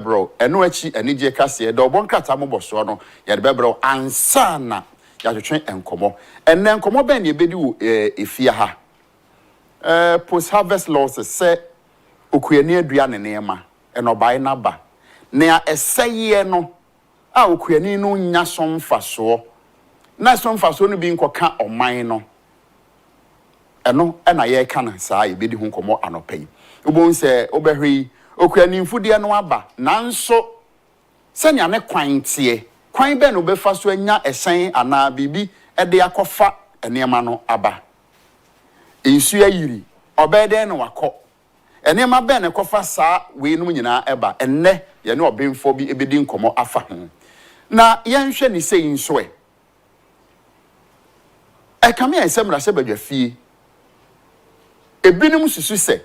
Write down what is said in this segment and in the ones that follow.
bro eno achi anije kase de obon krata mo boso no ye de bebro ansa na ya twetwe enkomo enne enkomo ben ye bedi wo efia ha post harvest losses se okuani adua ne nema eno bai na ba ne eseye no a okuani no nya somfaso na somfaso no bi nkoka oman no eno na ye ka na saa ye bedi hu nkomo anopai ubon se obehwi okuani mfudie no aba nanso senya ne kwan tie kwan be no befa so anya esen ana bibi de akofa enema no aba ensu ayiri obeden no wakọ enema be ne kofa saa we no nyina eba enne ye ne obemfo bi ebedi nkomo afa ho na yenhwe ni sei nso kame ensem ra se badwafie ebinim susu se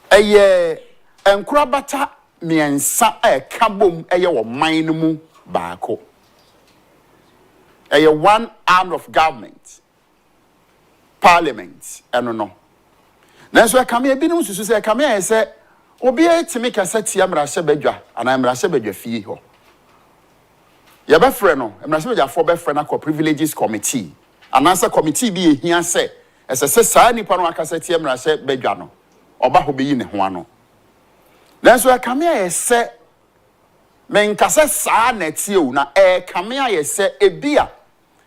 eye enkurabata miensa kabom eye wo man no mu baako eye one arm of government parliament eno no nanso ekame ebinom susu se ekame ese obi etimi kasa tia mrahye badwa ana mrahye badwa fie ho ye be frɛ no mrahye badwa fo be frɛ na ko privileges committee anansa committee bi ehia se ese saa nipa no akasa tia mrahye badwa no oba ho be yi ne ho ano nanso ekame ese menkasa saa na tie o na ekame ese ebia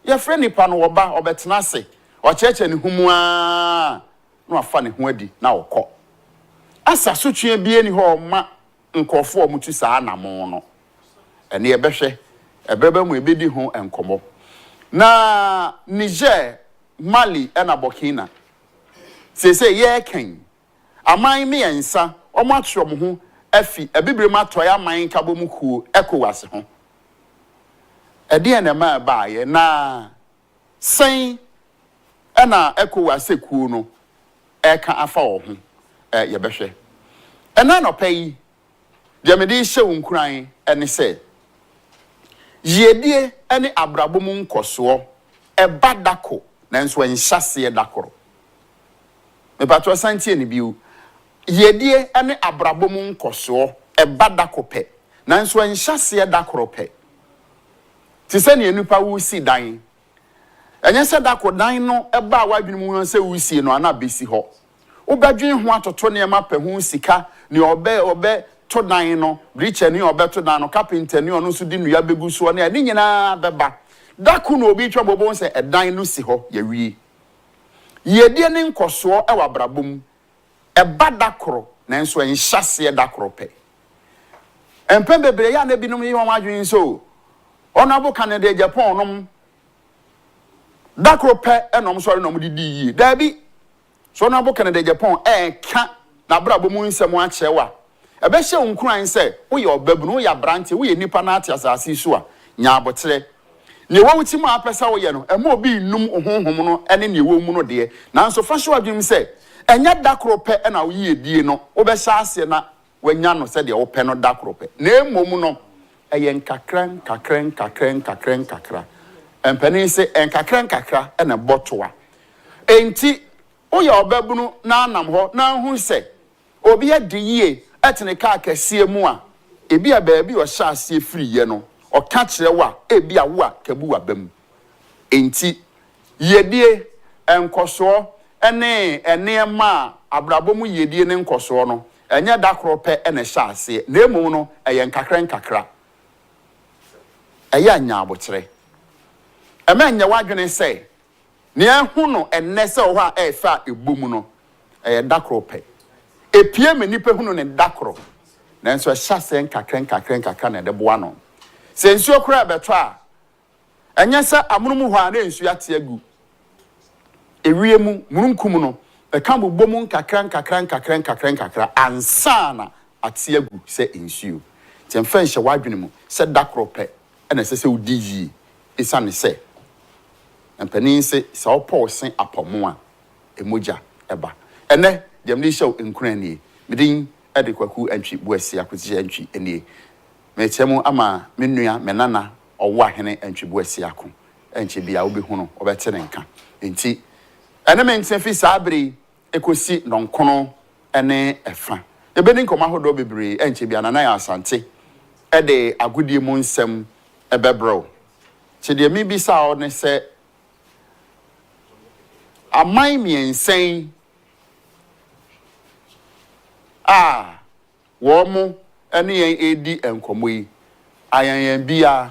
ye frɛ nipa no oba obetena se ocheche ne humua no afa ne ho adi na okọ asa sotwe bie ni ho ma nkofo omutu saa na mo no ene ye behwe ebrebe mu ebedi ho enkomo na Niger Mali na Burkina se ye ken aman me ensa omo atwe omo ho afi ebibre matoya aman kabo mu kuo ECOWAS ho ede na ma ba ye na sen na ECOWAS kuo no eka afa wo ho ye behwe ena no pay de me di hye wonkuran ene se yedie ene abrabo mu nkoso eba dako nanso enhyase dakoro me patro santie ni biu yedie ene abrabo mu nkoso eba dako pe nanso enhyase dakoro pe ti se ne enupa wo si dan enye se dako dan no eba wadwene mu se wo si no ana besi ho ubadwen ho atoto ne ma pe ho sika ne obe to dan no briche ne obe to dan no carpenter ne ono so di nua begu so ne ani nyina beba dako no obi twa bobo se edan no si ho ya wie yedie ne nkoso e wabrabom eba dakoro nanso enhyase dakoro pe empe bebre ya na binom yi ho adwen so ona bo Canada Agyapong nom dakoro pe enom so no mudidi yi dabi so na bo Canada Agyapong ka na brabo mu nsem a chewa ebe hye onkuran se wo ye obabu no ya brante wo ye nipa na ate asase so a nya abotere ne wo wuti mu apesa wo ye no ema obi num ohonhom no ene ne wo mu no de nanso fa hye wadwem se enya dakoro pe na wo ye die no wo be hye ase na wanya no se de wo pe no dakoro pe na emom no eye nkakran kakra empani se enkakra na botoa enti oya obabunu na anam ho na hu se obi adiyie etene ka kase mu a ebi a baabi o hya ase firi ye no o ka kire wa ebi a wo a kabu wa bam enti yedie enkoso ene ma abrabomu yedie ne nkoso no enye dakoro pe ene hya ase na emu no eye nkakra eye anya abotere emenya wadwene se ne ehu no enne se ho a efa ebumu no dakoro pe epie me nipa hu no ne dakoro nanso hyase nkakra na de boa no se nsuo kura beto a enye se amunum ho a na nsuo ate agu ewie mu mununkum no eka bobomu nkakra ansa na ate agu se nsuo temfa nhye wadwene mu se dakoro pe ena se udi yi isane se empani se opo sen apomo a emoja eba ene dem ni show nkuran ni medin edekwaku antwi buasi akotie antwi enie mechemu ama menua menana owo ahene antwi buasi ako antwi bia obehu no obetene nka enti ene mentefi sabri ekosi nonkono ene efa Ebeni nkoma hodo bebre enche bia na ya asante de agudie mu nsem ebebro chede mi bisa o ne se amai miensen wo mo ene yen edi enkomo yi ayan bia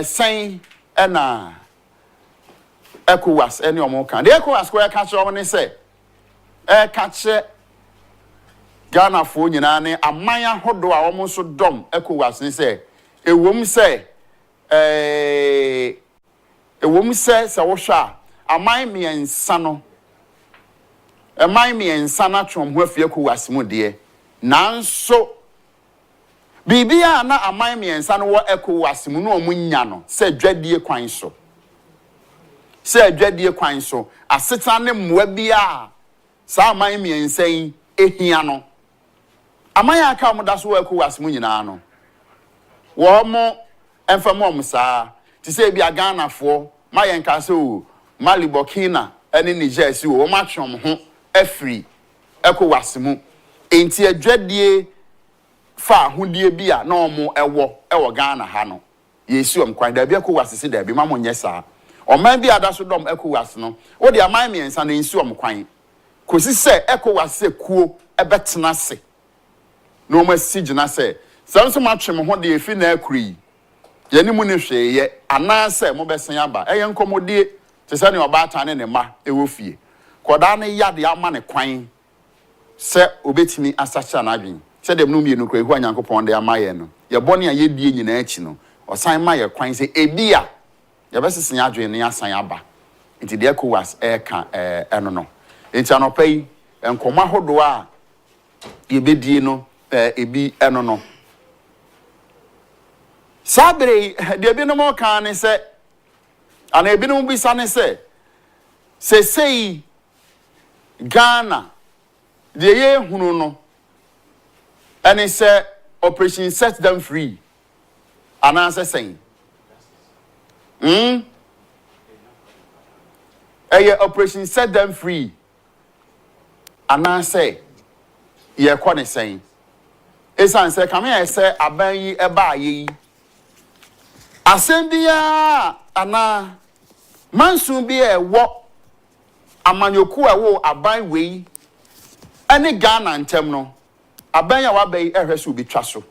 sen ena ECOWAS ene omo kan de ECOWAS ko ka che o ne se ka che Ghana fo nyina ne amanya hodo a omo so dom ECOWAS ne se ewom se se wo hwa amai miensa no amai miensa na twom ho afie ECOWAS mu de nanso bibia na amai miensa no wo ECOWAS mu no omunya no se dwadie kwan so aseta ne mmoa bia sa amai miensa yi ehia no amaya aka mo da so wo ECOWAS mu nyina no wo mo emfamo saa ti se bia Ghana fo ma yen ka se o Mali Burkina ene Niger si wo ma twom ho afri ECOWAS mu enti adwadie fa hodie bia na omo ewo Ghana ha no yesi kwan da bia ECOWAS si da bi ma mo nye saa oman bia da so dom ECOWAS no wo de aman miensa na ensi kwan kosi se ECOWAS se kuo ebetena se no ma sigina se sanso ma twem ho de efi na akuri ye ni mu ne hweye ana se mo besen aba eye nkomodie te se ne obata ne ma ewo fie koda ne yade ama ne kwan se obetimi asacha na adwen se dem no mienu kra ehu anyankopon de ama ye no ye bone a ye die nyina achi no osan ma ye kwan se ebia ye besesen adwen ne asan aba nti de ECOWAS ka eno no nti anopai enkoma hodo a ye bedie no ebi eno no sabre de bi no mo kan ne se ana ebi no bi sa ne se sei Ghana de ye hunu no ene se operation set them free ana se sen operation set them free ana se ye kwa ne sen esan se kame se aban yi eba yi asembia ana mansun bi wo amanyoku wo aban wei ene Ghana ntem no aban ya wabai ehwese obi twa so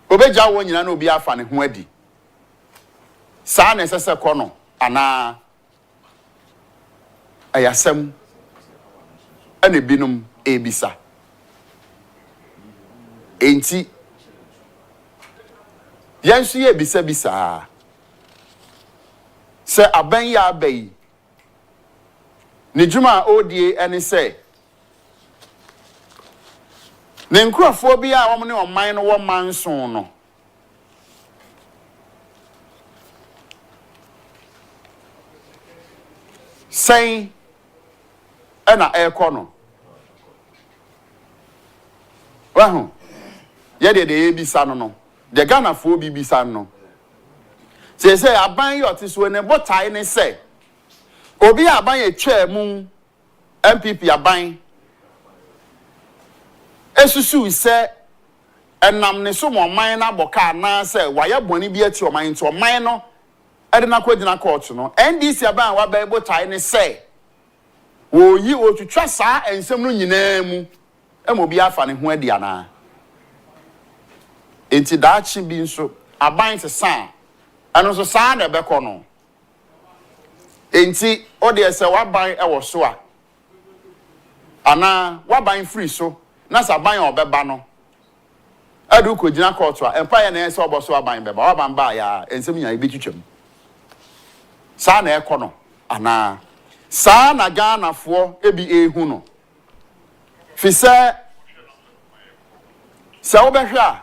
obeja wo nyina na obi afa ne ho adi saa na sese kono ana ayasem ene binum ebisa enti yansu ye bisa se aban ya abai ne juma odie ene se ne nkrofo bi a wo ne oman no wo manson no sei ena ekono wahu ye de ebisa no de Ghana fo bi bisa no se aban yo ti so ne botai ne se obi aban ye twa mu MPP aban esusu se enam ne so mo man na boka na se waye boni bi ati o man to man no ede na kwagina court no NDC aban wa ba botai ne se wo yi o twitwa saa ensem no nyina mu emo bi afa ne ho adi ana enti daachi bi nso aban se san eno so saa na be kono enti o de se waban ewo so a ana waban free so na saban obeba no adu ko gina court a empire na se oboso aban beba waban ba ya ensem nya ibi twitwam saa na ekono ana saa na Ghana fo ebi ehu no fi se obehwa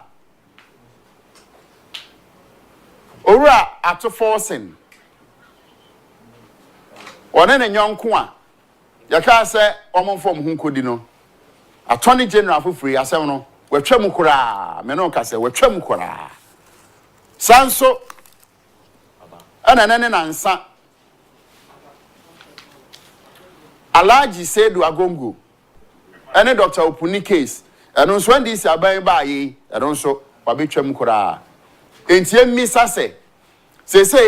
owura ato forcing one ne nyonko a yaka se omomfom hu nkodi no attorney general fofuri asem no wetwam kura me no ka se wetwam kura sanso ana nene nansa Alaji Sedu Agongo Any Dr. Opuni case. And also when this aban ba yi, and also wabitwam kura. Enti emisa say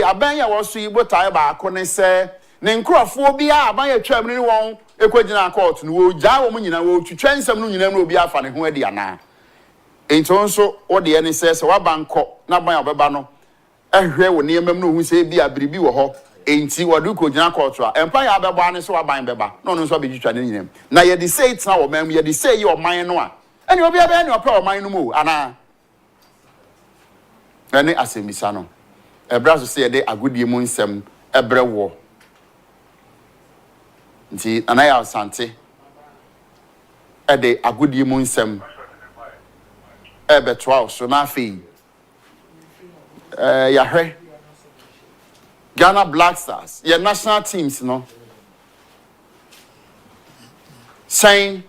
aban ya wo so yibo tai ba akone se ne nkrofo bia aban ya twam ni won ekogina court no wo gya wo nyina wo twetwa nsam no nyina no obi afa ne ho adi ana. Enti onso wo de ene se wabanko na ban obeba no ehwe wo ne emam no hu se bia biribi wo ho. Enti wadu ko gina court a empa ya beba ane so waban beba no no so abegitwa ne nyinam na ye de say it na wo mam ye de say ye o man no a ene obi aba ene opa o man no mo ana ene asemisa no ebraso say de agodie mu nsem ebrewo nti anaya asante de agodie mu nsem ebetwa so na afi yahwe Ghana Black Stars, your national teams, no. Saying,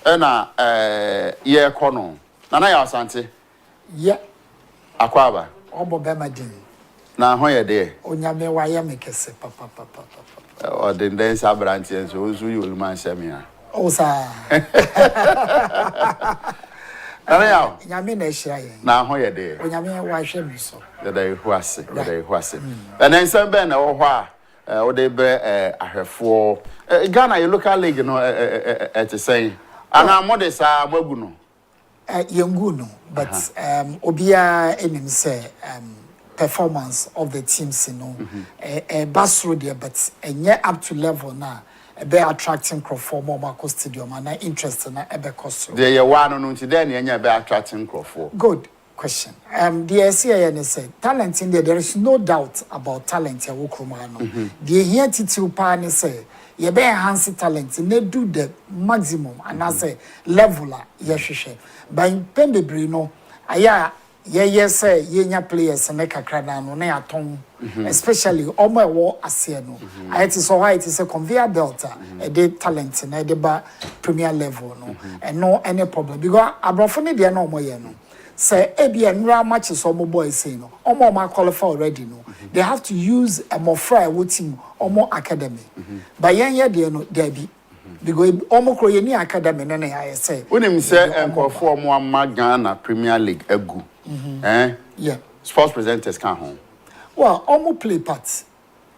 yeah, kono. Nana ya asante. Yeah. Akwaba. Obo bema din. Na ho ye de. Onyame wa ya mekese papa. O den den sabranti enso ozu yoluma nsem O sa. Nana ya. Nyame na ehira ye. Na ho ye de. Onyame wa hwe mi so. Yada ihuase. And then some ben o hwa o de be ahwefo Ghana your local league no to say ana modesa magu no yengu no but obia enim say performance of the teams basro there but enye up to level na be attracting crowd for more stadium and interest na ebe cost there you one no nti there na enye be attracting crowd for good question. The SCIN said talent in there is no doubt about talent ya wokromano. The here titi pa say ye be enhance talent ne do the maximum and I say leveler ye hwehwe. By pembebre no aya ye say ye nya players ne kakra na no na aton especially omo ewo ase no. I so why it is a conveyor belt e dey talent na e dey ba premier level no. And no any problem because abrofo ne dey na omo ye no. Say ebia nra matches omo boys say no omo qualify already no they have to use a more fry team omo academy but yen ye de no there be because omo kro ye ni academy na na say unim say enkofo omo ama Ghana Premier League egu yeah sports presenters can home well omo play part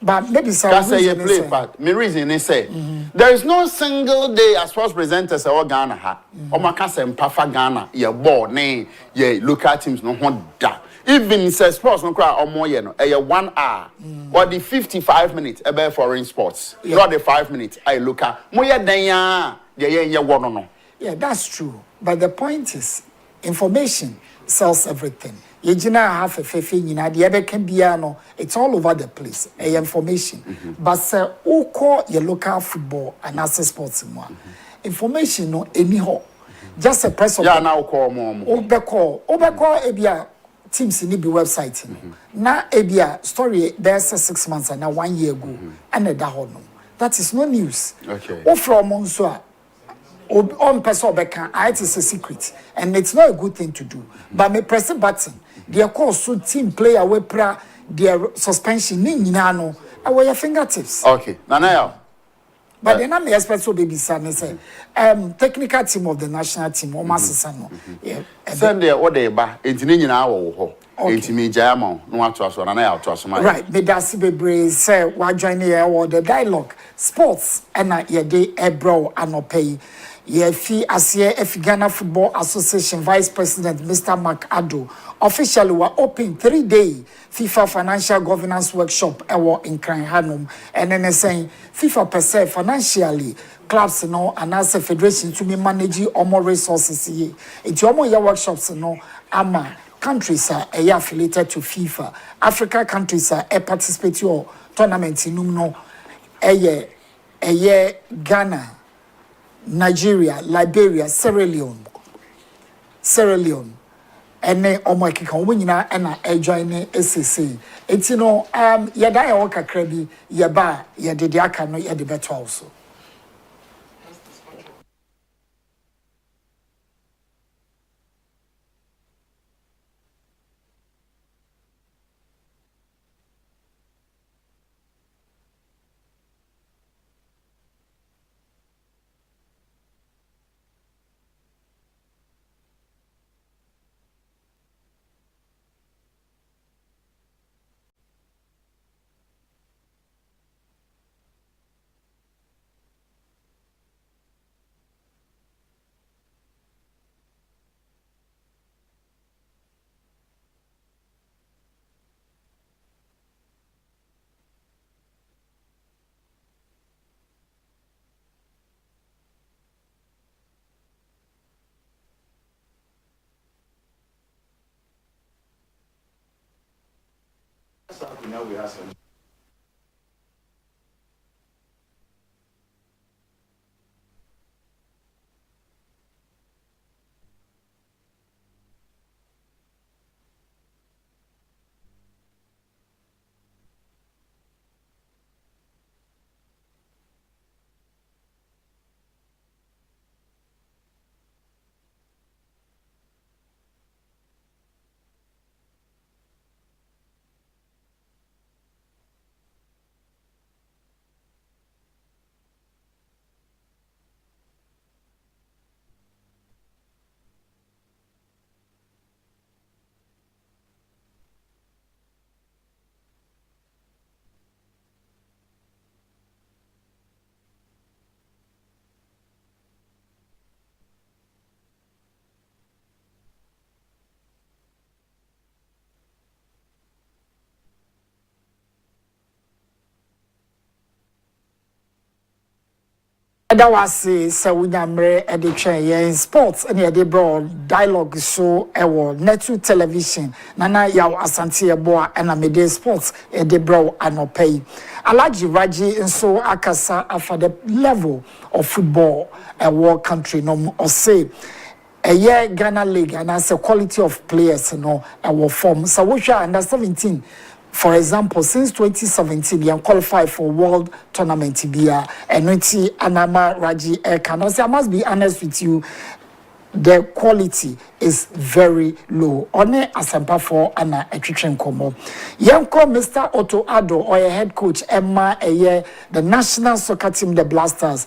but maybe say you play part me reason is say there is no single day as sports presenters or Ghana ha omo ka say mpafa Ghana ye board ne ye local teams no ho da even say sports no cry omo ye no 1 hour or the 55 minutes ebe foreign sports not the 5 minutes I local mo ye dan ya ye wono no yeah that's true but the point is information sells everything. Yejina have a fefe nyina de ebe kan bia no it's all over the place information but say call your local football and access sports mo information no any ho just a press of yeah now call mo obeko ebia teams ni be website no na ebia story there's 6 months and 1 year ago and that no that is no news okay o from so a on person beka it is a secret and it's not a good thing to do but me press button their course so team player we pra their suspension ni nyina no away your fingertips okay now but then I'm expect so baby son say technical team of the national team o masesa no yeah send there what they ba entini nyina wo ho entimi jama no ato so na ya ato so ma right me das bebre say wa join here or the dialogue sports and ye dey ebro anopay ye fi ase Ghana Football Association Vice President Mr. Akufo-Addo officially were open 3-day FIFA financial governance workshop in Kranhanum and then saying FIFA per se financially clubs and as a federation to be managing more resources here. It's almost your workshops ama countries are affiliated to FIFA. Africa countries are participate your tournament in Ghana, Nigeria, Liberia, Sierra Leone, and then omo kika omo nyina na join SCC. It's yeda ya waka krabi yeba yede de aka no yede beto also. now we have some. That was Sawunyamre Edition sports and the broad dialogue show Netu television Nana Yaw Asante Boa and Amede sports the bro anopay. Alaji Raji and so Akasa after the level of football a war country no or say a year Ghana League and as a quality of players our form. So we shall under 17. For example, since 2017, they qualified for World Tournament TBA and Anama Raji Ekanos. I must be honest with you, the quality is very low. Only asampa for Anna Etrichen Komo. Yanko Mr. Otto-Addo or a head coach Emma the national soccer team, the Blasters.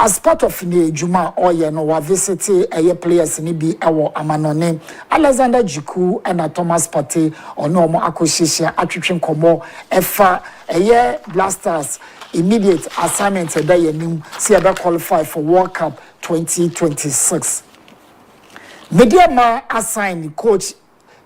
As part of the Juma Oye no wa visit a players ni bi ewo amanone Alexander Jiku and Thomas Partey ono mo akosisia atwetwe komo efa Blasters immediate assignment that yenim see ebe qualify for World Cup 2026. Mediama assigned coach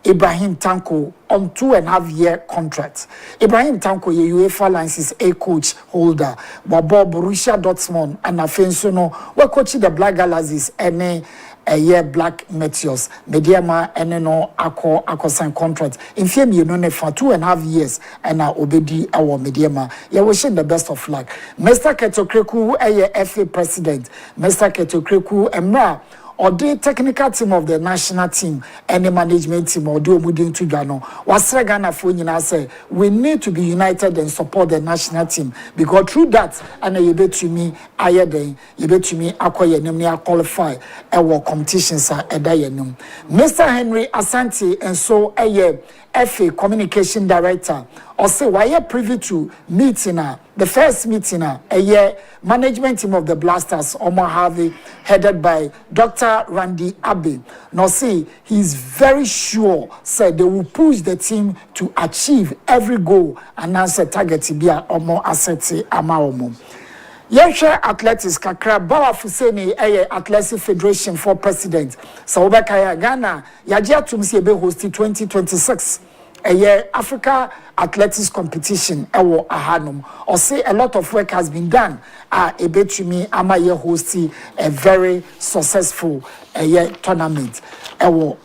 Ibrahim Tanko on 2.5-year contract. Ibrahim Tanko ye UEFA license A coach holder. Wabo Borussia Dortmund and Afensono we coach the Black Galaxies and a year Black Meteors. Mediama no ako sign contract. In fame you know for 2.5 years and now obedi our Mediama. You wishing the best of luck. Mr. Ketokreku FA president. Mr. Ketokreku Emra or the technical team of the national team and the management team or do moving to Ghana. Was Ghana for you say we need to be united and support the national team because through that and you bet to me higher than you bet to me acquire qualify our competitions are Mr. Henry Asante and so FA communication director or say why you privy to meeting the first meeting management team of the Blasters Omar Harvey headed by Dr. Randy Abbey. Now see he's very sure said they will push the team to achieve every goal and answer target to be a Omo Asete Amaomo. Yensha Athletics Kakra Bawa Fuseni Athletics Federation for President. So Obekaya Ghana Agyapong be hosted 2026. Africa athletics competition ewo ahanum or say a lot of work has been done ebetumi amaye hosting a very successful tournament ewo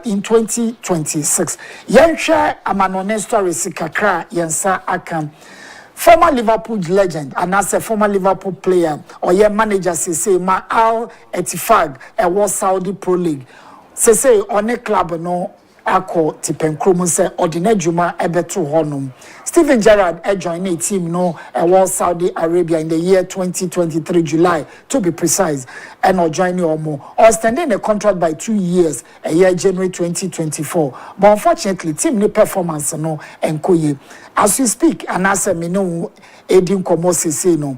in 2026 yensha amanone stories kakra yensa akam former Liverpool legend and as a former Liverpool player or manager say ma Al Ettifaq ewo Saudi Pro League say on a club no Ako Tipenkromu se ordinary juma ebeto honum. Steven Gerrard joined a team no Saudi Arabia in the year 2023 July to be precise and or joining Omo or standing a contract by 2 years a year January 2024 but unfortunately team no performance no enkoye as we speak and as me no Edin Komosi say no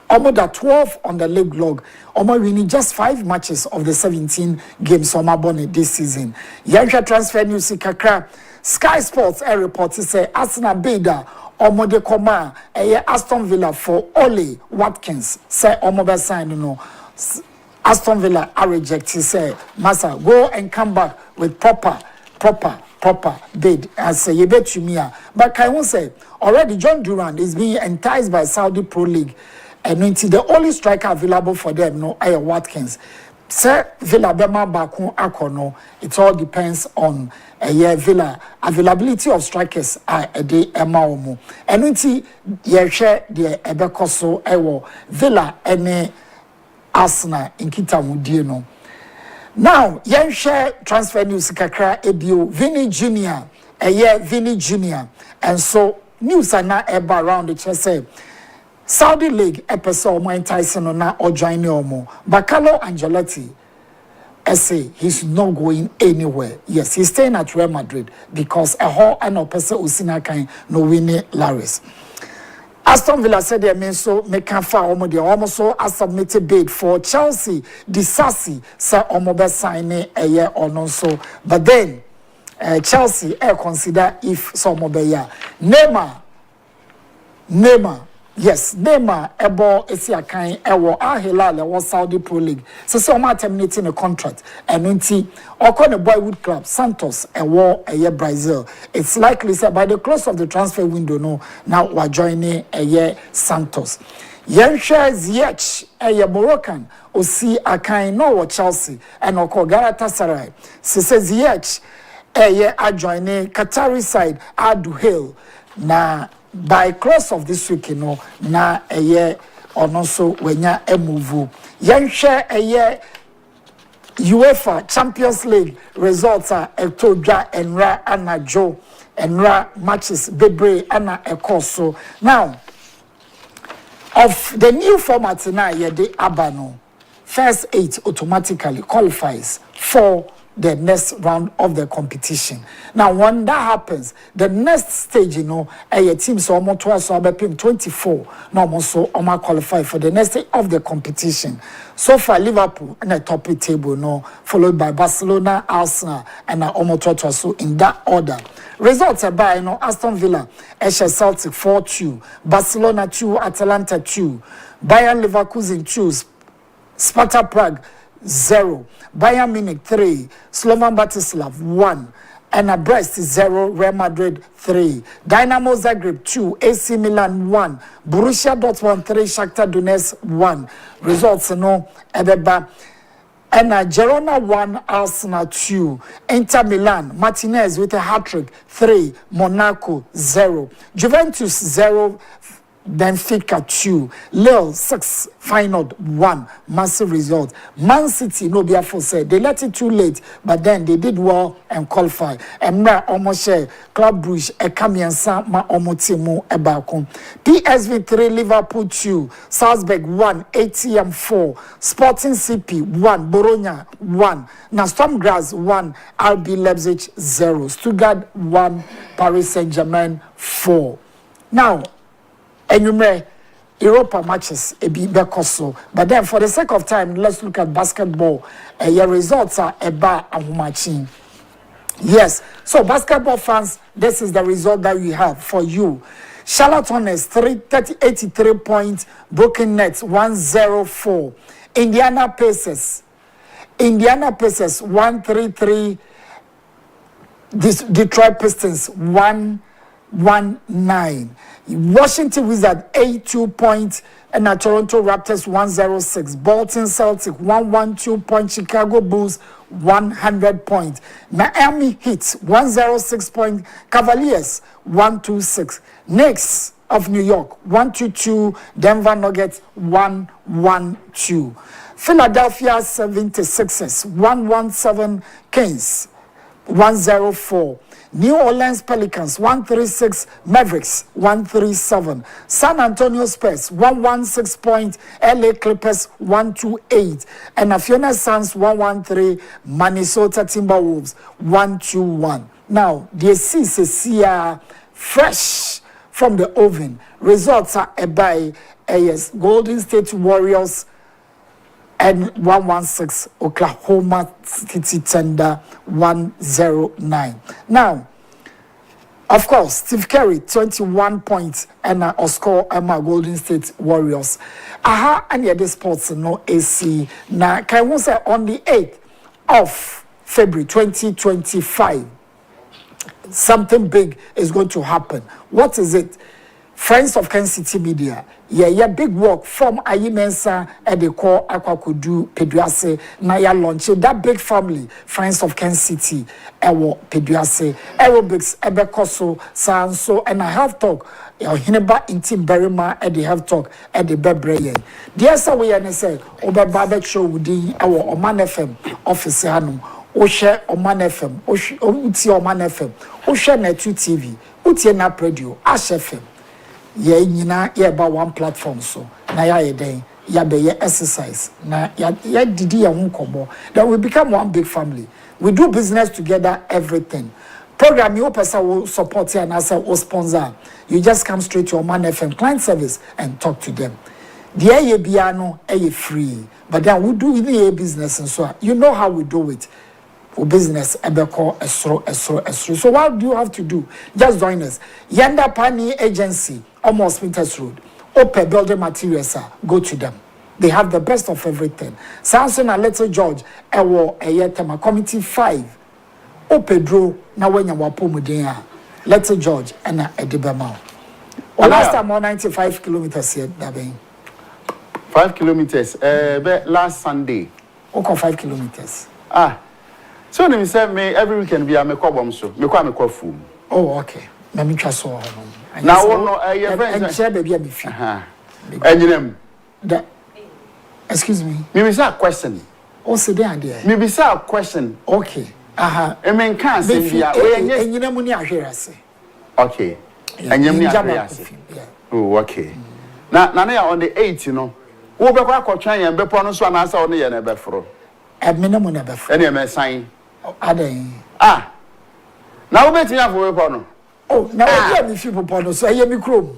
Omo 12 on the league log. Omo winning just 5 matches of the 17 games Omo born this season. Yansha transfer news kakra. Sky Sports report say Arsenal Beda Omo de Koma Aston Villa for Ole Watkins. Say Omo be sign Aston Villa are rejected. Say Massa go and come back with proper bid as say you bet you me. But I won't say already John Durant is being enticed by Saudi Pro League. And the only striker available for them, Watkins. Sir Villa Bema Baku Akono, it all depends on a year Villa availability of strikers are a day Emaomo. And until ye share the Ebekoso Ewo Villa any Arsenal in Kitamudino. Now, yen share transfer news kakra ebio Vinny Jr. A year Vinny Jr. And so news are now eba around the chest. Saudi League episode Mike Tyson on or join Omo. But Carlo Ancelotti say he's not going anywhere. Yes, he's staying at Real Madrid because a whole and a person usina kind no winning Laris. Aston Villa said they mean so make omo de almost so a submitted bid for Chelsea. Disasi say omo be sign a year or no so. But then Chelsea consider if some be ya. Neymar. Yes, Neymar ebo esi akan ewo Al Hilal ewo Saudi Pro League. So terminating a contract and unti okon the boyhood club Santos ewo eye Brazil. It's likely say by the close of the transfer window no now we're joining eye Santos. Yensha Ziyech eye Moroccan osi akan no Chelsea and oko Galatasaray. So says Ziyech eye adjoining Qatari side Adu Hill na by close of this week, na a year or no so when ya a move. Yen share a year UEFA Champions League results are Etoja and Ra Anna Joe and Ra matches Bebre Anna Ekoso. Now, of the new format now, the Abano, first 8 automatically qualifies for the next round of the competition. Now, when that happens, the next stage, a team so almost twice so 24, no more so qualify for the next stage of the competition. So far, Liverpool in the top table, followed by Barcelona, Arsenal, and almost so in that order. Results are by Aston Villa, Eshe Celtic 4-2, Barcelona 2, Atalanta 2, Bayern Leverkusen 2, Sparta Prague 0, Bayern Munich 3, Slovan Bratislav 1, and Brest 0, Real Madrid 3, Dynamo Zagreb 2, AC Milan 1, Borussia Dortmund 3, Shakhtar Donetsk 1. Results Ebeba and Girona 1, Arsenal 2, Inter Milan, Martinez with a hat-trick 3, Monaco 0, Juventus 0, Benfica 2, Lille 6, Feyenoord 1, massive result. Man City, no be for said they let it too late, but then they did well and qualify. Emra almost share Club Brugge, Ekamiansa, ma omotimu ebakon. PSV 3, Liverpool 2, Salzburg 1, ATM 4, Sporting CP 1, Bologna 1, Sturm Graz 1, RB Leipzig 0, Stuttgart 1, Paris Saint-Germain 4. Now, and Europa matches a bit bekoso. But then for the sake of time, let's look at basketball. Your results are eba and yes. So basketball fans, this is the result that we have for you. Charlotte Hornets 83 points, Brooklyn Nets 104. Indiana Pacers 133. Detroit Pistons 119. Washington Wizards 82 points and Toronto Raptors 106. Bolton Celtic 112 points. Chicago Bulls 100 points. Miami Heat 106 points. Cavaliers 126. Knicks of New York 122. Denver Nuggets 112. Philadelphia 76ers 117. Kings 104. New Orleans Pelicans 136, Mavericks 137, San Antonio Spurs 116 points, LA Clippers 128, and Phoenix Suns 113, Minnesota Timberwolves 121. Now, the CCC are fresh from the oven. Results are by AS Golden State Warriors and 116, Oklahoma City Thunder 109. Now, of course, Steve Curry 21 points and Oscar Emma Golden State Warriors. Aha, and yeah, the sports no AC. Now, can we say on the 8th of February 2025, something big is going to happen. What is it? Friends of Kencity Media, yeah, big work from Ayimensa at the core Akwakudu Peduase, Naya launch that big family, Friends of Kencity, Ewo Peduase, aerobics, Ebekoso, Sanso, and a health talk. Hineba in Team Berima at the health talk at the Bebre. Dear Sawayan said, Oba Babek show within our Oman FM office. Oshe Oman FM, Uti Oman FM, Oshe Netu TV, Uti Nap Radio, Ash FM. Ye nyina ye ba one platform so na ya ye den ya be ye exercise na ya didi ya hunkomo. Then we become one big family. We do business together, everything. Program you person will support you and as a sponsor. You just come straight to Oman FM client service and talk to them. The ye biano free, but then we do the business and so on. You know how we do it. For business, Ebeko, Esro. So what do you have to do? Just join us. Yanda Pani Agency, almost Winters Road. Open building materials, go to them. They have the best of everything. Samson and Little George, Ewo, Eyetema, Committee 5. Open draw, now when you were Pomudea, Little George, and Edibama. Last time, 95 kilometers here, Dabe. 5 kilometers, last Sunday. Okay, 5 kilometers. So they say me every weekend be a me kwabom so me kwa me kwafu. Oh okay. Na me twa so ho. Na wo no your friends and share baby be fi. Enyinem. Excuse me. Me be say a question. Oh say dey there. Me be say a question. Okay. E men kan say bia we enyinem ni ahwerase. Okay. Enyinem ni ahwerase. Oh okay. Na ya on the 8 you know. Wo be kwa kwotwan yan bepo no so na asa wo ne ye na be foro. Minimum na be foro. Ene me sign. Aden. Now we betting for we oh, now I me fi popo so I me chrome.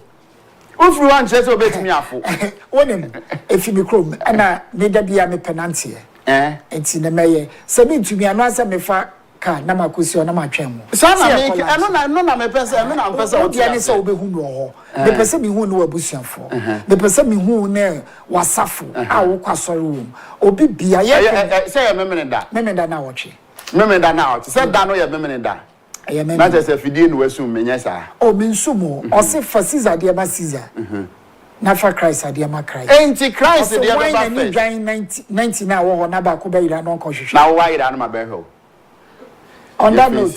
Ufru wan chese obet me afo. Wonim if me chrome na me da bia me penalty. Enti na meye. Se me ntumi anasa me fa ka na makosi na matwem mo. Sa na me no na me pese no na pese o dia ne se obehu no ho. Me pese me hu no wabusuafo. Me pese me hu ne wasafo a wo kwasori wo. Obi bia ye say ya memene da. Memene da na woche. Memene da na woche. Say da no ya memene da. Na just fidie no wasu menye sa. O me nsumo o se fa Caesar de ma Caesar. Na fa Christ ade ma Christ. Enti Christ de ma fa. Ni dwan 90 na wo na ba ko ba ira no ko hwehwe. Na wo ira no ma be ho. On that note,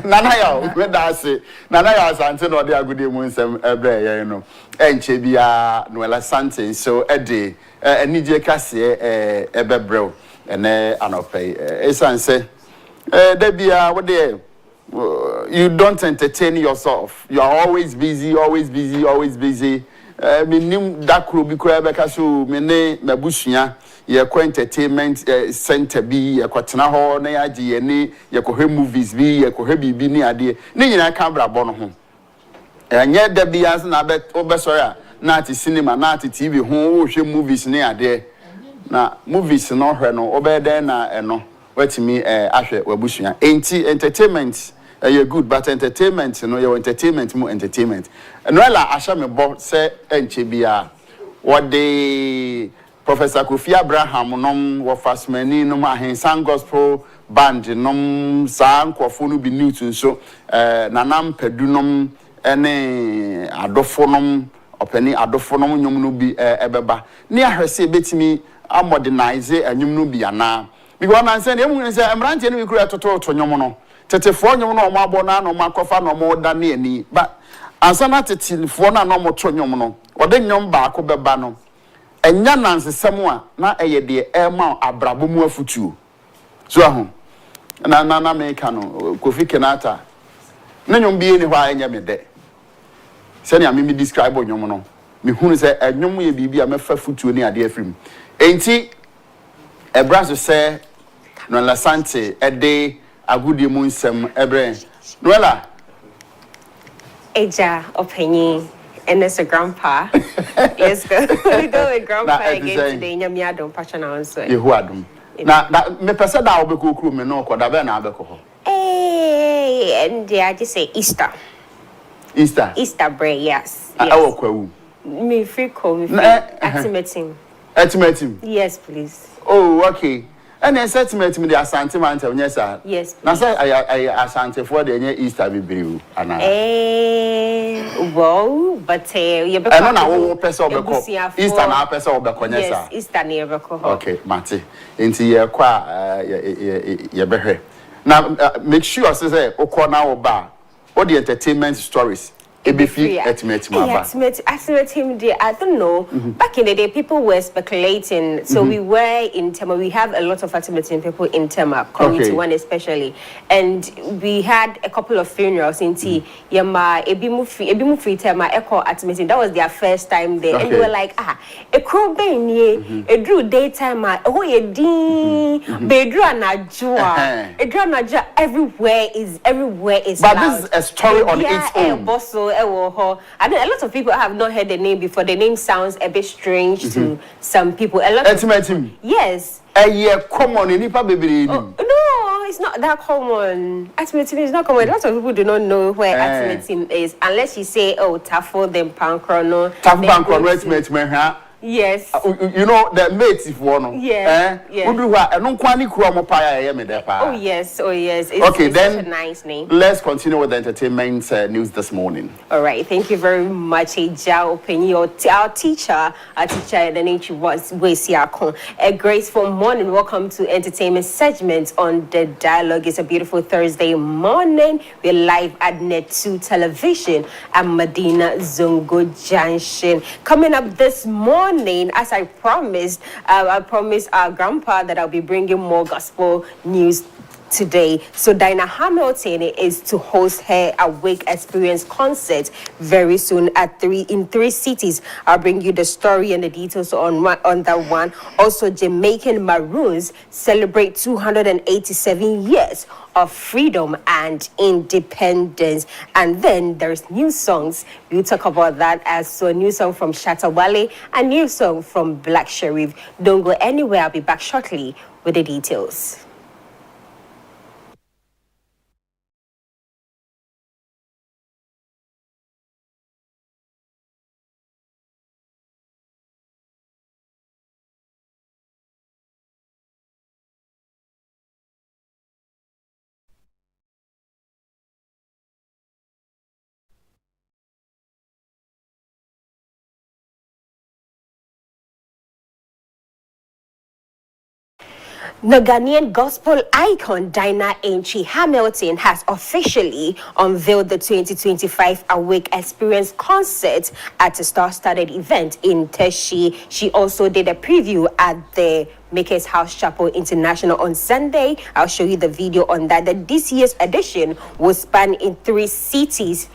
Nana ya we da say Nana ya asante no de agudi mu nsem ebe ye no enche bia no ela sante so ede anije kase ebe brew ene anope esan say da bia what dey you don't entertain yourself. You are always busy. Minim da kro bi kro ebe ka so me ne mabusua ye entertainment center bi ye kwatena ho na ya gye ye ni ye kohwe movies bi ye kohwe bibi ni ade ni nyina ka brabo no ho enye da bi as na be obesori a na ati cinema na ati TV ho wo hwe movies ni ade na movies no hwe no obeden na eno watimi ahwe wabusua enti entertainment you're good, but entertainment, you know, your entertainment, more entertainment. And well, I shall me both say, NCBA, what the Professor Kofi Abraham, what fast many, no more, Sang Gospel Band, no, Sang Kwafunu be new to so, Nanam Pedunum, any Adophonum, or penny Adophonum, you be ebeba. Near her say, bet me, I modernize it, and you know be an now. Because I said, I'm ranting, we create a total to Yomono. Tetefo nyom no mabo na no makofa no mo da na ani ba ansa na tetilfo na no mo to nyom no ode nyom ba ko beba no enya nansesem a na eye de ma abrabo mu afutuo so ahu na me ka no Kofi Kenata na nyom bi ni hwa enya me de se ne me describe nyom no me hunu se nyom ye bibi a mefa futuo ni ade afrim enti ebraso se no la sante ede agudi mu nsem ebre Noela Agyapong and it's a grandpa. Yes, go with grandpa again today. Nyamia don't patch on our side. Yehu adum. Na me pese da obeko kru me no koda be na abeko ho. And I just say Easter. Easter break, yes. Awo kwawu. Me free call me free atimating. Atimating. Yes, please. Oh, okay. And then settlement me the asante man tell me sir. Yes. Na say I asante for the Easter be ana. Well, but you be I know na wo person obeko. Easter na person obeko nya sir. Yes, Easter na obeko. Okay, mate. Enti ye kwa ye behwe. Now make sure say okona oba. All the entertainment stories. Estimate him there. I don't know. Back in the day, people were speculating. So we were in Tema. We have a lot of estimating people in Tema, community one especially, and we had a couple of funerals in T. Yama ebimu free Tema echo estimating. That was their first time there, and they were like, a crow bane a drew daytime ye din bedru anajua a drew anajua everywhere is. But loud. this is a story on its own. I know a lot of people have not heard the name before. The name sounds a bit strange to some people. A lot of yes. Common in Nipa baby. No, it's not that common. Estimating is not common. A lot of people do not know where estimating is unless you say, Tafo then Pankrono. Tafo Pankrono estimating. Yes. You know the mates if one. Yes. Oh yes. It's then such a nice name. Let's continue with the entertainment news this morning. All right. Thank you very much, Agyapong, our teacher. Our teacher, the name was Wesiakon. A graceful morning. Welcome to entertainment segment on the Dialogue. It's a beautiful Thursday morning. We're live at Net2 Television at Medina Zongo Junction. Coming up this morning, as I promised our grandpa that I'll be bringing more gospel news today. So Dinah Hamilton is to host her Awake Experience concert very soon in three cities. I'll bring you the story and the details on that one. Also, Jamaican Maroons celebrate 287 years of freedom and independence. And then there's new songs. We'll talk about that as so a new song from Shatta Wale, a new song from Black Sherif. Don't go anywhere. I'll be back shortly with the details. The Ghanaian gospel icon Dinah Hamilton has officially unveiled the 2025 Awake Experience concert at a star-studded event in Teshi. She also did a preview at the Maker's House Chapel International on Sunday. I'll show you the video on that. This year's edition will span in three cities: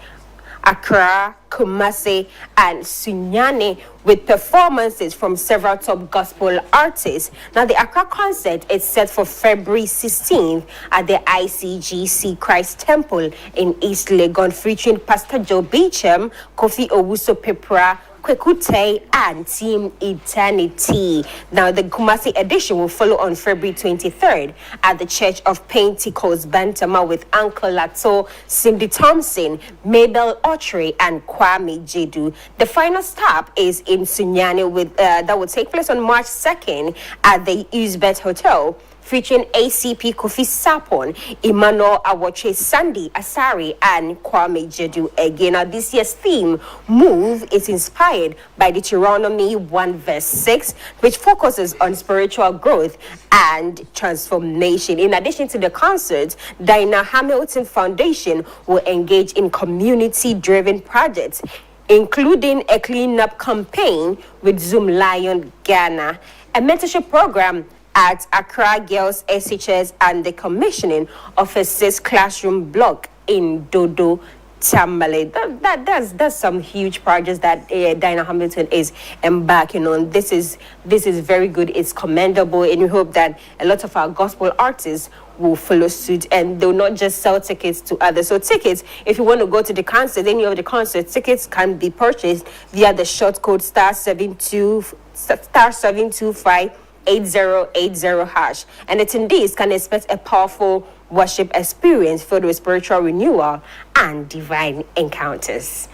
Accra, Kumasi, and Sunyani, with performances from several top gospel artists. Now, the Accra concert is set for February 16th at the ICGC Christ Temple in East Legon, featuring Pastor Joe Beecham, Kofi Owusu-Pepra, Kwekute, and Team Eternity. Now, the Kumasi edition will follow on February 23rd at the Church of Pentecost, Bantama, with Uncle Lato, Cindy Thompson, Mabel Autry, and Kwame Jedu. The final stop is in Sunyani, that will take place on March 2nd at the Uzbek Hotel, featuring ACP Kofi Sapon, Emmanuel Awoche, Sandy Asari, and Kwame Jedu again. Now, this year's theme, Move, is inspired by Deuteronomy 1:6, which focuses on spiritual growth and transformation. In addition to the concert, Dinah Hamilton Foundation will engage in community-driven projects, including a cleanup campaign with Zoom Lion Ghana, a mentorship program at Accra Girls SHS, and the commissioning of a 6th classroom block in Dodo, Tamale. That's some huge projects that Dinah Hamilton is embarking on. This is very good. It's commendable, and we hope that a lot of our gospel artists will follow suit, and they'll not just sell tickets to others. So tickets, if you want to go to the concert, any of the concerts, tickets can be purchased via the short code *725 8080#, and attendees can expect a powerful worship experience filled with spiritual renewal and divine encounters.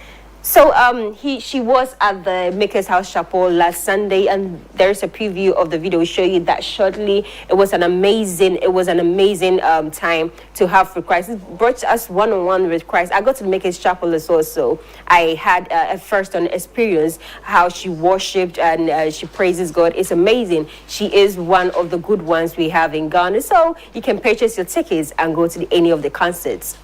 So she was at the Maker's House Chapel last Sunday, and there's a preview of the video. We'll show you that shortly. It was an amazing time to have with Christ. It brought us one-on-one with Christ. I got to the Maker's Chapel as well, so I had a first-hand experience how she worshipped and she praises God. It's amazing. She is one of the good ones we have in Ghana. So you can purchase your tickets and go to any of the concerts.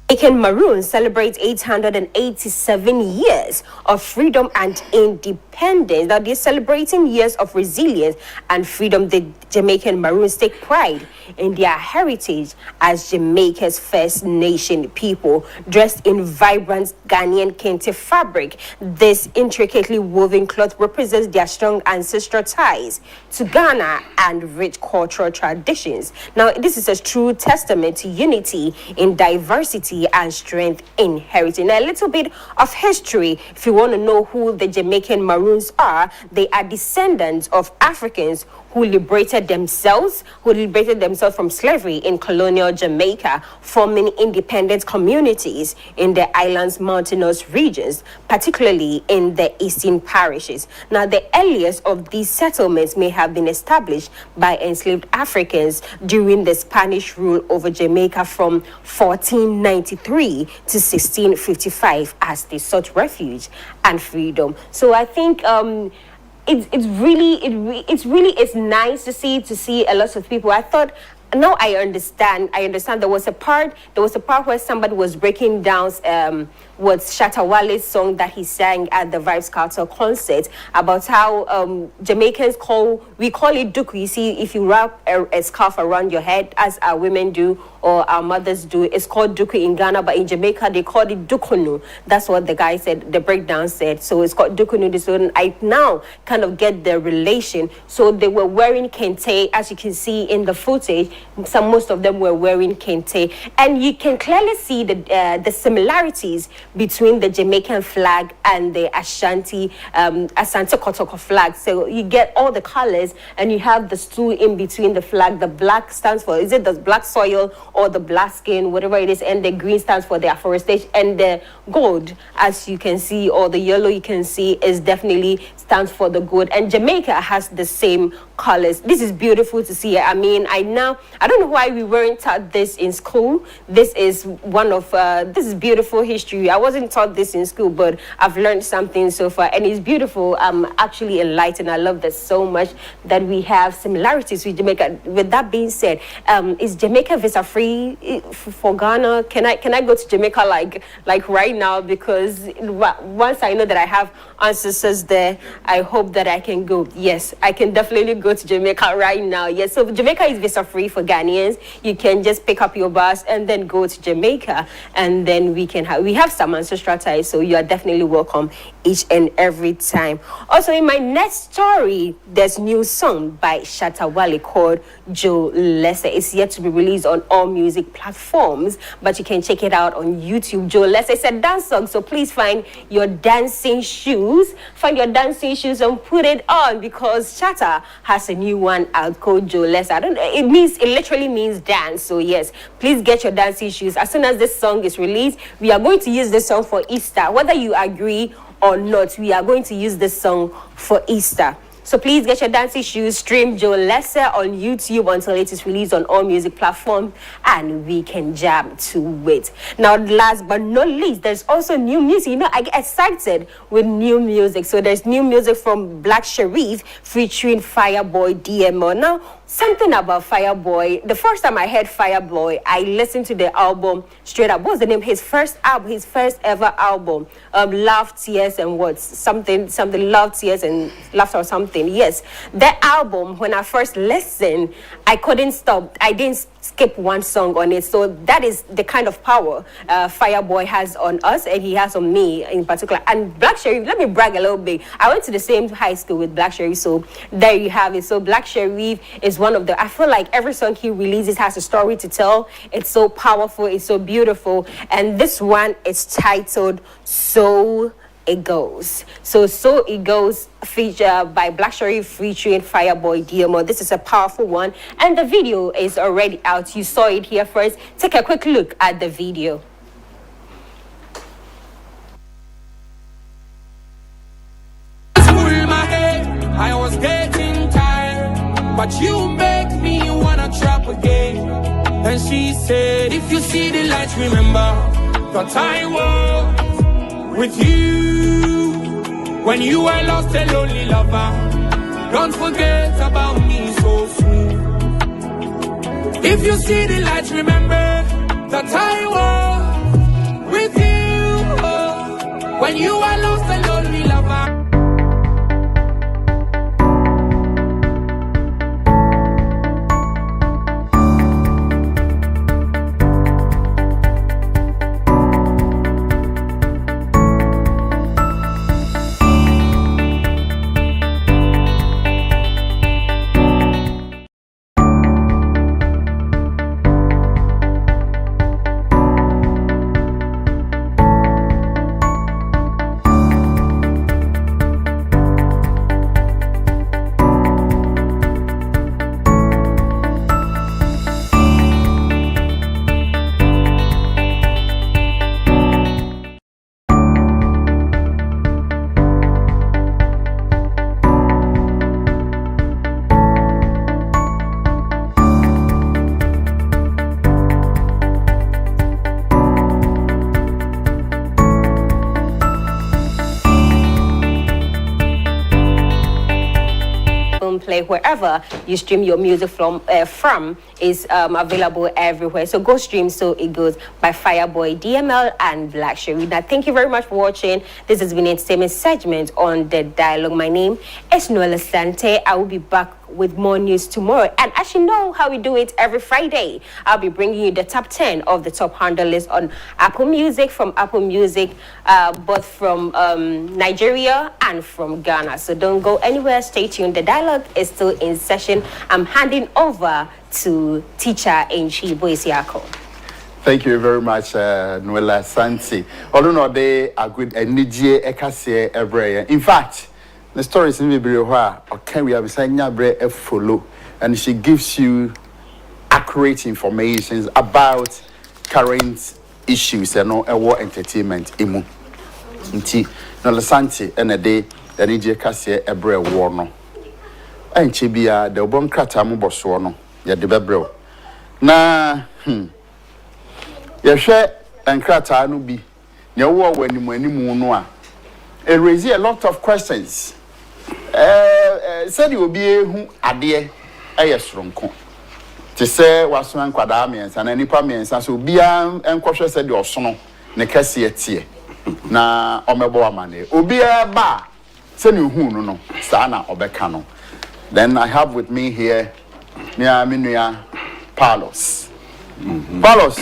Jamaican Maroons celebrate 887 years of freedom and independence. Now, they're celebrating years of resilience and freedom. The Jamaican Maroons take pride in their heritage as Jamaica's First Nation people, dressed in vibrant Ghanaian kente fabric. This intricately woven cloth represents their strong ancestral ties to Ghana and rich cultural traditions. Now, this is a true testament to unity in diversity and strength in heritage. Now, a little bit of history, if you want to know who the Jamaican Maroons are, they are descendants of Africans who liberated themselves from slavery in colonial Jamaica, forming independent communities in the island's mountainous regions, particularly in the eastern parishes. Now, the earliest of these settlements may have been established by enslaved Africans during the Spanish rule over Jamaica from 1493 to 1655 as they sought refuge and freedom. So I think it's nice to see a lot of people. I thought, now I understand there was a part where somebody was breaking down what Shatta Wale's song that he sang at the Vibes Cartel concert about how Jamaicans call it duku. You see, if you wrap a scarf around your head, as our women do or our mothers do, it's called duku in Ghana, but in Jamaica they called it dukunu. That's what the guy said, the breakdown said. So it's called dukunu. So I now kind of get the relation. So they were wearing kente, as you can see in the footage. Most of them were wearing kente, and you can clearly see the similarities between the Jamaican flag and the Ashanti Kotoko flag. So you get all the colors, and you have the stool in between the flag. The black stands for, is it the black soil or the black skin, whatever it is, and the green stands for the afforestation, and the gold, as you can see, or the yellow you can see, is definitely stands for the gold. And Jamaica has the same colors. This is beautiful to see. I mean, I don't know why we weren't taught this in school. This is this is beautiful history. I wasn't taught this in school, but I've learned something so far, and it's beautiful. I'm actually enlightened. I love this so much that we have similarities with Jamaica. With that being said, is Jamaica visa free for Ghana? Can I go to Jamaica like right now? Because once I know that I have ancestors there, I hope that I can go. Yes, I can definitely go to Jamaica right now. Yes, so Jamaica is visa free for Ghanaians. You can just pick up your bus and then go to Jamaica, and then we have some ancestral ties, so you are definitely welcome each and every time. Also, in my next story, there's new song by Shatta Wale called Joe Lesser. It's yet to be released on all music platforms, but you can check it out on YouTube. Joe Lesser, it's a dance song, so please find your dancing shoes and put it on, because Shatta has a new one out called Joe Lesser. It literally means dance. So yes, please get your dancing shoes. As soon as this song is released, we are going to use this song for Easter. Whether you agree or not, we are going to use this song for Easter. So please get your dancing shoes, stream Joe Lesser on YouTube until it is released on all music platforms, and we can jam to it. Now, last but not least, there's also new music. You know, I get excited with new music. So there's new music from Black Sherif featuring Fireboy DMO. Now, something about Fireboy. The first time I heard Fireboy, I listened to the album straight up. What's the name? His first ever album. Love, Tears, and what? Something, Love, Tears, and Laughter or something. Yes. That album, when I first listened, I couldn't stop. I didn't skip one song on it. So that is the kind of power Fireboy has on us, and he has on me in particular. And Black Sherif, let me brag a little bit. I went to the same high school with Black Sherif, so there you have it. So Black Sherif is one of the, I feel like every song he releases has a story to tell. It's so powerful, it's so beautiful. And this one is titled So It Goes. So It Goes, featured by Black Sherry featuring Fireboy DMO. This is a powerful one, and the video is already out. You saw it here first. Take a quick look at the video. I was getting tired, but you make me wanna trap again. And she said, if you see the lights, remember that I was with you when you were lost and lonely lover. Don't forget about me so soon. If you see the lights, remember that I was with you when you were lost and lonely lover. Play wherever you stream your music from is available everywhere. So go stream So It Goes by Fireboy DML and Black Sherry. Now, thank you very much for watching. This has been an entertainment segment on The Dialogue. My name is Noella Sante. I will be back with more news tomorrow. And as you know how we do it every Friday, I'll be bringing you the top 10 of the top 100 list on Apple Music, from Apple Music, both from Nigeria and from Ghana. So don't go anywhere. Stay tuned. The Dialogue is still in session. I'm handing over to teacher Enchi Boisiako. Thank you very much, Noella Santi. Although they are good and Nijie Ekase every. In fact, the story is in the okay, we have a follow, and she gives you accurate information about current issues and war entertainment. Imu. Nti Noella Santi and a day the Nijie Ekase every war no. And Chibia the Obon Kratamu Bosuono, ya de Bebrel. Na Yeshe and Krata no be your war when you no. It raises a lot of questions. Said you will be who adie strong. To say was one quadamians and any pamians, and so be and cautious said your son, Necassia na omebo mane. Ubia ba, send you who no, Sana or Becano. Then I have with me here near Minia Palos. Palos,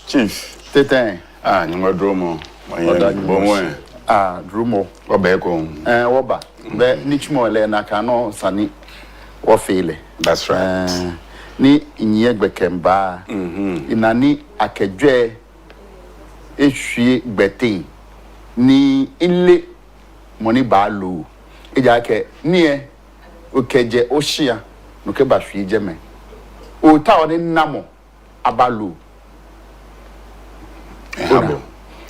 Chief, Tete, Nima Dromo, Drumo, Obeko, Oba, the Nichmo Lena Cano, Sani, or Fele. That's right. Ni Inyegbekemba, Inani Akedre, Ishi Betty, Ni Inle Money Balu, Ijake, near Ukeje Oshia, Nukeba Shi Jeme. O town in Namo, Abalu. Habo.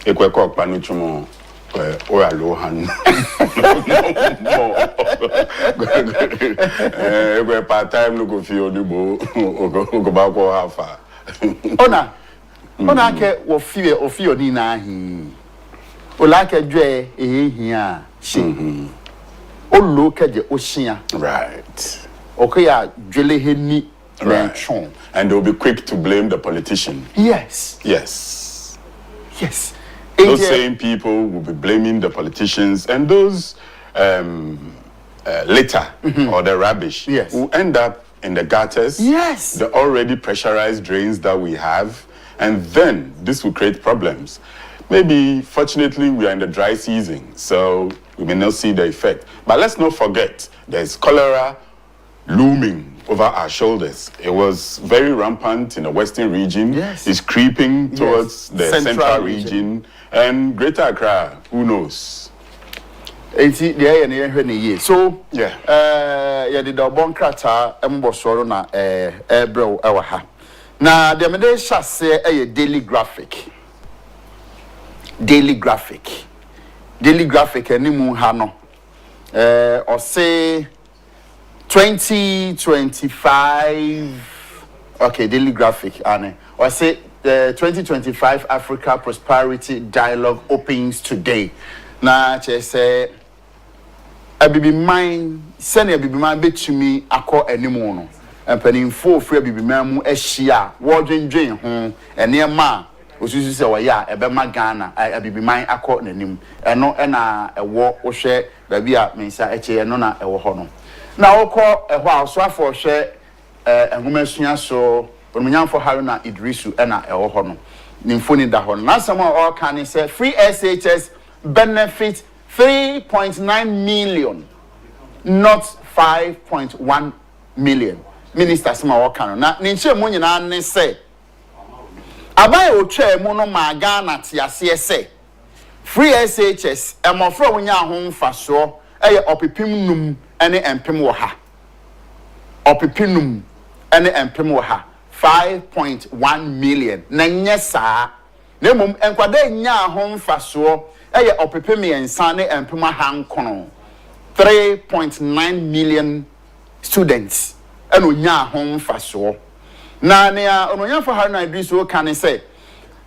Ekweko panuchumo o alohan. Ekwe part time no go fi odibo go ba ko hafa. Ona ke wo fi oni na hi. O la ke dwe ehia shi. O lo ke je oshia. Right. Okay ya dwele heni na chon. And they'll be quick to blame the politician. Yes. Yes. Yes. Those same people will be blaming the politicians, and those litter or the rubbish will end up in the gutters, yes, the already pressurized drains that we have, and then this will create problems. Maybe, fortunately, we are in the dry season, so we may not see the effect. But let's not forget, there's cholera looming over our shoulders. It was very rampant in the western region. Yes. It's creeping towards the central region. And Greater Accra, who knows? enti de ye ne hwe ne ye so yeah de dobon krata embosoro na ebrew ewa ha na de me de hyase daily graphic animu ha no or say 2025 okay daily graphic ane or say 2025 Africa Prosperity Dialogue opens today na che say abibi man sene abibi man betumi akọ animu no empanimfo free abibi man mu ahia wo dwendwen ho enema osusu se woya ebema Ghana abibi man akọ nanim eno na ewo wo hwe babi a mensa eche eno na ewo ho no na wokọ eho a so afọ hwe enhomesua so onunyamfo Haruna Idrisu na ewo ho no nimfoni da ho na some all can say free SHS benefit 3.9 million not 5.1 million minister sama waka na ninche mu nyina ne say abai otwa mu no ma Ghana tiase say free SHS emofro wonya ho mfaso eye opepim num ene empem wo ha opepinum ene empem wo ha 5.1 million na nyesa na mum enkwada nya ho mfaso eye opepem yensa ne empem ha nkono 3.9 million students eno nya ho mfaso na ne ononyafo Haruna Idrisu kan say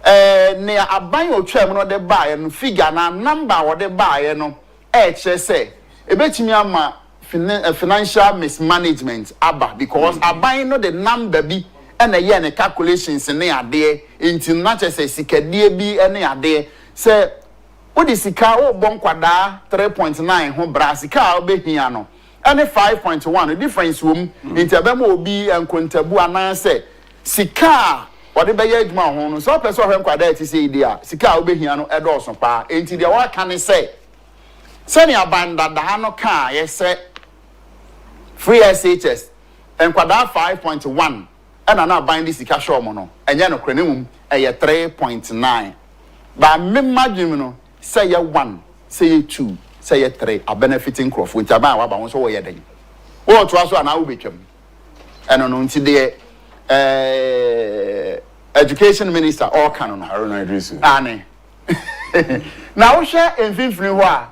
ne aban otwa mu no de baaye no figure na number wo de baaye no che say ebetimi ama financial mismanagement aba because aban no the number bi na ye ne calculations ne ade enti na che say sikadie bi ne ade say odi sika o bon kwada 3.9 ho bra sika obehia no ene 5.1 the difference wom enti abema obi enkontabu anan say sika wode be ye adwuma ho no so person hwe kwada eti say dia sika obehia no edoso pa enti dia wa kan say sani abanda da no ka ye say free SHS enkwada 5.1 ena na abandi sika show mo no enye no krenimum eye 3.9 ba memagim no say ye 1 say ye 2 say ye 3 a benefiting crop with aban wa ba won so wo ye den wo to aso ana wo betwam eno no nti de education minister all canon Haruna Idrisu ane na wo hwe emfinfini ho a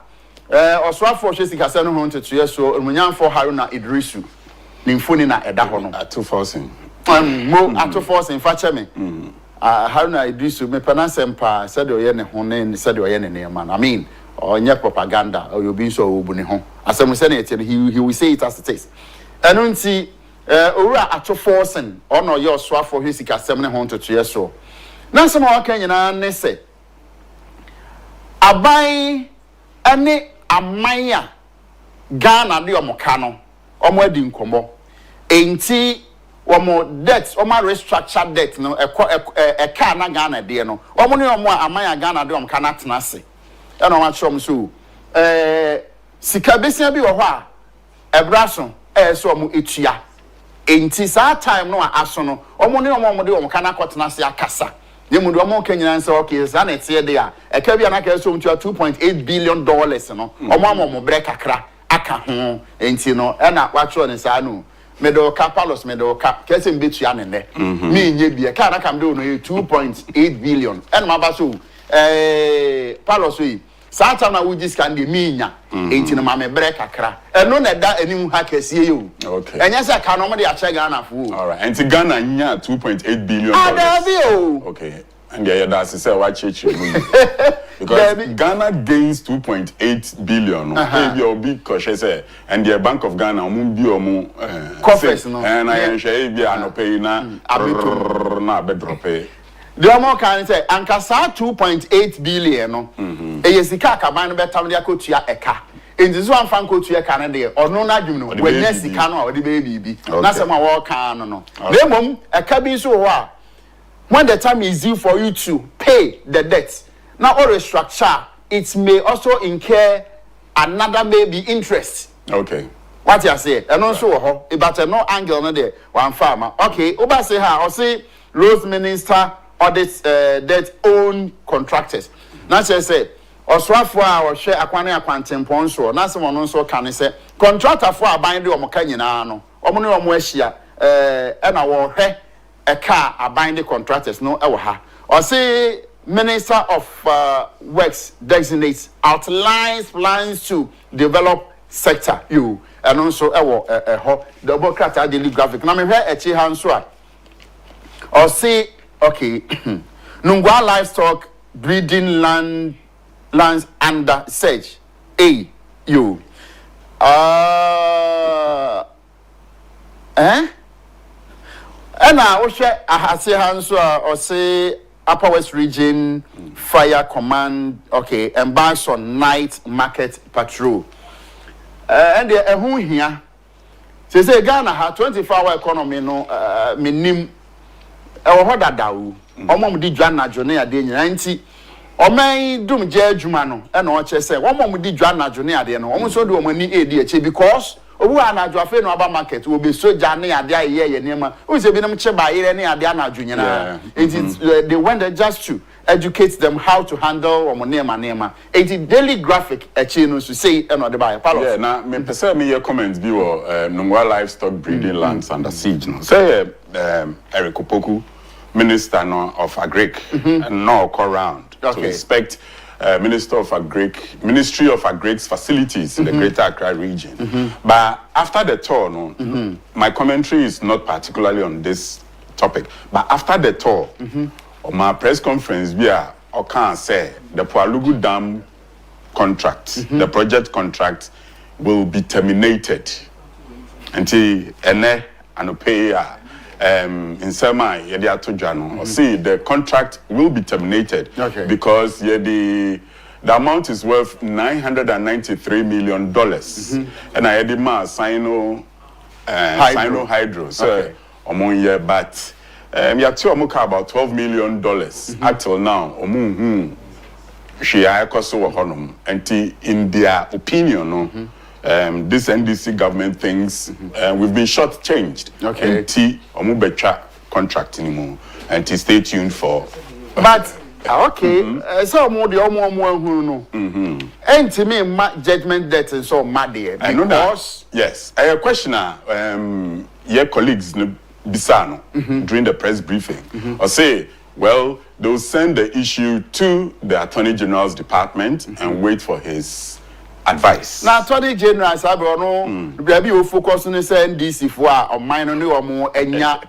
oswafo hwe sikasa no ho nteto so omunyamfo Haruna Idrisu ni mfoni na eda ho no atoforcing mo atoforcing fa cheme Haruna Idrisu me panasempa said oye ne ho ne said oye ne nema I mean onye propaganda or you being so obu ne ho asem say na he will say it as it is eno nti owura atoforcing ono ye oswafo hwe sikasa ne ho nteto so na nsem a waka nyina ne se aban ane amanya Ghana de omoka no omo adi nkomo enti omo debt omo restructure debt no eka na Ghana de no omo ne omo amanya Ghana de omka na tenase e no ma chom so sika besia bi wo ho a ebraso so omo etua enti sa time no aso no omo ne omo de omka na kotenase akasa yemu do mo kanyina nse okay za na tie de a eka bia na ka so mtua 2.8 billion dollars no omo bre kakra aka ho enti no e na wacho ne sa no medo capalos medo cap kese mbetua ne ne me nye bia ka na kam do no 2.8 billion e na ba so palos yi sa ta na wuji scan de me nya enti no ma me bre kakra e no na da anim ha kese yo okay enya se ka no mo de a che Ghana fu all right enti Ghana nya 2.8 billion okay and that's say what church because Ghana gains 2.8 billion maybe or big cautious say and the Bank of Ghana bi omo confess no and I share bi anope na na bedrope the amount can say ankasa 2.8 billion no eyesika akaban no betam de akotua eka enti so amfa nkotua eka na de ono na adwum no wanya sika no a ode be bibi na se ma wo kan no na mom eka bi so ho a when the time is due for you to pay the debt now or restructure it may also incur another maybe interest okay what you say and also ho but no angle no there one farmer okay oba say ha or say Rose Minister audits debt own contractors now say Oswafo a ohwe akwane akwantempon so na se wono so ka ne se contractor for aban de omoka nyina no omo ne omo ahia e na wo hwe e ka aban de contractors no e wo ha o say Minister of Works designates outlines plans to develop sector you and also ho the Democrat daily graphic na me hwe e chi ha nso a o say okay Nungwa livestock breeding lands under siege. You. And now, I say Hanso or say Upper West Region Fire Command, okay, embarks on night market patrol. And who here? Say Ghana ha 24-hour economy no minim ho dadawo. Omom di dwa na dwo ne ade nyina nti oman dum je adwuma no e na o che se omom di dwa na dwo ne ade no omom so de omani edi eche because obu anadwo afi no aba market wo be soja ne ade aye ye nema o se bi nam che ba ire ne ade anadwo nyina they went there just to educate them how to handle nema it daily graphic eche no so say e no de ba palo yeah na me pese me your comments bi wo Nungwa livestock breeding lands under siege no say Eric Opoku Minister no of Agric and no go round to inspect Ministry of Agric's facilities in the Greater Accra region. But after the tour, no, my commentary is not particularly on this topic. But after the tour, on my press conference, I can say the Pualugu Dam contract, the project contract, will be terminated until ene and pay. In Sema, see the contract will be terminated because the amount is worth $993 million, and I had the Sino Hydro. So among year, but about $12 million until now. She and in their opinion, this NDC government thinks we've been shortchanged. And contract anymore. And stay tuned for. But so more the no. And to me, judgment debt is so mad there. I know that. Yes, I questioner. Your colleagues Bisano during the press briefing or say, well, they'll send the issue to the Attorney General's department and wait for his advice. Now, Attorney General, maybe you focus on the NDC for a minor or more enya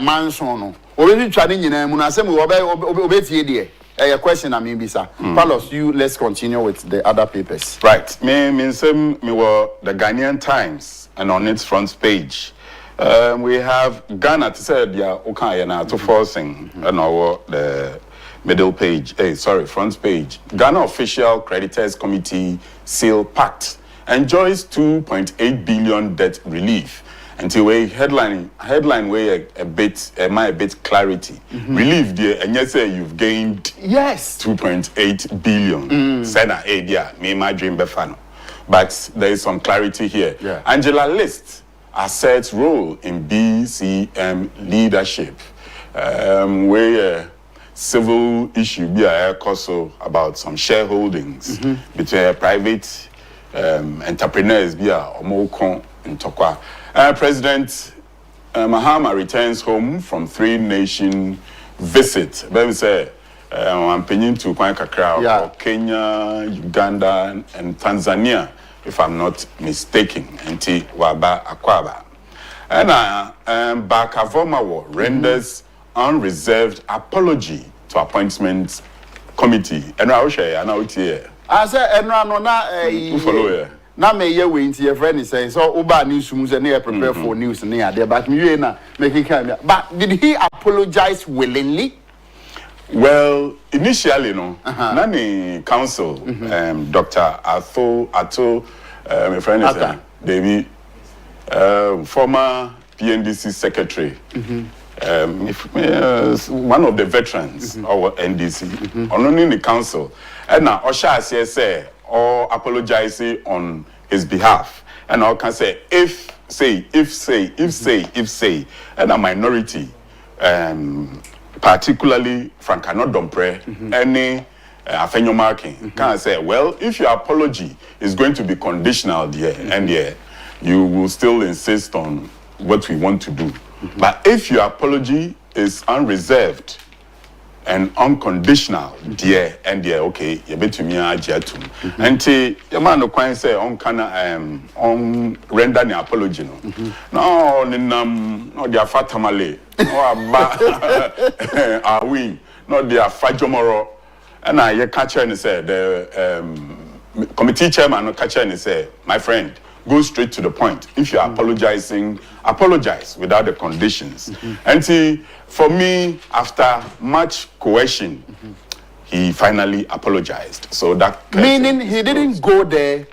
mansion. Already trying in a munasem obey a question I mean, sir. Palos, let's continue with the other papers. Right. Me were the Ghanaian Times and on its front page. We have Ghana to say to forcing the middle page, front page. Ghana Official Creditors Committee seal pact enjoys 2.8 billion debt relief. Until we headline way a bit clarity. Relief there, and yes, you've gained 2.8 billion. Sena idea, me my dream befano. But there is some clarity here. Yeah. Angela List asserts role in BCM leadership. Where civil issue be also about some shareholdings between private entrepreneurs be omoko in Tokwa. President Mahama returns home from 3 nation visit. Let me say I'm paying to Kenya, Uganda, and Tanzania, if I'm not mistaken. Nti Waba Akwaba. And Bakavomawo renders unreserved apology to appointments committee. And I will share an out here. I said, and follow here. Now may you wait your friend is saying so Uba news and prepare for news near there, but you na making come. But did he apologize willingly? Well, initially, no. Nani council, Dr. Atto, my friend is David, former PNDC secretary, one of the veterans of NDC, only in the council. And now Osha say or apologizing on his behalf. And I can say, if say, and a minority, particularly Frankano Dompre, any afenyo marking. Can say, well, if your apology is going to be conditional there and there, you will still insist on what we want to do. But if your apology is unreserved and unconditional, dear and dear, okay, you bet to me Agyapong. And the man no quite say on render the apology no. No their fatamale, no aba win, no their fajomoro. And I catch and say the committee chairman no catch and say, my friend, go straight to the point. If you're apologizing, apologize without the conditions. And see, for me, after much coercion, he finally apologized. So that meaning he didn't go there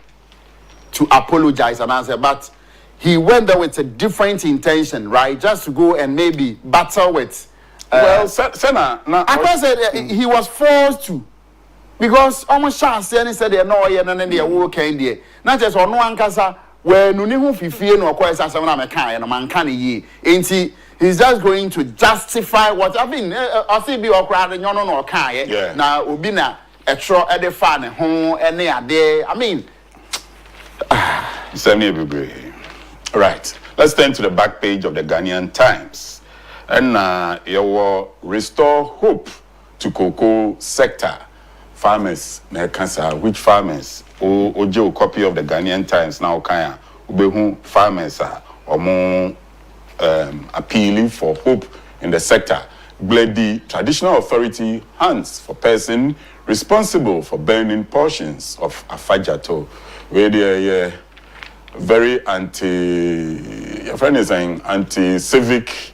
to apologize and answer, but he went there with a different intention, right? Just to go and maybe battle with. Well, Senna, I said he was forced to. Because almost chance and said they no and then they walk in there. Not just on one casa where no new fifty no quite as a man and a man can ye. Ain't he? He's just going to justify what I mean. I see be or crowd and no can. Yeah. Now Ubina a tro at the fan home and they are there. I mean, right. Let's turn to the back page of the Ghanaian Times. And you restore hope to cocoa sector. Farmers, which farmers? Ojo copy of the Ghanaian Times now. Kaya, ubehu farmers are more appealing for hope in the sector. The traditional authority hands for person responsible for burning portions of Afajato, where they are very your friend is saying anti-civic.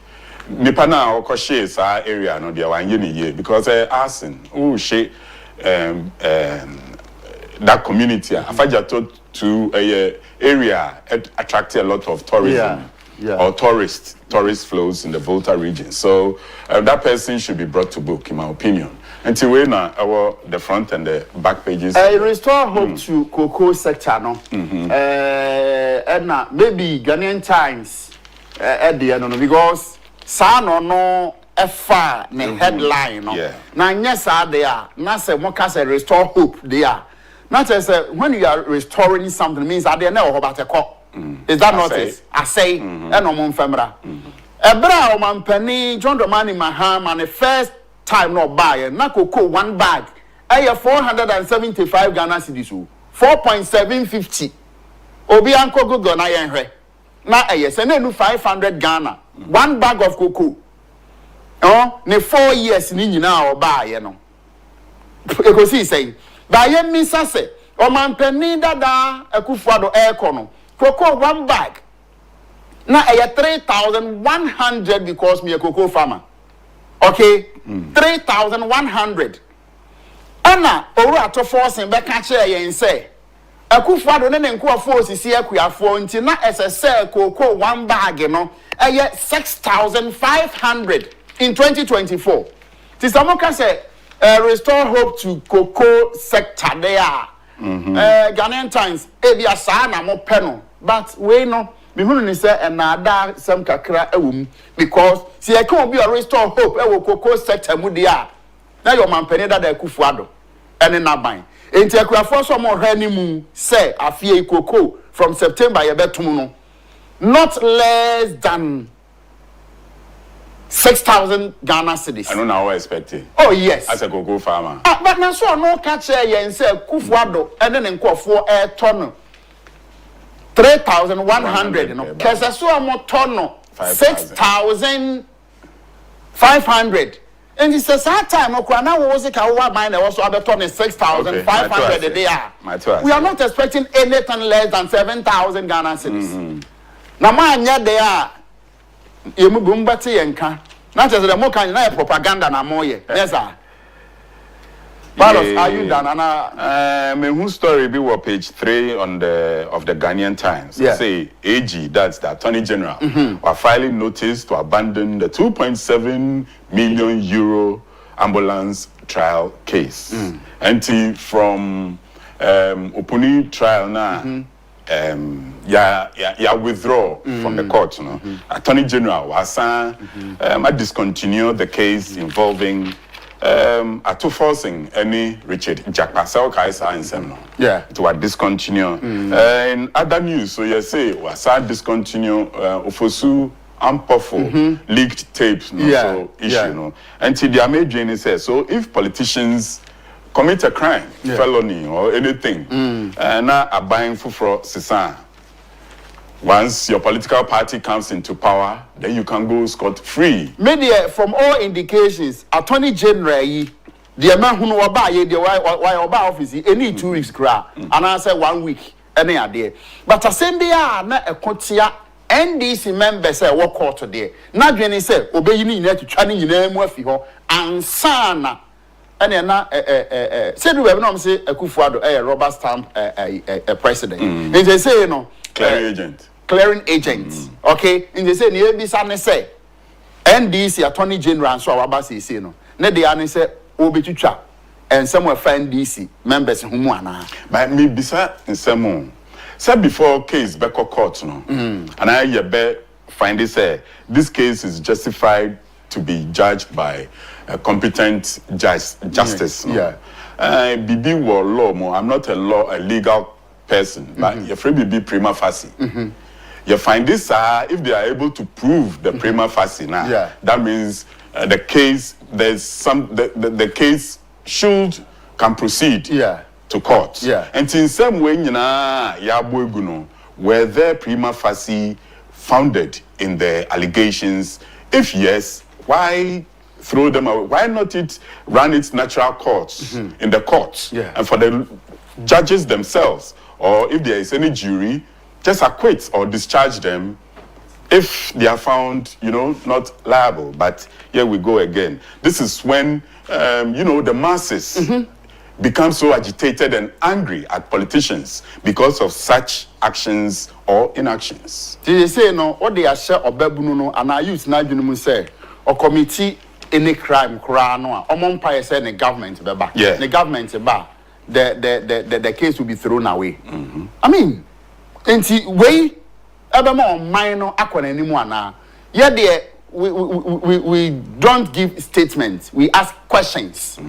Nipana or Koshe area no dia wan ye because asking she that community Afajato to a area attracted a lot of tourism or tourist flows in the Volta region. So that person should be brought to book, in my opinion. Until we now the front and the back pages. Restore hope to cocoa sector, no. And maybe Ghanaian Times at the end, because San or no F ne headline, no. Now yes, they are. Not say one can say restore hope. They are. Not just when you are restoring something means that they know about a cop. Is that not it? I say, and no mon femra. Ebra o man penny John Domani Maham and the first time not buy na cocoa one bag. 475 Ghana cedis. 4.750. Obi anko go Ghanaian hwe. Na yes, and then 500 Ghana. One bag of cocoa. Oh, ne 4 years ni nyina o buy no. Because he saying, buy me say, o man penny dada akufo-addo aircon. Cocoa one bag. Now I 3,100 because me a cocoa farmer. Okay, 3,100. Anna, ora to force and back catch and say, akufo-addo ne nko force is here kuafo until na SSL cocoa one bag, you know, 6,500 in 2024. Tisamoka say, restore hope to cocoa sector there. Ghanaian Times, ebia sana mo peno, but we no. Me hunu say another some kakra because see I can't be a restore hope cocoa sector mu dia na your man penny that akufo-addo ene na ban enti akuafo so mo hwa ni mu say afie cocoa from September ye betum no not less than 6,000 Ghana cedis. I don't know how I expected. Oh yes, as a cocoa farmer. But na so no catch ye say akufo-addo ene ne nkofo ton 3,100, no. Kesa so amo tono 6,500. And it's a sad time. Okwana was it kawa mine also other ton 6,500 a day. We are not expecting anything less than 7,000 Ghana cedis. Na manya they are yemu bumbati yenka. Not just the more kind of propaganda na moye. Yes sir. Carlos, are you done? My whole story be what page 3 on of the Ghanaian Times. Say AG, that's the Attorney General, are filing notice to abandon the 2.7 million euro ambulance trial case. And from Opuni trial now, withdraw from the court. You know? Attorney General was I discontinue the case involving to forcing any Richard Jackpasel Kaisa and Semno. Yeah. To discontinue. In other news, so you say, was I discontinue Ofosu Ampofo leaked tapes, no, so issue, no. Until the American says, so if politicians commit a crime, felony, or anything, now are buying for Sisan. Once your political party comes into power, then you can go scot-free. Media, from all indications, Attorney General, the man who know about ye, the why office, any 2 weeks grab, and I say 1 week, any idea. But I send the na a cotia NDC members say what court today. Now, Jenny said, obey you need to try in name with you, and sana. And then said we have not say akufo-addo a rubber stamp president. And they say, you know, clearing agent. Okay, and they say near this and say NDC Attorney General and so our say no. Ne they and say obetucha and some of NDC members who wana. But me bisa in some said before case back court no. And I find this case is justified to be judged by a competent justice. Bibi war law mo. I'm not a legal person, but you're free Bibi prima facie. You find this if they are able to prove the prima facie now, that means the case the case can proceed to court. And in some way, were their prima facie founded in the allegations? If yes, why throw them away? Why not run its natural course in the courts and for the judges themselves, or if there is any jury, just acquit or discharge them if they are found, not liable. But here we go again. This is when, the masses become so agitated and angry at politicians because of such actions or inactions. They say, no, what they are share or bebuno, and I use Najun say, or committee any crime, crano, or Mompire said the government, the government, the case will be thrown away. I mean, and see, way, ever more minor aqua anymore now. Yeah, dear, we don't give statements, we ask questions.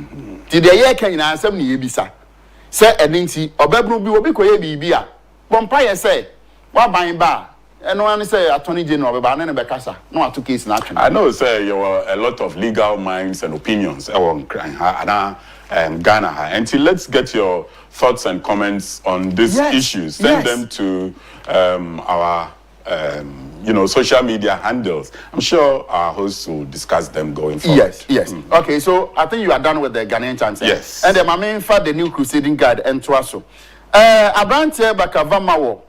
Did the year can answer me, Bisa? Say, and Ninty, or Bebu will be quite a Bompire say, what by bar? And no one say Attorney General, but then Becassa, no, I took case in action. I know, sir, you were a lot of legal minds and opinions on Ghana. And let's get your thoughts and comments on these issues. Send them to our social media handles. I'm sure our hosts will discuss them going forward. Yes. Okay, so I think you are done with the Ghanaian chance. Yes. And my main for the new crusading guide and Twaso. Abrante Bakavamawo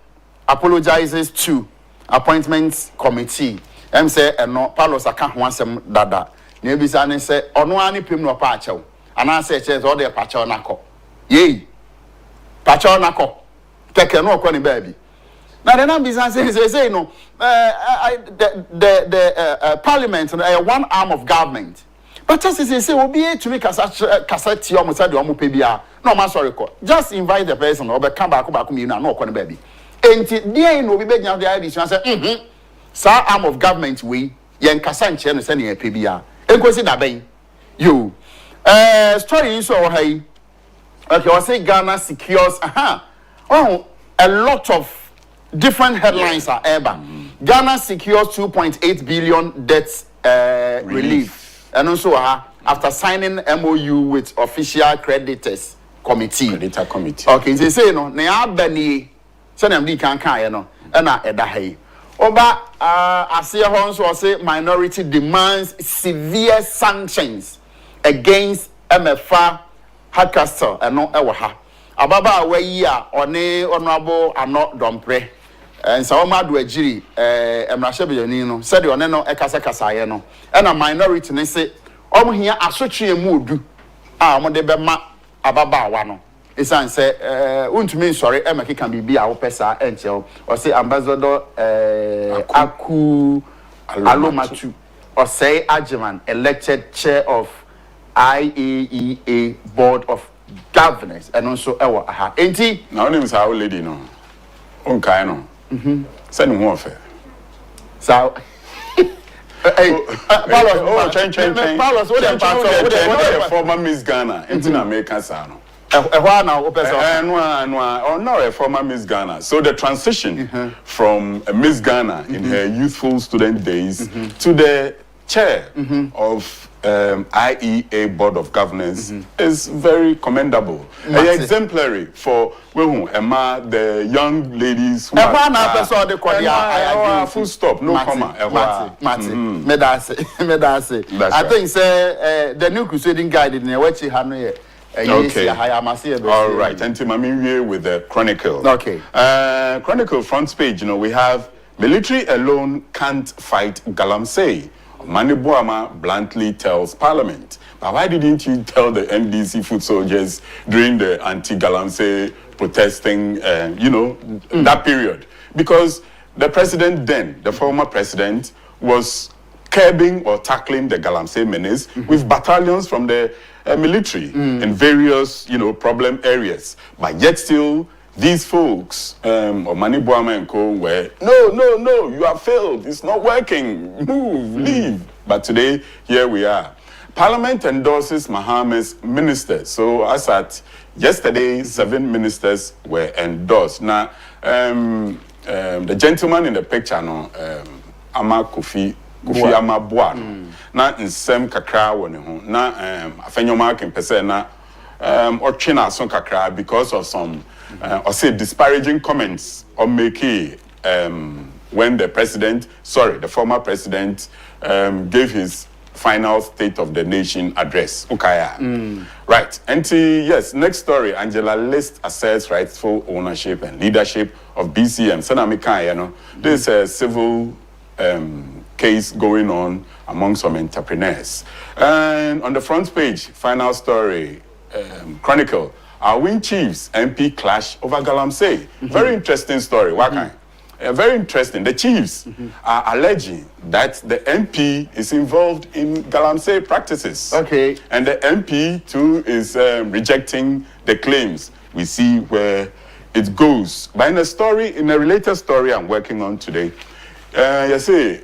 apologizes to appointments committee. Say no Palos account once dada. Nebisane say ono ani pim no pacho. And I say all the pacho nako. Yay. Pacho nako. Take no kwani baby. Now the business say no. The parliament one arm of government. But just as say will be to make cassette almost said you pebia. No man sorry. Just invite the person or come back you know no kwani baby. And there will be begging out the idea and say, sir, arm of government we yen kasa nche no send ye pebia. Enkwesi da ben. You story in so hey. Okay, I say Ghana secures a lot of different headlines are ever. Ghana secures 2.8 billion debt relief. And also after signing MOU with official creditors committee. Creditor committee. Okay, they say no, na abani send them can no na eda hey. Oba Asia Honso say minority demands severe sanctions against MFA Hardcastle and no ewa. Ababa we ya one honorable ano dompre. And so madu ejiri emrahye no said one no ekasa kasaye no. And a minority ne say omo hia asotwe mudu omo de bema ababa wa no. Isan say untumi sorry emeke kan bibi a wo pesa enche o say ambassador Alomatu or say Agyapong elected chair of IAEA board of governors and also aha enti na onim say our lady no onkai no send who offer so Paulus, what the former Miss Ghana, in American Sano. No, a former Miss Ghana. So the transition from Miss Ghana in her youthful student days to the chair of IEA Board of Governance is very commendable. Exemplary for the young ladies who are full stop, no comma. I think the new crusading guide in the okay. All right. And Timami with the Chronicle. Okay. Chronicle front page, we have military alone can't fight Galamsey. Manibuama bluntly tells Parliament. But why didn't you tell the NDC foot soldiers during the anti-Galamsey protesting, that period? Because the president then, the former president, was curbing or tackling the Galamsey menace with battalions from the military in various, problem areas. But yet still, these folks, or Manibuama and Co, were, no, you have failed. It's not working. Move, leave. But today, here we are. Parliament endorses Mohammed's ministers. So as at yesterday, 7 ministers were endorsed. Now, the gentleman in the picture, Kofi Amabua. Na nsem kakra woni ho na afenyoma can pese na ochina son kakra because of some or say disparaging comments on Meki when the former president gave his final State of the Nation address. Ukaya. Right. And yes, next story. Angela List asserts rightful ownership and leadership of BCM. Sanamika, this is a civil case going on among some entrepreneurs. And on the front page, final story, Chronicle, our Wing Chiefs MP clash over Galamsey. Very interesting story. Very interesting. The Chiefs are alleging that the MP is involved in Galamsey practices. Okay. And the MP too is rejecting the claims. We see where it goes. But in a related story I'm working on today, you see,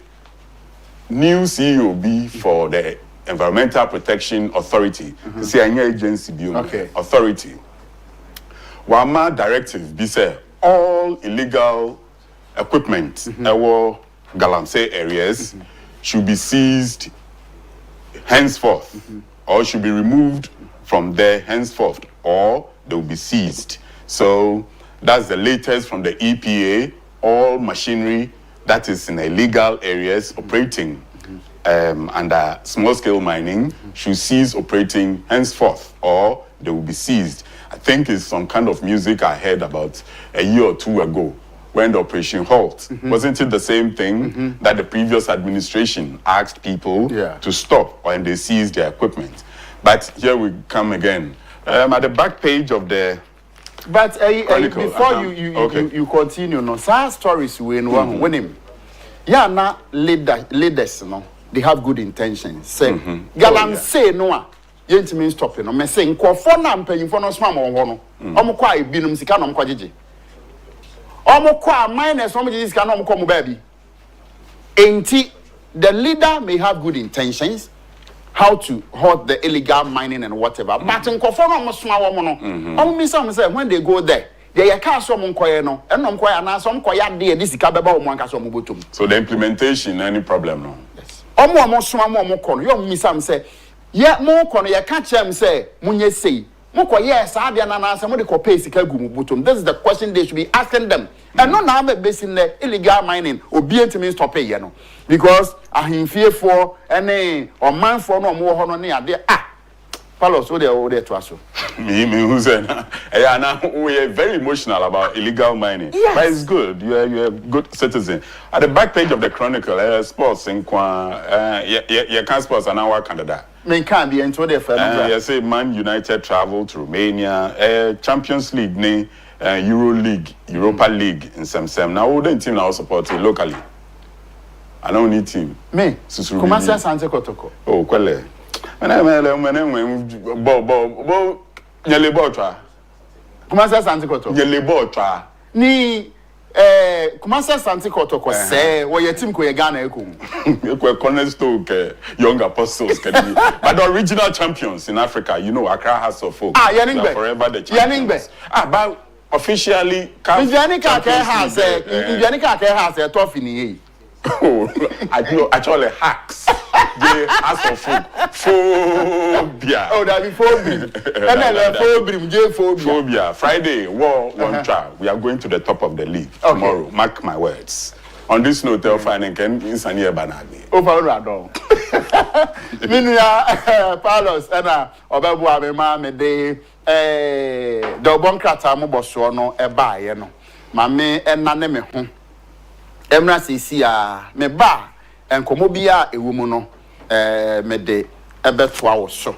new CEOB for the Environmental Protection Authority, agency authority. Wama directive be say all illegal equipment our Galamsey areas should be seized henceforth, or should be removed from there henceforth, or they will be seized. So that's the latest from the EPA. All machinery that is in illegal areas operating under small-scale mining should cease operating henceforth, or they will be seized. I think it's some kind of music I heard about a year or two ago when the operation halt. Wasn't it the same thing that the previous administration asked people to stop when they seized their equipment? But here we come again. At the back page of the before you continue, no, some stories when him. Yeah, now leaders, they have good intentions. Say, Galamsey no, yent mean stopping. No, me say, for na paying for no small one. Kwa binum sika no mkwajiji. Kwa minus omo sika no mko baby. Enti, the leader may have good intentions, how to halt the illegal mining and whatever. But for no small one, say when they go there. So the implementation, any problem no? Yes. This is the question they should be asking them. And not now based in the illegal mining or means to pay, because I fear for any or man for no more honor there. Palos, what they are there to us. We are very emotional about illegal mining. Yes. But it's good. You're a good citizen. At the back page of the Chronicle, sports in you can't sports an hour Canada. Men can't be into the family. You say Man United travel to Romania, Champions League, Euro League, Europa League in some. Now, who don't team now support it locally? I don't need team. Me, Kumasi Sante Kotoko. Oh, quelle. Kumasi Sante Kotoko. Yelebotra. Ni Kumasa Santi Kotoko say, where your team ko Ghana eko. We're cornerstone young apostles, but the original champions in Africa, you know, Accra has of folk. Ah, Yaningbe. Forever the champions. But officially, Indianica has a trophy. Oh, I know actually hacks. The house of folk. Phobia. Oh, that be phobia. Phobia. Friday, war, one trial. We are going to the top of the league tomorrow. Mark my words. On this note, I'll find again in Sanya Banani. Over Radon. Minia Palos, and Obebu Mame de Dobon Kratamu Bosuano, a buy, Mame and Naneme home. Emra sisia me ba enkomobia ewumu me de ebetwa wo so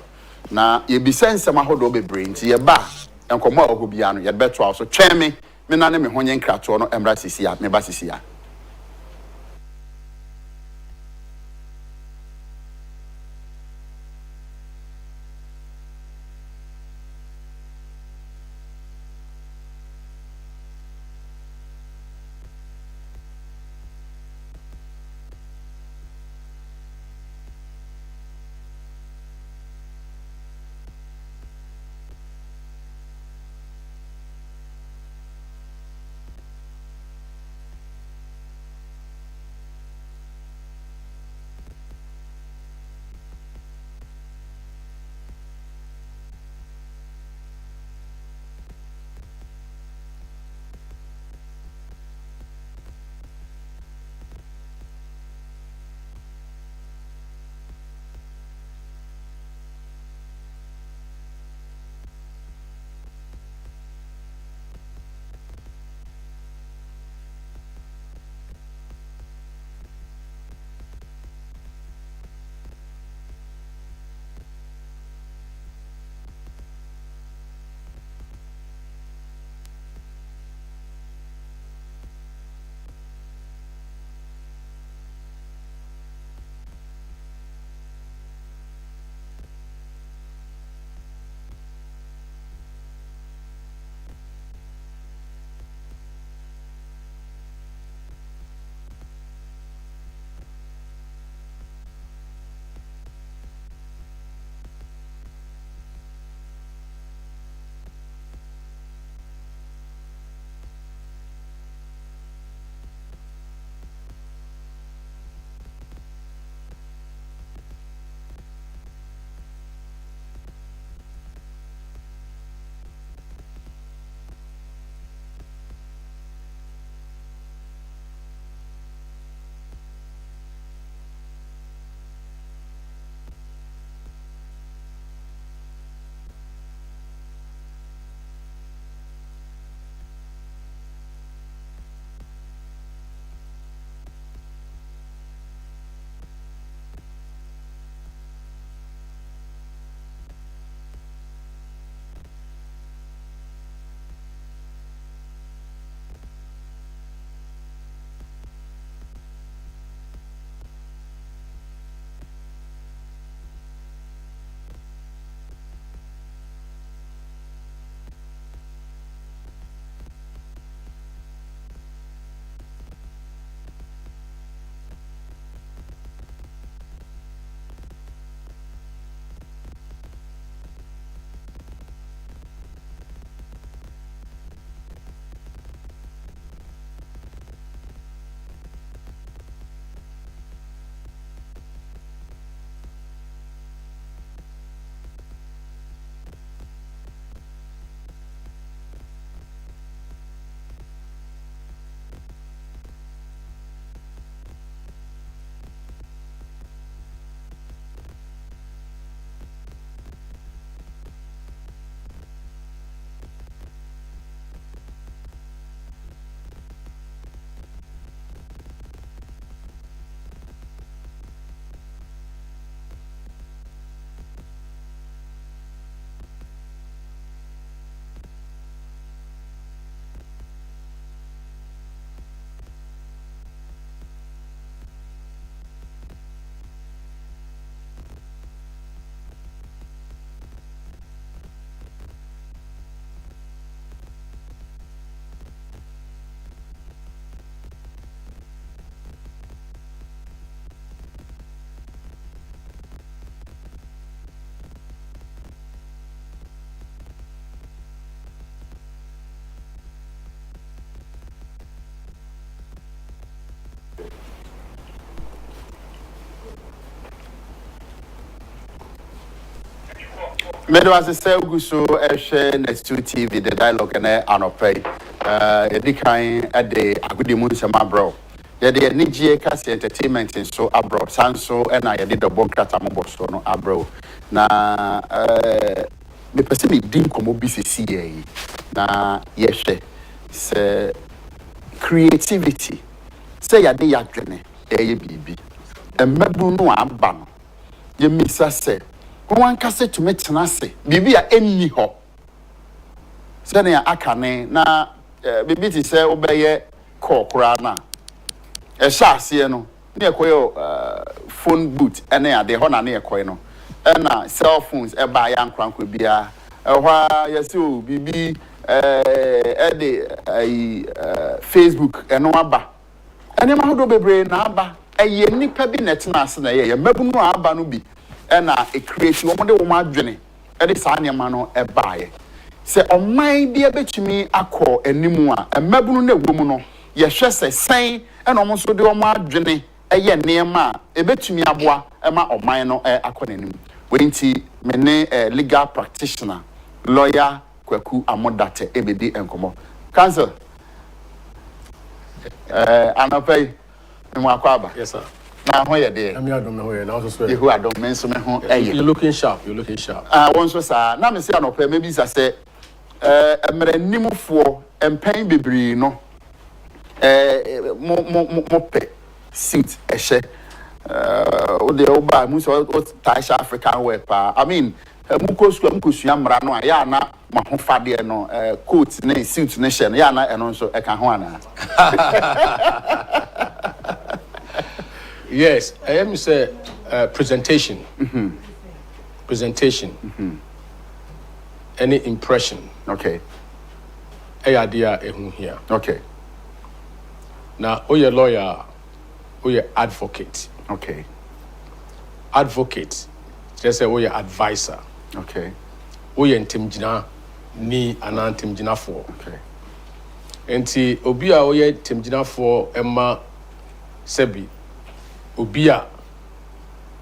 na ye bisense mahodo bebre nti ye ba enkomo ahobia no ye betwa wo so tweme me na ne me honye nkrato no emra sisia me ba sisia Medo as a sell guso next to TV the dialogue and anopay edikan at the agudi munsama bro. Yeah, the Nigeria Kasi Entertainment in so abro Sanso and I did the bonkata moboso no abro. Na me person me dim komo BCCA na yeshe se creativity say ya de ya dwene bibi e mebu no aba no ye misa se wan kase to me tena se bibi a enni ho se na akane na bibi ti se obeye kokora na e sha ase no na ekoyo phone boot ene ade ho na ekoy no na cell phones e ba ya nkranko bia ehwa yesi o bibi Facebook eno aba ene ma hodo bebre na aba eye nipa bi netna ase na ye mabu no aba no bi na e create wo de wo ma adwene e de sa niam no e baaye se oman bi ebetumi akọ animu a mabu no na wo mu no ye hwe se sen ena omo so de wo ma adwene eye niam ebetumi aboa ma oman no akọ n'animu wenti me legal practitioner lawyer Kwaku Amodate ebedi enkomo counsel anapay me akwaba. Yes sir. Na ho ye de I'm adom na ho ye na also swear you adom men so me ho you're looking sharp won so sa na me say anopay me bi sa say emre nimufo empan bebri no mo pe suit ehye o de oba mu so South African wear pa I mean mukosu amra no ya na mahofade no coat ne suit ne she no ya na eno so e ka ho ana. Yes, I am say presentation. Presentation. Any impression. Okay. E idea ehun here. Okay. Now, oye lawyer, oye advocate. Okay. Advocate. Just say oye advisor. Okay. Oye ntimjina ni ana ntimjina for. Okay. Enti obi a oye ntimjina for emma sebi obi a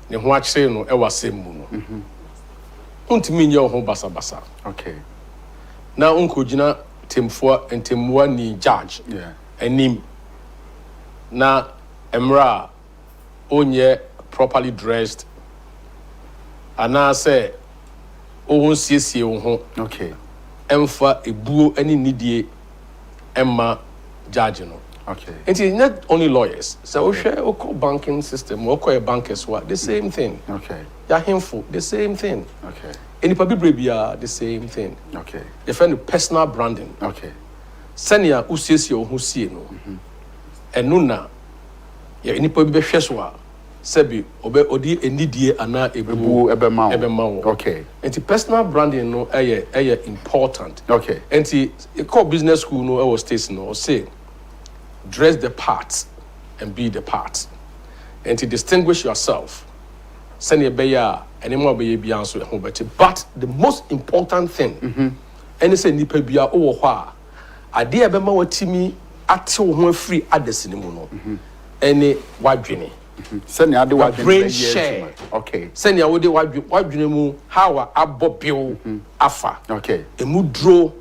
ne ho akere no e wasem mu no. Untimi nye ho basa basa. Okay. Na unkojina temfo ntemwa ni judge. Yeah. Enim na emra onye properly dressed ana say o siesie wo ho. Okay. Emfa ebuo ani nidie emma judge no. Okay. It's not only lawyers. So we share our banking system, we call bankers what the same thing. Okay. Ya himful, the same thing. Okay. Any public bribia, the same thing. Okay. You find personal branding. Okay. Senia usisi o husi no. Enuna ya any public sheswa sebi obe odi enidie ana ebu ebe ma. Okay. Enti personal branding no eye important. Okay. Enti e call business school no our states no say dress the part and be the part and to distinguish yourself send your beya anymore be so but the most important thing any say nipa bia o ho a ade e be ma watimi ate wo ho free adesini mu no any wadwene send your ade brain share. Okay. Send your wadwene mu how abobio afa. Okay. Emu dro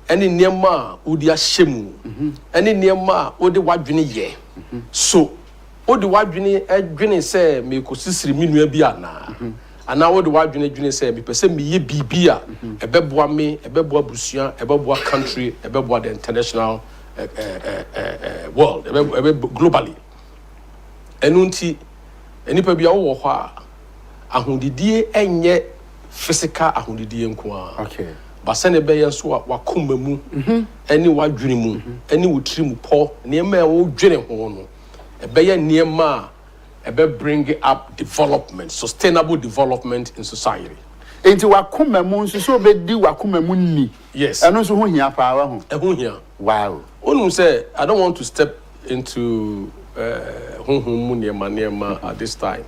any niema udi ashemu any niema odi wadwene ye so odi wadwene adwene say me ko sisiri minua bi ana ana odi wadwene dwene say me pese me ye bibia ebeboa me ebeboa busua ebeboa country ebeboa the international world globally enunti enipa bia wo ho a ahondidie enye physical ahondidie nko a. Okay. Basane beyan so wakoma mu ani wadwene mu ani wotiri mu po niema wo dwene ho no ebeya niema ebe bring up development, sustainable development in society. Enti wakoma mu nso so obedi wakoma mu ni. Yes. Eno so ho hia pa wa ho. Ho hia. Wow. Onu say I don't want to step into mu niema at this time.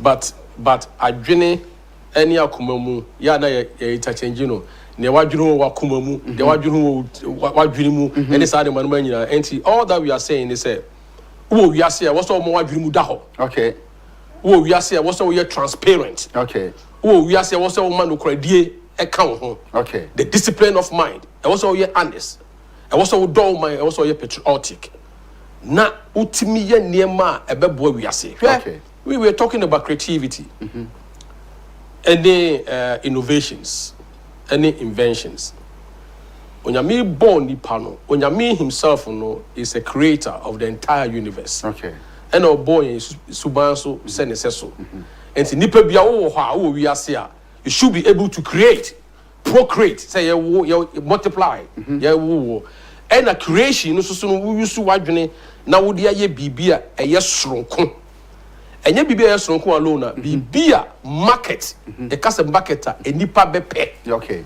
But adwene ani akoma mu ya na ye interchange no ne wadwene wakoma mu de wadwene mu any side man nyina enti all that we are saying is say wo wiase wo so mo wadwene mu da ho. Okay. Wo wiase wo so we transparent. Okay. Wo wiase wo so man okradie account. Okay. The discipline of mind. I also ye honest. I also dull mind. I also ye patriotic. Na utimi ye niema ebebo we ase. Okay. We were talking about creativity. Any innovations, any inventions. Onyame born nipa no, Onyame himself no is a creator of the entire universe. Okay. And our boy suban so send so. And nipa bia wo ha wo wi ase a, you should be able to create, procreate, say you multiply. And a creation no so no we use wadwene na wo de aye bibia eye soronko. Enye bibia eye soronko alone na bibia market. E kase marketer enipa bepe. Okay.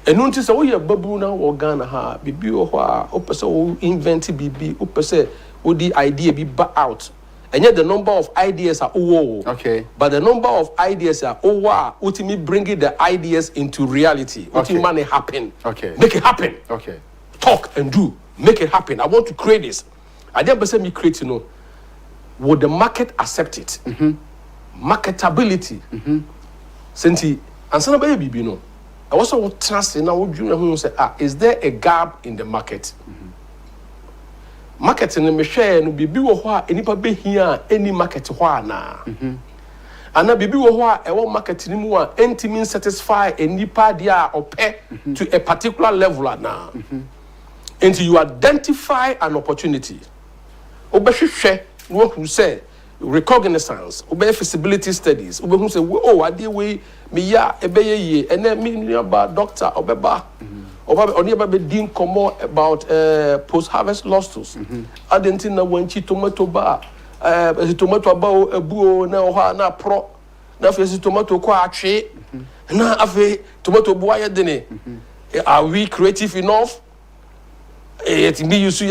Enu nti se wo ye babu na wo Ghana ha bibi wo ho a opese wo invent bibi opese wo di idea bi ba out. And yet the number of ideas are okay. But the number of ideas are ultimately bringing the ideas into reality. Ultimately money happen. Okay. Make it happen. Okay. Talk and do. Make it happen. I want to create this. I didn't say me create, would the market accept it? Marketability. Senti, and some baby, I also trust in our junior who say, is there a gap in the market? Marketing and share no bibi wo ho a enipa be hia any market ho ana ana bibi wo ho a e wo marketing mu a entimi satisfy enipa dia ope to a particular level ana until you identify an opportunity obehwehwe no who say recognizance obe feasibility studies obe hu say oh ade we me ya ebeye ye ene me about doctor obeba only about being common about post-harvest losses. I didn't know when tomato bar, tomato bar, a boo, na pro, na face tomato quache, na afe tomato boya dene. Are we creative enough? It me you see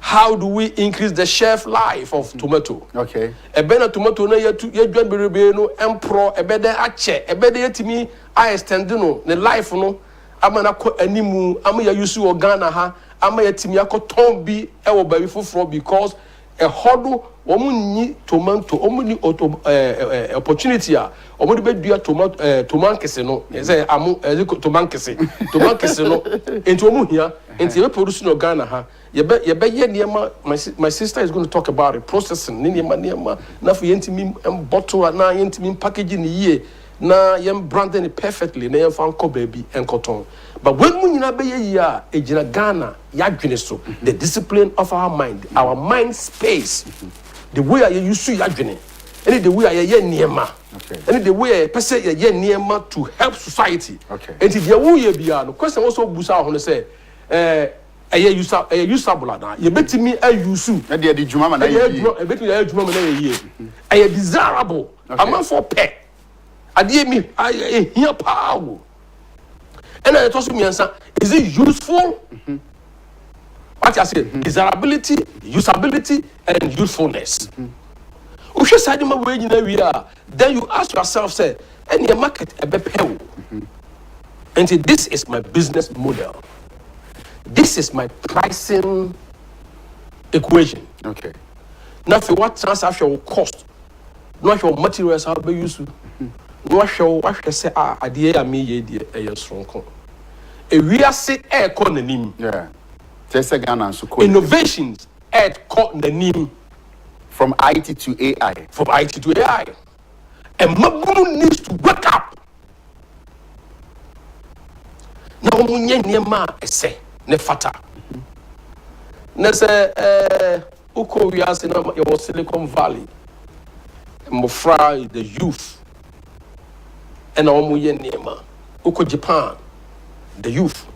how do we increase the shelf life of tomato? Okay. A better tomato na ye dwan berebe no empro e bede ache e bede yetimi I extend no the life no amana ko animu amaya yusu Ghana ha amaya timi akoton bi e wo baby foforo because a hodo womunni tomato omuni opportunity a omudi be dua tomankese no say amu tomankese no enti omuhia enti we produce no Ghana ha ye be ye niema my sister is going to talk about it processing niema na for yentimi bottle na yentimi packaging ye na yem branding it perfectly na yem fan ko baby and cotton but when we nyina be ye a ejina Ghana ya dwene so the discipline of our mind space the way you use ya dwene and the way ye niema and the way person ye niema to help society and if you wo ye bia no question also busa ho no say usable na ye betimi ayusu na de djuma ma na ye betimi ayusu ma na ye desirable among for pay adie mi here power and I told me answer is it useful what I say desirability usability and usefulness we should say my way we are then you ask yourself say any market e be pay and say this is my business model this is my pricing equation okay now for what transaction will cost not your materials how be useful no show what say adie ya me ye die e sonko e wi ase e ko nanim yeah tese Ghana so ko innovations e ko nanim from IT to AI and mabunu needs to wake up na omunye niema ese ne fata na se uko wi ase na your Silicon Valley mofra the youth and omuye niema uko Japan the youth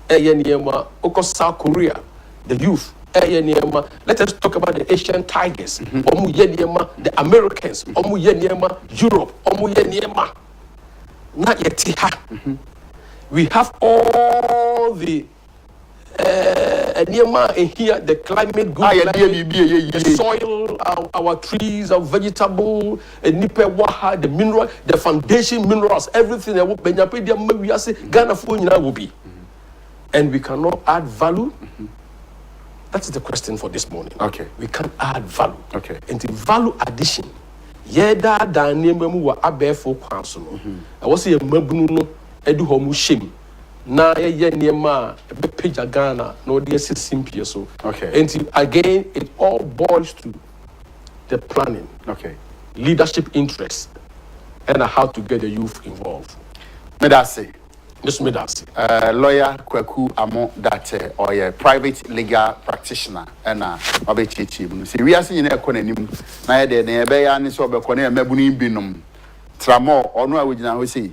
niema uko South Korea the youth niema let us talk about the Asian tigers omuye niema the Americans omuye niema Europe omuye niema na yeti ha we have all the here the climate good the soil our trees our vegetable the mineral the foundation minerals everything Ghana for will be and we cannot add value. That's the question for this morning. Okay, we can't add value. Okay, and the value addition ye da nneɛma mu wa abɛɛfo kwan so no ɛwɔ sɛ yɛ mabunu no edu hɔ mu hyem na ye nneɛma a ɛbɛpagya Ghana na ɔde asi simpie so. Okay. And again, it all boils to the planning, Okay. leadership interests, and how to get the youth involved. Medasi. This made us. Lawyer Kwaku Amo that or a private legal practitioner and Abechi. See, we are seeing a conem. Na de ne be ya ni so be kone mabuni binom. Tramo ono a wogina ho sei.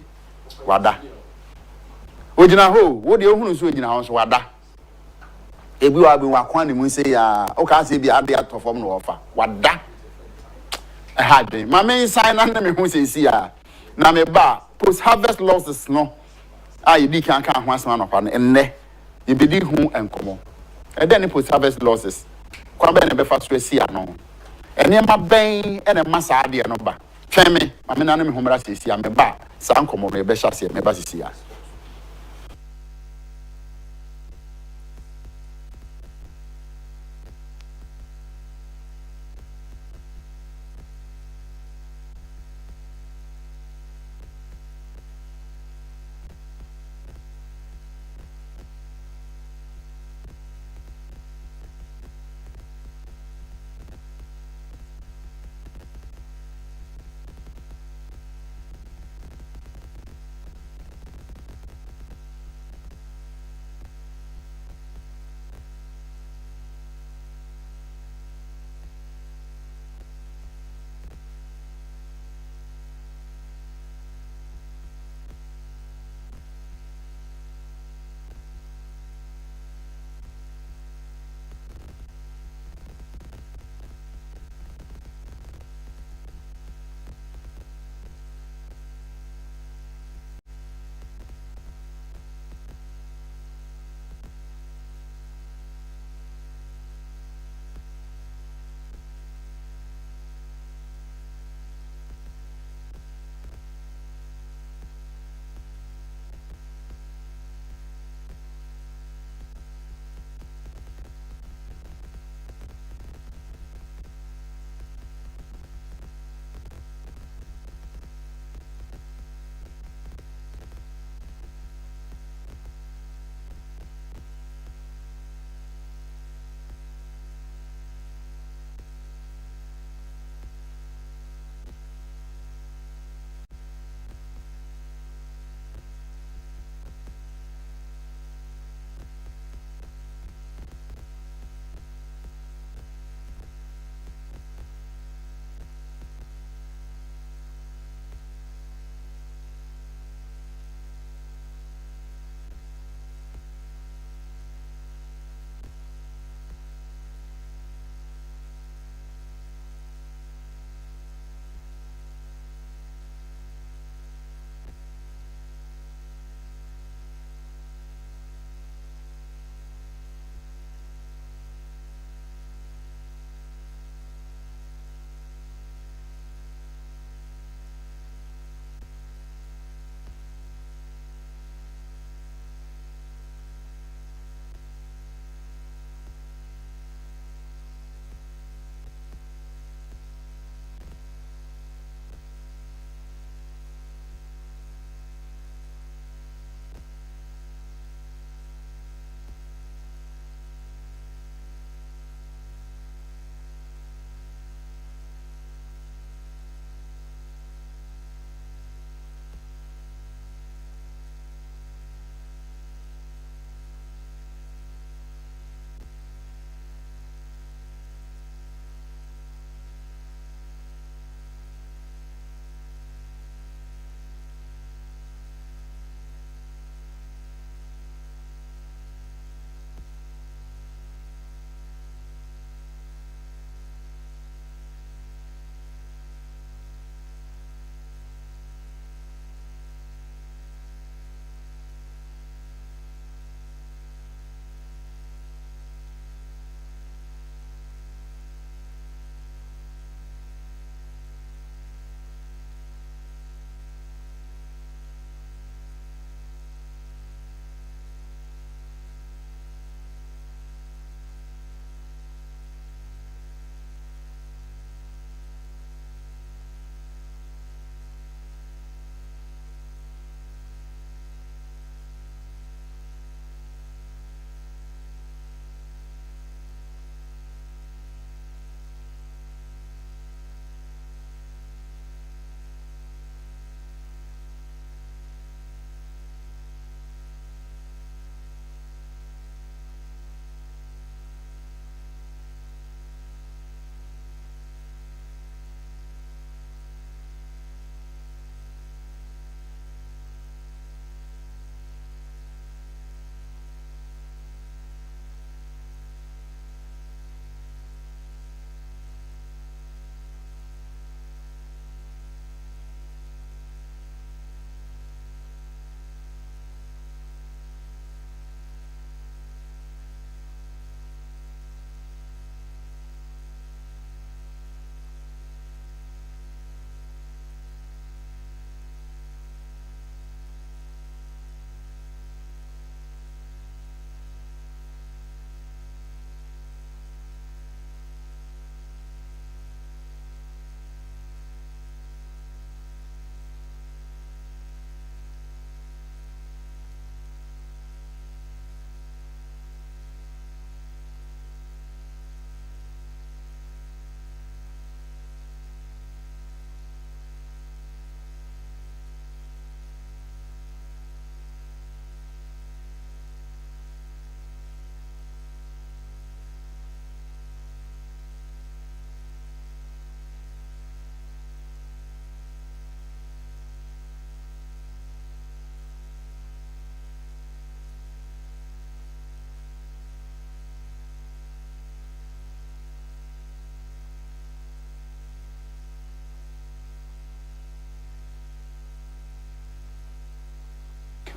Wada. Wogina ho, wo de ohunu so wogina ho so wada. Ebi wa bi wa kwan ni mu sei ya, o ka say bi ade atofom no ofa. Wada. Hade. Ma me sign na me ho sei si ya. Na me ba post harvest losses no. You di kan ho asma no kwa no enne ye bedi hu enkomo e den post harvest losses kwa be ne be fa so asi ano ene ma ben ene ma sa ade no ba twen me ma me na no me homra sesi a me ba sa enkomo me be hya se me ba sesi a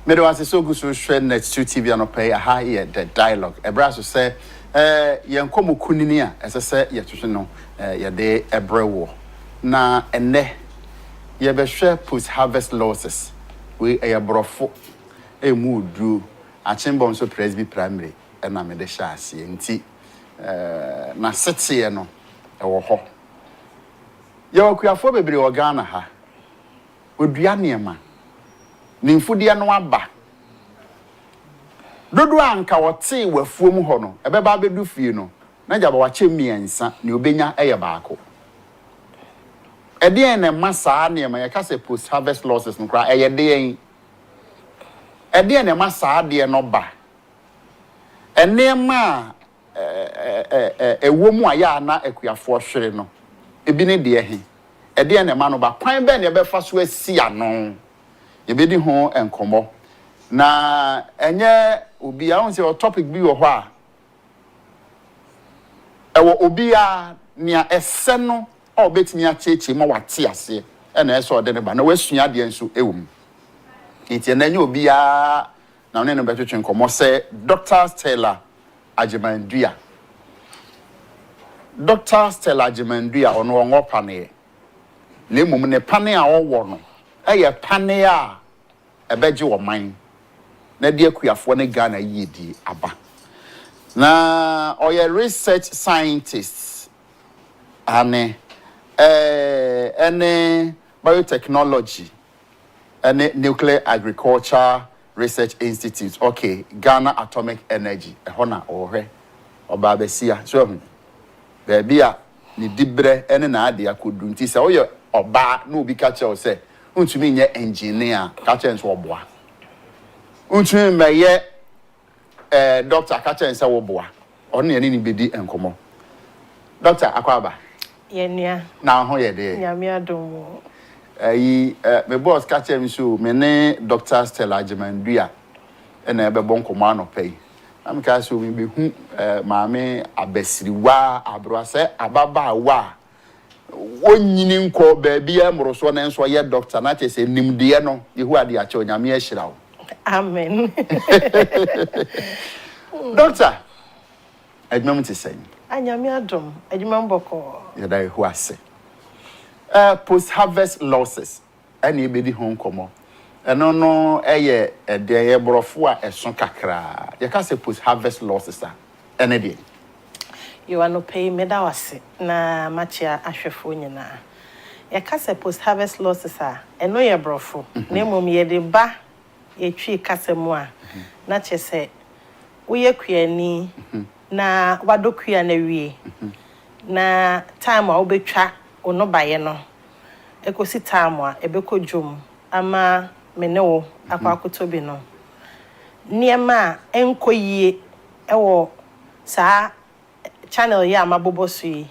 Me do was so good so share next to TV and pay a high the dialogue. A brass say yen komo kunini a as I say ye to no ye de ebrewo. Na ene ye be share post harvest losses. We a brofo e mu dru a chimbom so presby primary e na me de sha ase nti na sete no e wo ho. Ye wakuafo bebre o Ghana ha. Odua niema. Nimfudie no aba. Dodo anka wote wafuom ho no ebeba bedu fie no na jaba wache miensa ne obenya eye baako. Ede ne masa ne ma yeka se post harvest losses no kra eye de yen. Ede ne masa de no ba. Ene ma ewomu aya na akuafo hwere no ebi ne de he. Ede ne ma no ba kwan be ne be fa so asi ano. Ye be di ho enkomo. Na enye obi a won say topic bi wo ho a ewo obi a nia ese no o betimi a cheche ma wate ase e na eso de ne ba na wasua de nso ewum nti na enye obi a na one no betwetwe nkomo say Dr. Stella Agyapong Dr. Stella Agyapong ono won opane na emum ne pane a wo no eye pane a ebeje wo man na die kuafo ne Ghana yedi aba na oye research scientists ane biotechnology ane nuclear agriculture research institute okay Ghana Atomic Energy hona ohwe oba besia so be bia ni dibre ene na ade akodu nti se oye oba na obi ka che o se untumi nye engineer ka che nso oboa untumi meye doctor ka che nso oboa ono ye ni bedi enkomo doctor akwaba yenua na ho ye de nyame adomo me boss ka che nso me ne Dr. Stella Agyapong ena be bon komo anopai am ka so me be hu maame abasiriwa abro se ababa wa wonyini nko baabi amroso na enso ye doctor na che se nimde no yehu ade a che onyame ahira wo amen doctor adwuma mti sen anyame adom adwuma mboko ye da yehu ase post harvest losses ani ebedi hon komo eno no eye ede ye brofo a eso kakra ye ka se post harvest losses a ene de you are no pay medawase na machia ahwefo nyina ya kase post harvest losses a eno ye brofo na mom ye de ba ye twi kase mu a na chese wo ye kuani na wadokua na wie na time a obetwa ono baye no ekosi time a ebekodwom ama menewo akwakotobi no niema enkoyie ewo saa channel ya mabobo so yi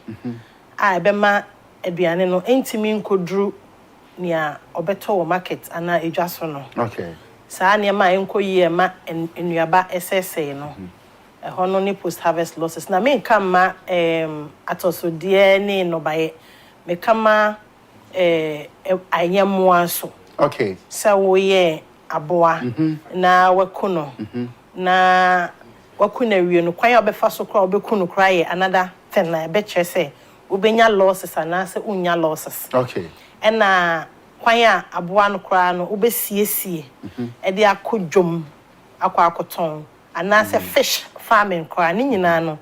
a ebema aduane no entimi nkodru nia obeto wo market ana edwaso no okay saa niema enkoyie ma enuaba esese no hono ni post harvest losses na me kama atosodie ni no baye me kama anyamwa so okay sa wo ye aboa na wakuno na wakuna wie no kwan obefa so kra obekunu kra ye another thing na be chese obenya losses anase unya losses okay ena kwan a aboa no kra no obesiesie e de akodwom akwakoton anase fish farming kra ni nyina no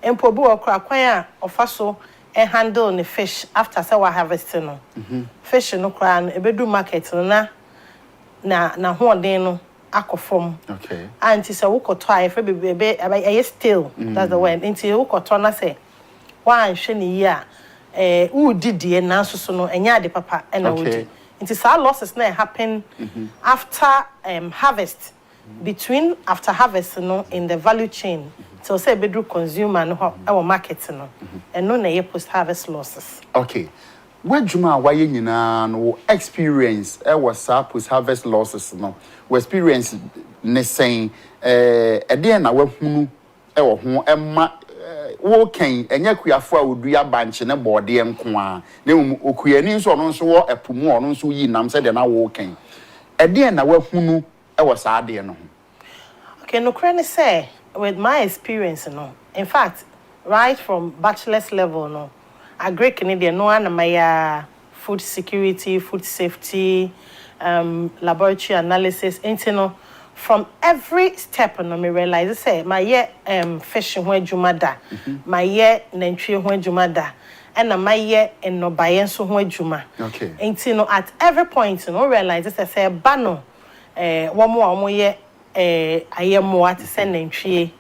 empo bi okra kwan a ofa so e handle the fish after say we harvesting no fish no kra no ebedu market no na hoden no akofom okay anti say wo koto a efe bebe e still that's the word anti wo koto na say wan hwe ni yi a wo didie na so no enya de papa e na wo di anti sa losses na happen after harvest between after harvest no in the value chain so say bedru consumer no our market no and no na post harvest losses okay wadwuma waye nyina no experience was post harvest losses no we experience ne sen ede na wahunu wo ho emma wo kan enya kuafo a odua banche ne bode nko a na okuyani nso no nso wo epumu ono nso yi nam se de na wo kan ede na wahunu was ade no. Okay, no credit say with my experience no. In fact, right from bachelor's level no, I great Canadian no one my food security, food safety, laboratory analysis, no, from every step no me realize say my year fish when jumada, my year nentri when jumada. And my year and no buy so when juma. Okay. No, at every point no realize say bano one more year I am more to send nentri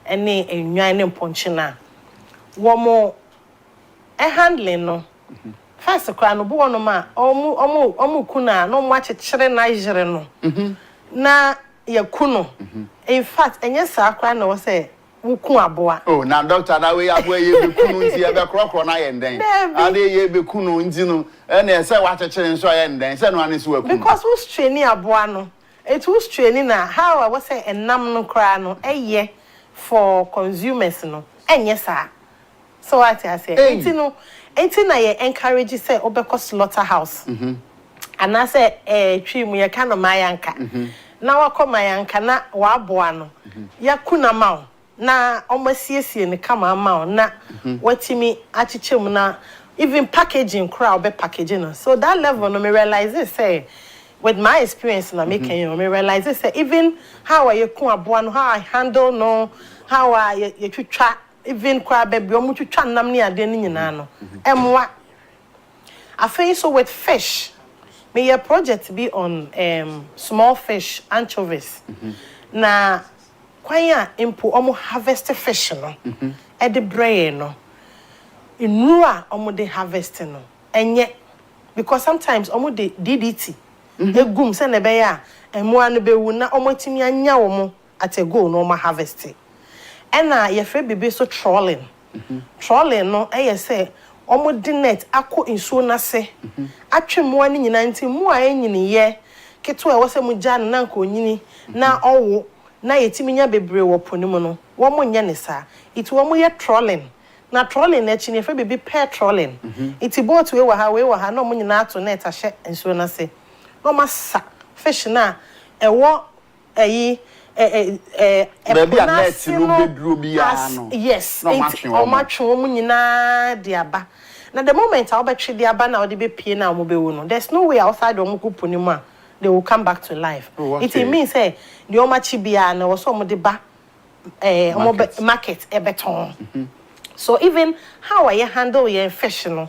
any enwan ponchina. One more handling no. First cry no bo no ma omu kuna no mo achechere na ijere no. Na ya kuno. In fact, enye sa cry no say wuku aboa. Oh, na doctor na we aboa ye be kunu nti e be krokro na ye nden. Ade ye be kunu nti no e na say wa achechere nso ye nden. Say no ane so wakunu. Because who's training aboa no. It was training na how I was say enam no cry no eye for consumers no. Enye sa. So what I say, enti na ye encourage say obeko slaughterhouse. And I say twi mu ye ka no mayanka. Na wako mayanka na wa aboa no. Ya kuna ma na omasiesie ne kama ma na watimi achiche mu na even packaging crowd be packaging. So that level no me realize say with my experience na making you me realize say even how I ku aboa no how I handle no how I you twitwa even kwa baby omu twitwa nam ne ade ne nyina no emwa afei so with fish me your project be on small fish anchovies na kwanya impo omu harvest fish no e de brain no inura omu de harvest no enye because sometimes omu de DDT egum se ne be ya emwa no be wu na omu timi anya wo mo at a go no omu harvest. Ena ye fe bibi so trolling. Trolling no say omo di net akọ nsuo na se. Atwe mo ani nyina nti mo a enyini ye keto e wo se mo gya na nka onyini na owo na yetimi nya bebre wo poni mu no wo mo nya ne sa it wo mo ye trolling na trolling na chi ne fe bibi pair trolling it boat we wa ha na mo nyina ato net ahye nsuo na se no masa fish na ewo eyi baby a net no bedro bia no yes o matwe mu nyina de aba na the moment I obetwe de aba na o de be pie na mo be wo no there's no way outside o mo kupuni mu a they will come back to life. It means say the omachi bia na wo so mo de ba market e beton. So even how I handle your fish no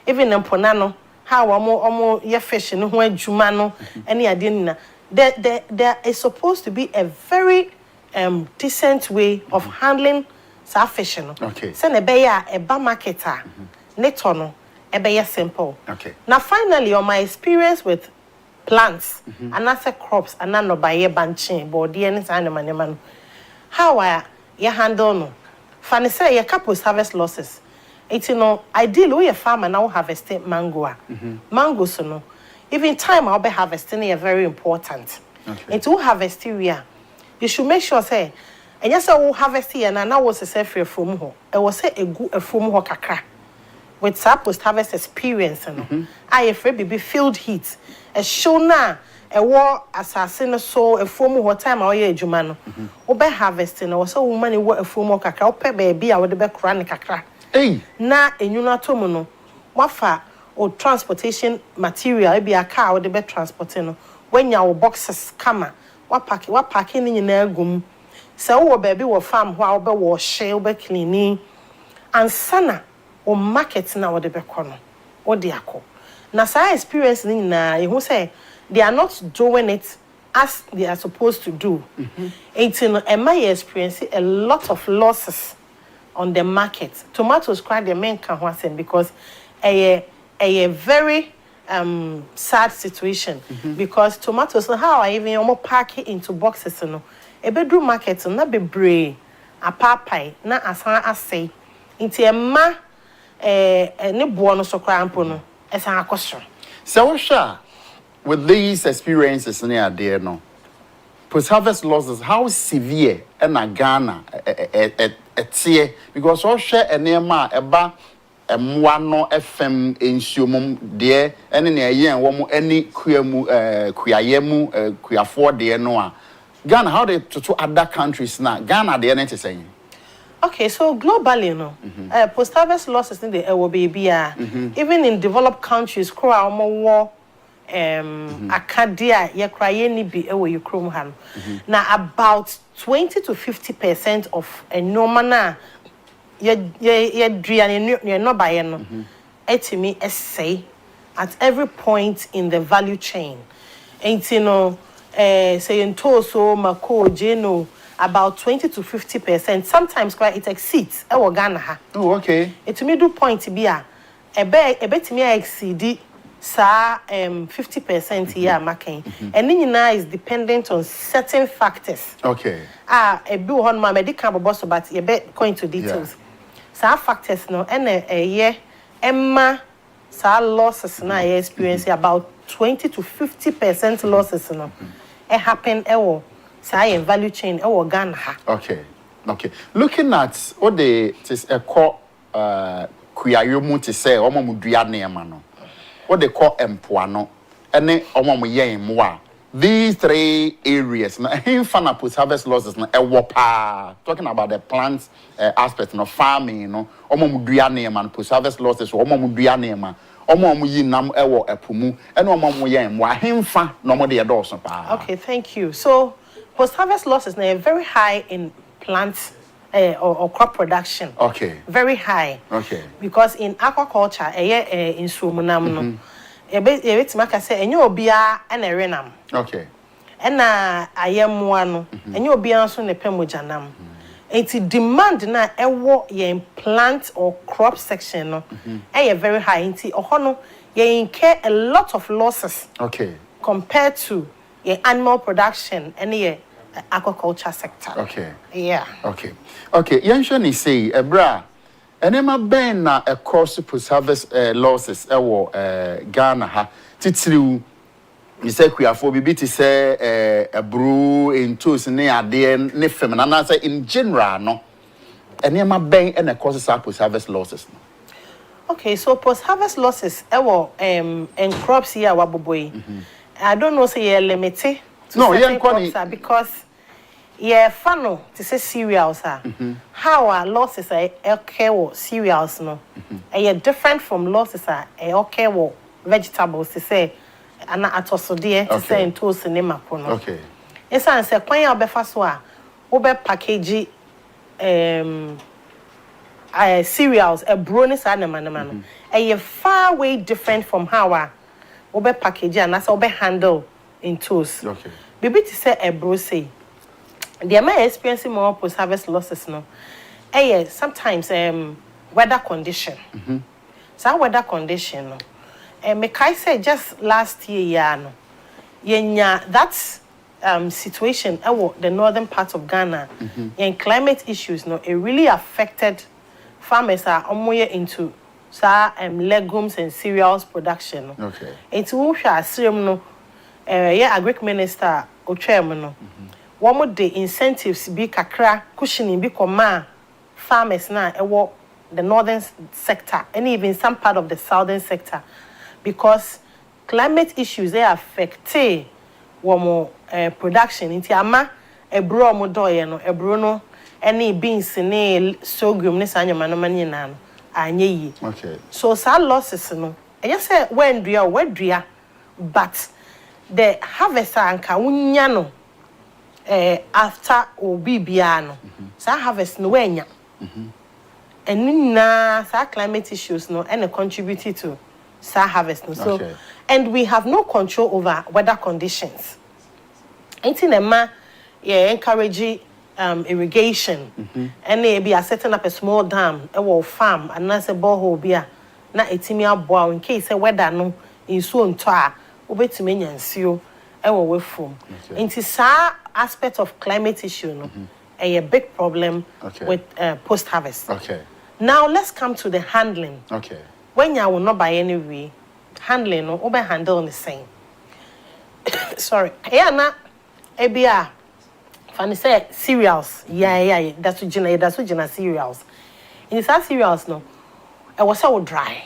even empona no how omo your fish no ho adwuma no any ade na there is supposed to be a very decent way of handling sa fish no. Okay. Say na be ya e ba marketer neto no e be ya simple. Okay. Now finally on my experience with plants and as crops and no by ye banching body any animal no how I handle no funny say your couples harvest losses. It's ideal we a farmer now harvesting mango mango so no even time I'll be harvesting is very important. Okay. It's harvest area you should make sure say and yes I harvest here and now was a say free from ho it was say a good a from ho kakra with post harvest experience no I afraid be field heat a show na a war assassin so a form of time or ye jumano obe harvesting or so woman you a form of kakra ope baby I would be chronic kakra hey na enyuna to no wafa or transportation material be a car or the be transporting no when your boxes come what packing in your gum so baby or farm while be wash be cleaning and sana or market na or the be corner or the ako. Na sa experience ni na you say they are not doing it as they are supposed to do. In my experience a lot of losses on the market. Tomatoes quite the main can because a very sad situation because tomatoes how I even almost pack it into boxes no. A bedroom market na be brave a papai na asan asay into a ma ne buono so crampo no. So with these experiences near there no post-harvest losses how severe and Ghana because all share a near ma eba Mwano FM insumo de ene ne ye enwo any kuamu kuayemu kuafo de no Ghana how they to other countries now Ghana de ene saying. Okay, so globally, post-harvest losses in the baby even in developed countries, war, Acadia, ye cry any be away you chrome hand. Now about 20 to 50% of a normal ye no buy no. Me say at every point in the value chain. Ain't you know say in Toso, Mako, Jeno. About 20 to 50%. Sometimes quite it exceeds. Ghana. Oh, okay. It me do point to be a bet me exceed sa 50% here making. And then is dependent on certain factors. Okay. A bill on my medical boss but you bet going to details. Sa factors no and a year Emma sa losses na experience about 20 to 50% losses no. It happen in value chain Ghana. Okay. Looking at what they a call kuayomu to say omomudua neema no. What they call empoano ene omomuye mwa. These three areas na infana post-harvest losses na ewopa. Talking about the plants aspect no farming no omomudua neema post-harvest losses omomudua neema. Omomuyi nam ewo epumu ene omomuye mwa himfa no mo de edoso pa. Okay, thank you. So post-harvest losses are very high in plant or crop production. Okay. Very high. Okay. Because in aquaculture, in Sumunam, it's maka say, and you'll be a renam. Okay. And I am one, and you'll be also in a pemujanam. It's demand na in plant or crop section, very high. Into Ohono, you incur a lot of losses. Okay. Compared to animal production and aquaculture sector. Okay. Yeah. Okay. Yanshani say, bra, enema ben na a course post-harvest losses Ghana ha. Titru, you say kuafo bibi ti say a brew in tools ne ade ne feminine. And say in general no. Enema ben and a causes post-harvest losses. Okay, so post-harvest losses and crops here waboboy. I don't know say you're limited to certain crops because funnel to say cereals how our losses are okay cereals no different from losses are okay vegetables to say and atoso dear to say in toast in makono. Okay. Yes, I say when you be fast one package cereals a brownies and far way different from how obe package and that's obe handle in tools. Okay. Bibi to say a bro say the am experiencing more post-harvest losses no. Sometimes weather condition. So weather condition no. Me kai say just last year no. Yenya that situation the northern part of Ghana and climate issues no it really affected farmers are into legumes and cereals production. Okay. It's who shall assume no agric minister Ochemu no. One more the incentives be kakra cushioning be koma farmers na the northern sector and even some part of the southern sector because climate issues they affect one more production into ama ebro mo doye no ebro no any beans ne sorghum ne sanya manomani na no. Okay. So sad losses no. I just say when dria but the harvest anka unya no after obibiano. So harvest no wenya. And na sa climate issues no and contributed to sa harvest no. So and we have no control over weather conditions. Ain't encourage irrigation and maybe a setting up a small dam farm and that's a borehole beer na etimi aboa in case weather no in so nto a obetimi nyansio we from into sa aspect of climate issue no a big problem with post harvest. Now let's come to the handling. When you will not buy any way handling no obe handle the same. Sorry na ebia and say cereals, that's what cereals. In some cereals, no, was so dry.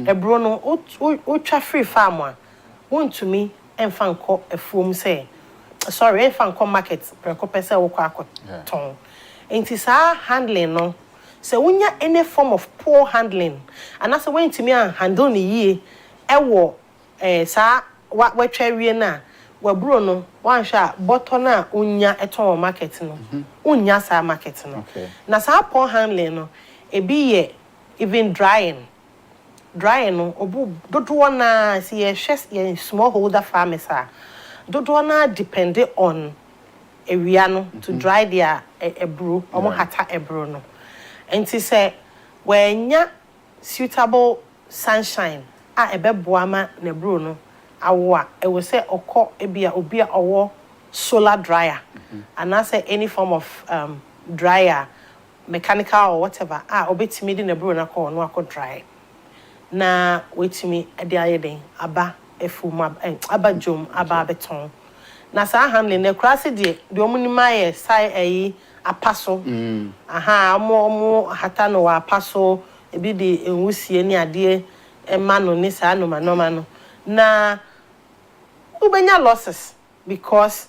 A bruno, ultra free farmer. Won't to me and fan call a foam say. Sorry, and fan call market, precopesa or quack tone. Ain't it our handling no? So when you any form of poor handling, and that's when to me and handle the ye, war, sir, what we're cherry na, where Bruno, one shot, botona, unya at all market no, unya sa market no. Now, sa poor handling no, a be even drying no, obu, don't wanna see a chest in small holder farmers are, don't wanna depend on a riano to dry their a brew, or hata a brew no. And she said, when ya suitable sunshine, a beboama ne bruno, awa, it will say, oko, obia, or solar dryer. And I say, any form of dryer, mechanical or whatever, obey me in a bruno, no, I could dry. Na, wait to me a day, aba, a fuma, aba jum, aba beton. Na, sa handling the crassy, the omni say a paso. Aha, more hatano a paso, a bidi in wusi any idea, a man on this no. Na ubenya losses because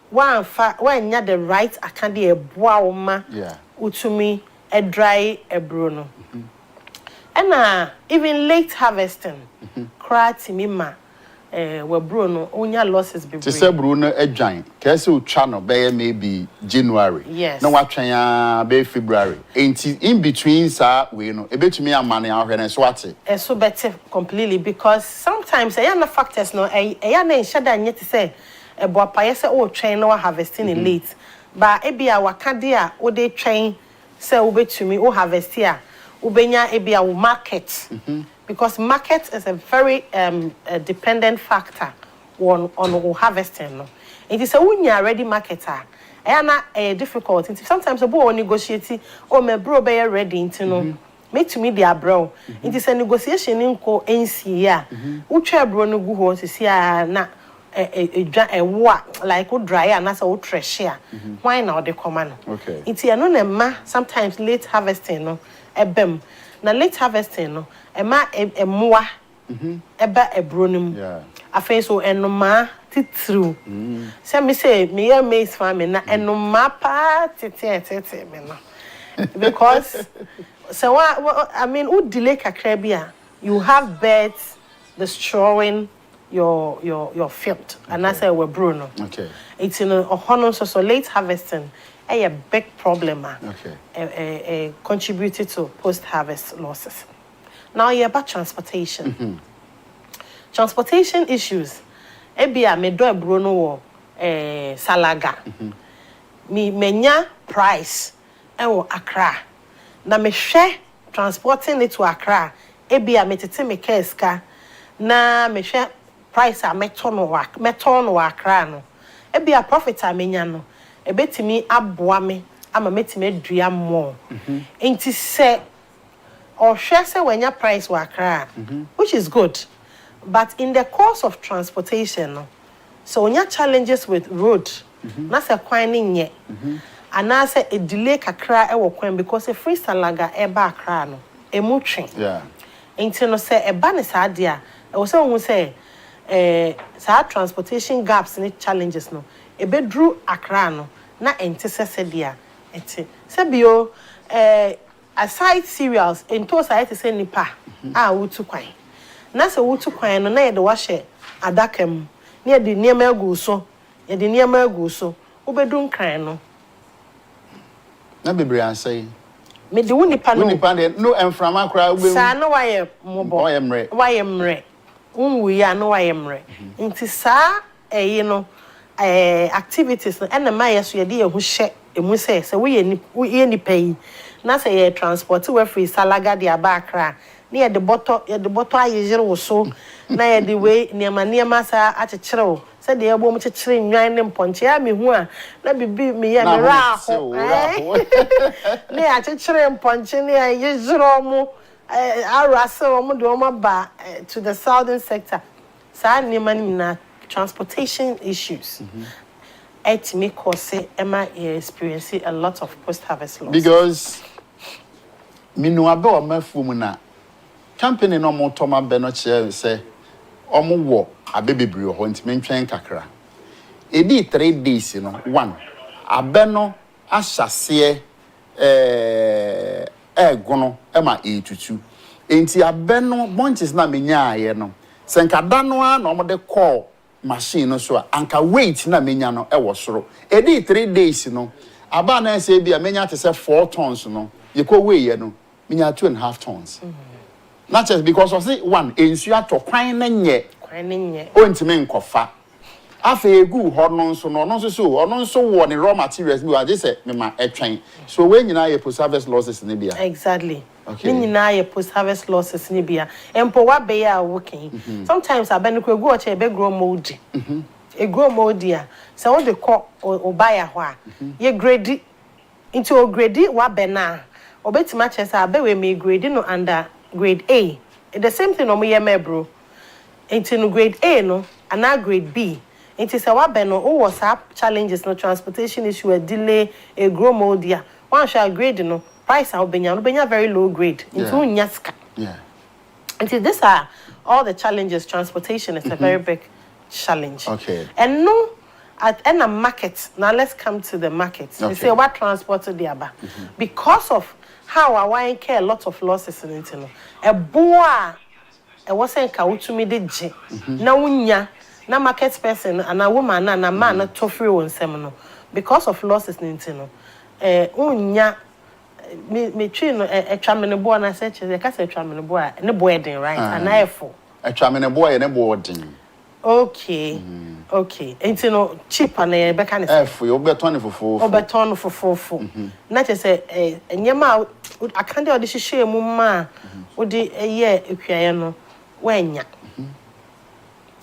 one when you the right I can't be a boama, utumi a dry a bruno. And even late harvesting, cry to me ma. Where Bruno, onya losses be. To say Bruno a giant, Castle channel by maybe January. Yes. No, what be February. Ain't in between, sir, we know a bit to me and money out and swat it. So better completely because sometimes I am factors no, I am shada yet to say a boy payasa or train or harvesting in late. But it be our candia or they train, say, obey to me or harvest here. Ubenya ebia will market because market is a very dependent factor on harvesting. No? It is a unya ready marketer. I difficult. Sometimes a boy negotiate or me bro be ready into no. Make to me their bro. It is a negotiation in ko NCA. Uche bro no go ho to see na a what like would dry and that's a would treasure. Why now the command? Okay. It's a no sometimes late harvesting no. Ebem na late harvesting no ema emwa eba ebronim afen so enoma titru say me say me maize farming na enoma pa tete me no because so I mean who delay kakra bia you have birds destroying your field and I say we bruno it's in a hono so late harvesting a big problem contributed to post-harvest losses. Now you're about transportation. Transportation issues. Ebia me do e bruno wo salaga. Me menya price e wo Accra. Na me hwe transporting it to Accra. Ebia me tete me keska na me hwe price a meton wo Accra no. Ebia profit a menya no. Ebetimi aboa me ama metime dua mo enti se or share say when your price wa Accra which is good but in the course of transportation no so when your challenges with road na say kwan ni nye ana say a delay kakra e wo kwan because a free salaga e ba Accra no emu twen enti no say e ba ne sa de a e wo say won say sa transportation gaps ni challenges no e be drew Accra no na entese dia enti sebio aside cereals ento side say nipa wutu kwan na se wutu kwan no na ye de wa hye adakam na ye de niema agu so obedun kran no na bebre ansay me de nipa no enframa kra obe sa no waye mobo waye mre unwu ya no waye mre nti sa no activities and my yes ye dey hu hye emu say we ni pay na say ye transport we free salaga dia ba Accra na ye de bottle ayejere wo so na ye de we niema sa akekere wo say de ebom kekere nwan ne mponche ya me hu a na bibi me ya me ra ho na ya kekere mponche na ayejere mu arase wo de wo ba to the southern sector sa niema ni na transportation issues. It may cause Emma experiencing a lot of post-harvest loss. Because me no abe o mafumuna campaign no more Toma Benoche say omo wo abebebri ho ntime ntwen kakra. Edi 3 days you know. One abeno ahyase gono ema etutu. Enti abeno bunches na menya aye no. Senkada no a na omo de call machine no so anka weight na menya no wo soro. Edi 3 days no. Aba na say bia menya te say 4 tons no. Ye ko weigh no. Menya 2.5 tons. Not just because of say one ensu ato kwan na nye. Kwan na nye. O ntime nkofa. Afa egu ho no nso no ono nso wo ne raw materials bi wa je say me ma etwen. So we nyina ye post harvest losses ne bia. Exactly. Okay. Ni nyina ye post harvest losses ne bia. Empo wa be ya working. Sometimes abenu ko egu o che be grow moldy. E grow moldy a. So what they call o buy a ho a. Ye grade into o grade wa be na. Obetima che say abe we me grade no under grade A. The same thing omo ye me bro. Into no grade A no and now grade B. It is a wabeno who was up challenges no transportation issue a delay a grow moldia. One shall grade no price I'll be very low grade into nyaska. Yeah. Until these are all the challenges. Transportation is a very big challenge. Okay. And no at any market. Now let's come to the market. Okay. They say what transported the aba. Because of how I want care a lot of losses in it. A boa a wasn't kautumi de je. Na unya. Na market person and a woman and a man to free on seminal because of losses nintino. Unya me train a tramine boy and I said the cast a tramine boy and a boarding right and I for a tramine boy and a boarding. Okay. Okay. Ain't no cheap and a mechanic. For you bet 20 for 4. Over ton for 4. Not just a nyama I can't do this share mumma would a year if you know when ya.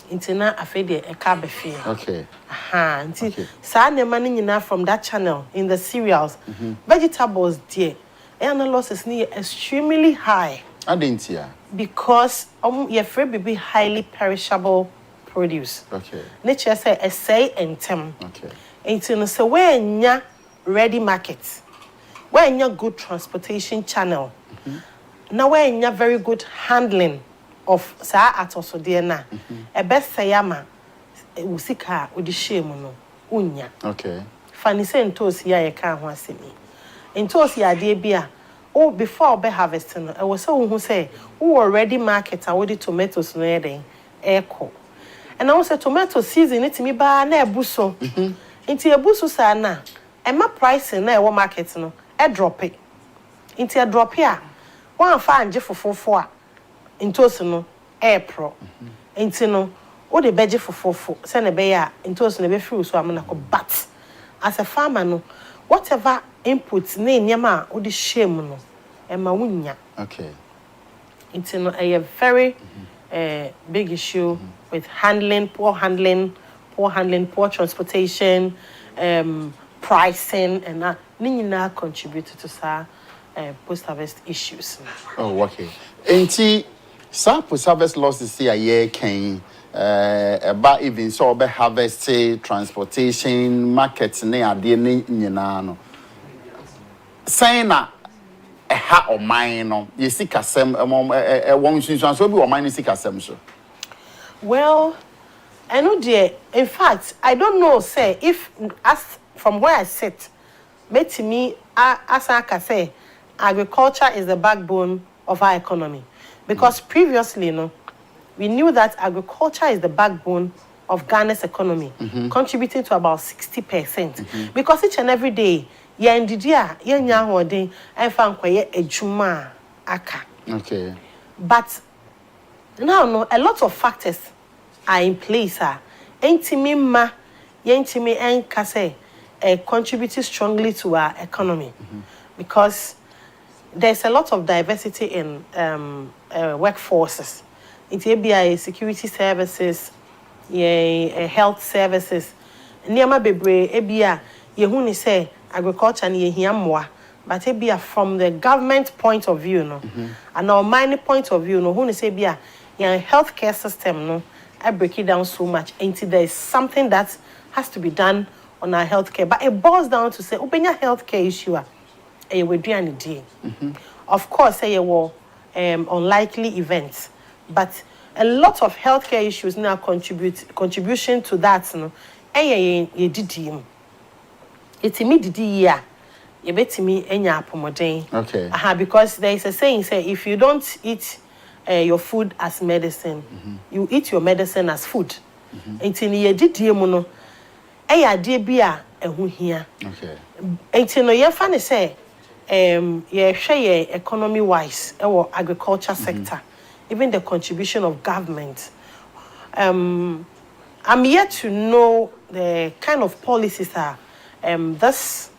Intina afede a cabefe. Okay. Aha. Sa ne money enough from that channel in the cereals. Vegetables dear. And the losses near extremely high. I didn't see her. Because your free be highly perishable produce. Okay. Nature say a say and tem. Okay. Intina so where nya ready market. Where nya good transportation channel. Now where nya very good handling of sa atoso de na e best sayama usika odi shame no unya. Okay. Fani say ntosi ya ye ka ho asemi ntosi ya de bia o before be harvest no e wo say wo hu say wo already market and with tomatoes no e den eko and I say tomato season it mi ba na ebuso nti ebuso sa na e ma price na e wo market no e drop it nti e drop ya wan fa anje fofofo a intosi no pro enti no o de beje fofofo se na be ya intosi no be free so amna ko but as a farmer no whatever input na nyama o de shame no e ma wunya. Okay. Enti no a very big issue with poor transportation, pricing and that nyina contributed to post harvest issues. Oh, okay. Enti some post-harvest losses here, yeah, can about even so be harvest, transportation, markets, ne ade ne nyina no. Saying na a ha or mine no, you see kasem one so be or mine see kasem so. Well, I know dear. In fact, I don't know say if as from where I sit, met me as I can say, agriculture is the backbone of our economy. Because previously, we knew that agriculture is the backbone of Ghana's economy, contributing to about 60%. Because each and every day, Okay. But now, a lot of factors are in place. Contributing strongly to our economy. Because there's a lot of diversity in workforces. It's ABI security services, health services. Niama bebre ABI yehuni say agriculture ni yehiamwa, but ABI from the government point of view and our mining point of view huni say ABI healthcare system I break it down so much until there is something that has to be done on our healthcare. But it boils down to say open your healthcare issue. Of course, say unlikely events. But a lot of healthcare issues now contribution to that. No, it's immediately you bet me enya apomodin. Okay. Because there is a saying say if you don't eat your food as medicine, you eat your medicine as food. Enti ni yedidie mu no ade bia ehu hia. Okay. Enti no ye fa ne say ye hwe economy wise agriculture sector, even the contribution of government. I'm yet to know the kind of policies are this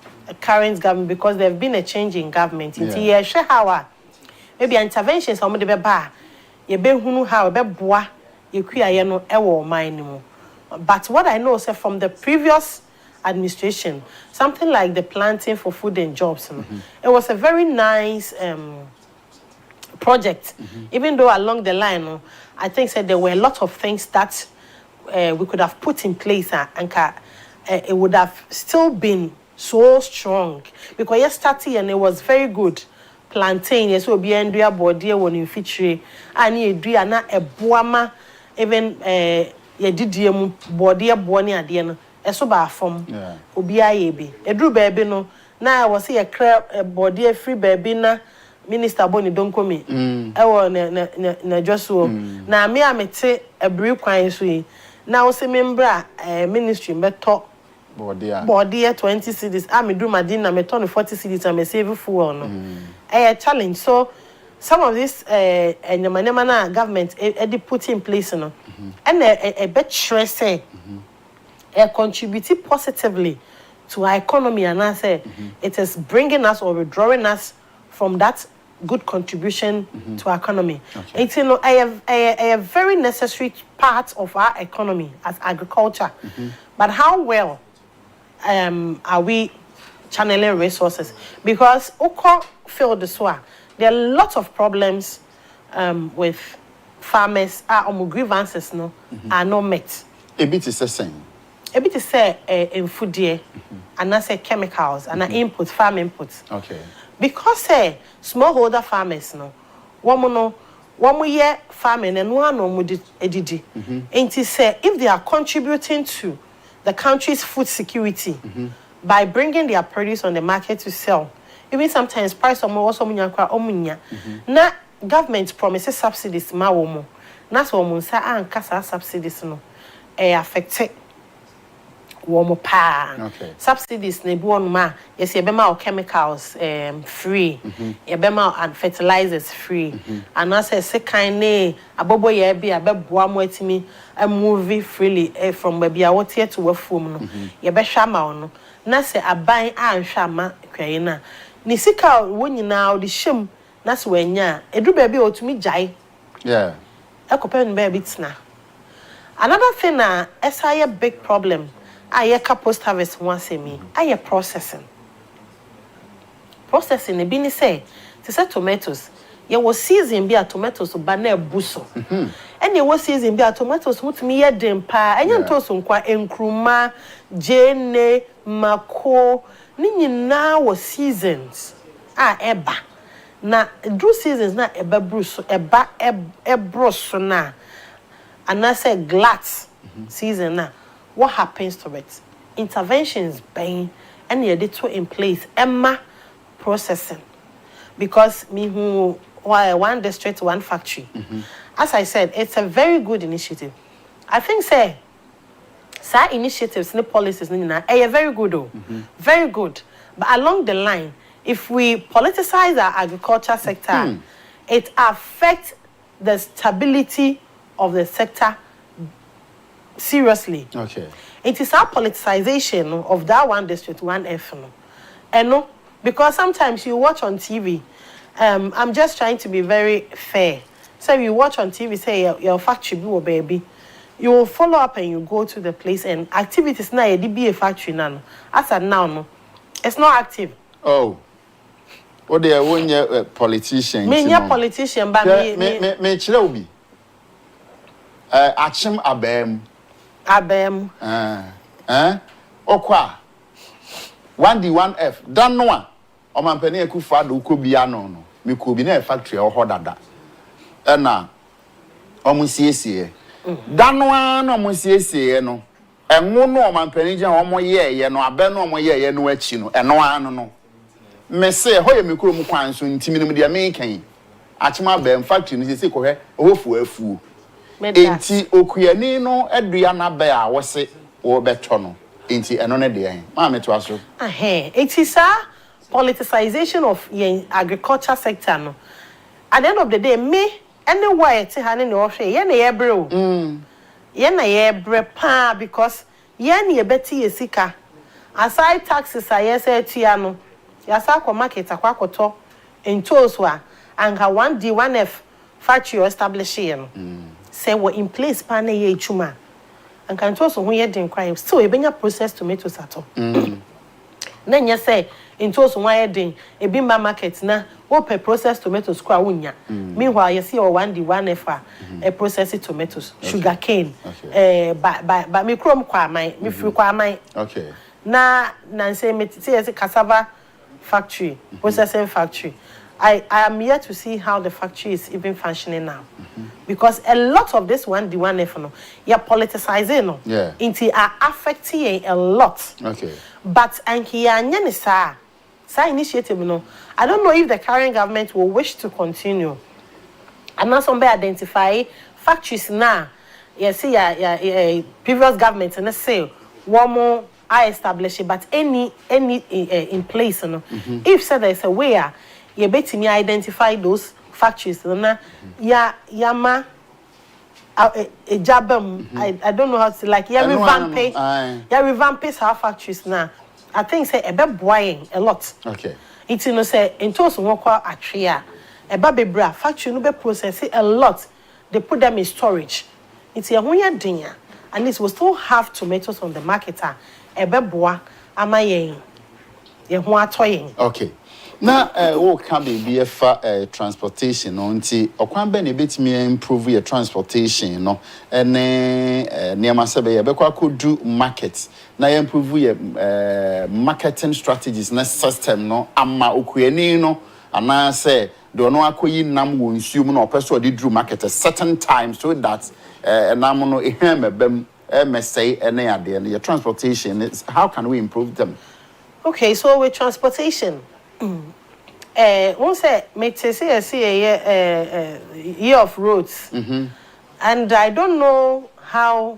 current government, because there've been a change in government. Enti ye hwe how maybe interventions omo de be ba ye be hunu how be boa ye kuya ye no ewo man mu. But what I know is from the previous administration, something like the planting for food and jobs, it was a very nice project. Even though along the line, I think said there were a lot of things that we could have put in place, and it would have still been so strong, because yesterday and it was very good. Plantain, yes, will be endua body when you feature, and you do na a boama, even ye did body a bony at the end, a soba form, obi a be. A drew baby no, now I was here a crab, a body a free baby na, Minister Bonnie don't come in. I want na just so. Now me, I may say a brief quine sweet. Now, say member ministry, but talk. Body 20 cities. I may do my dinner, me turn 40 cities, I may save for no. A challenge. So some of this and the manana government put in place, no, and a bit stress contributed positively to our economy, and I say it is bringing us or withdrawing us from that good contribution to our economy. It's a very necessary part of our economy as agriculture. But how well are we channeling resources? Because Oko field this one, there are lots of problems with farmers. Our grievances are not met. A bit is the same. A bit is say in food here, and I say chemicals and inputs, farm inputs. Okay. Because smallholder farmers one year farming and one edidi. And say if they are contributing to the country's food security by bringing their produce on the market to sell, even sometimes price also omunya. Na government promises subsidies ma womo. Na so omunsa ankasa subsidies no affect womo pa. Subsidies ne bu onuma yes ye bema chemicals free. Ye bema and fertilizers free. And as say kind ne abobo ye bi abeboa mo atimi move freely from baby a what here to work from no. Ye be hwa ma no. Na say aban anhwa ma kwaye na. Ni sika wo nyina o de hyem na se wanya edu baby otumi jai. Yeah. Ekopen baby tina. Another thing na a big problem. I post harvest once a me. I processing. Processing, a bini say, to say tomatoes. You was season be a tomatoes to banner buso. And you was season be a tomatoes with me a dempa, and you toast on qua enkruma, jene, mako, nini now was seasons. Eba. Na drew seasons na eba bruso, eba ebroso na. And I say glass season na. What happens to it? Interventions being and you did two in place. Emma processing. Because me who one district, one factory. As I said, it's a very good initiative. I think say initiatives and policies are very good though. Very good. But along the line, if we politicize our agriculture sector, it affects the stability of the sector seriously. Okay. It is our politicization of that one district, one F. And no, because sometimes you watch on TV, I'm just trying to be very fair. So you watch on TV, say your factory or baby, you will follow up and you go to the place and activities now be a factory now. As of now, no, it's not active. Oh. What they are one year politician. Me politician, but me chilobi. Achim abem. Okwa 1D 1F dan no a o mampani akufo-addo ko bia no me ko bi na factory o hodada na omusiesie danwa na omusiesie no enwo no omanpanije omoyeye no abe no omoyeye no achi no eno anu no me se hoye mikro mu kwan so ntimi no de me kan achima be factory no se kohwe ohofu afu enti okuyani no adua na be a wose wo beto no enti eno ne de yan ma me to aso it is a politicization of the agriculture sector no at the end of the day me anywhere ti ha ne no hwe ye na ye bre o ye na ye bre pa because ye na ye beti ye sika aside taxes a ye say tia no ya sa kwa market akwa koto entos wa anka 1D 1F factory establish here no say we in place pa na ye chuma anka entos ho ye den kwa still e benya processed tomatoes ato na nya say entos ho ye den e bi ma market na wo per processed tomatoes kwa wunya meanwhile you see 1D 1F a processed tomatoes sugar cane ba me krom kwa mai me free kwa mai okay na say me say cassava factory processing factory I am yet to see how the factory is even functioning now because a lot of this 1D 1F no you're politicizing no into are affecting a lot okay but anki anya ni sa initiative no I don't know if the current government will wish to continue and now somebody identify factories now you see previous government and say one more I establish it, but any in place, you know. If said there is a way, you bet me identify those factories, na yama Agyapong. I don't know how to like revamp our factories now. I think say a bit buying a lot. Okay. It's you know say in toast work a tree, a baby factory no be process a lot. They put them in storage. It's a one year and this will still have tomatoes on the market. Ebeboa amayen ye ho atoyen okay na wo ka be fa transportation no nti okwan be na betimi improve your transportation no ene niam asebe ye bekwa kodu market na ye improve your marketing strategies na system no ama okuyani no ana say do no akoyi nam wo nsuum no opeso de dru market a certain time so that nam no ehwe mebam say your transportation is how can we improve them? Okay, so with transportation, once say year of roads, and I don't know how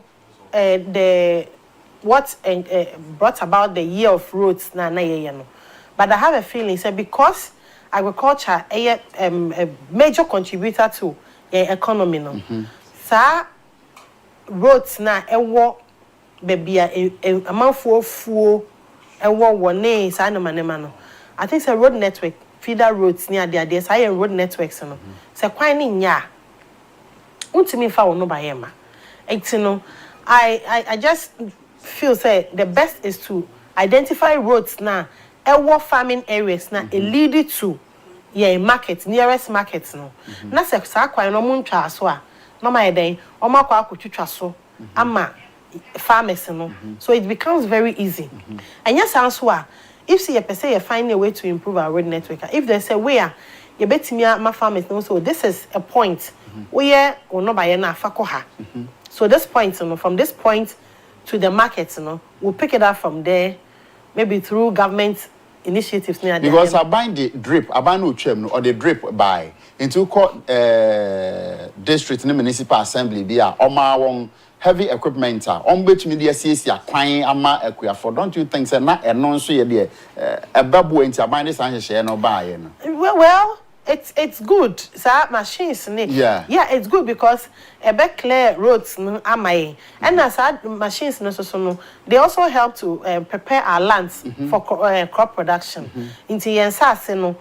what brought about the year of roads but I have a feeling say because agriculture a major contributor to the economy no, roads na ewo baby amanfo fuo ewo wone sa no manema no I think say road network feeder roads near there say road networks no say kwan ni nya untimi fa wono ba yema etino I just feel say the best is to identify roads na ewo farming areas na a lead to market nearest markets no na say sa kwan no mu ntwa so a no my day omakwa akotwitwa so ama farmers no so it becomes very easy and yes answer if see you find a way to improve our road network if there's a way you betimi ma farmers no so this is a point where no buy na fakoha so this point from this point to the market we'll pick it up from there maybe through government initiatives near because I bind the drip I bind no chem or the drip by into court district municipal assembly there oma heavy equipment on which media says ya kwan ama akuya for don't you think say na eno nso ye de ebabo enti aban this an hye no buy no well it's good sir machines yeah it's good because ebe clear roads no amai and as machines no so no they also help to prepare our lands for crop production into yensase no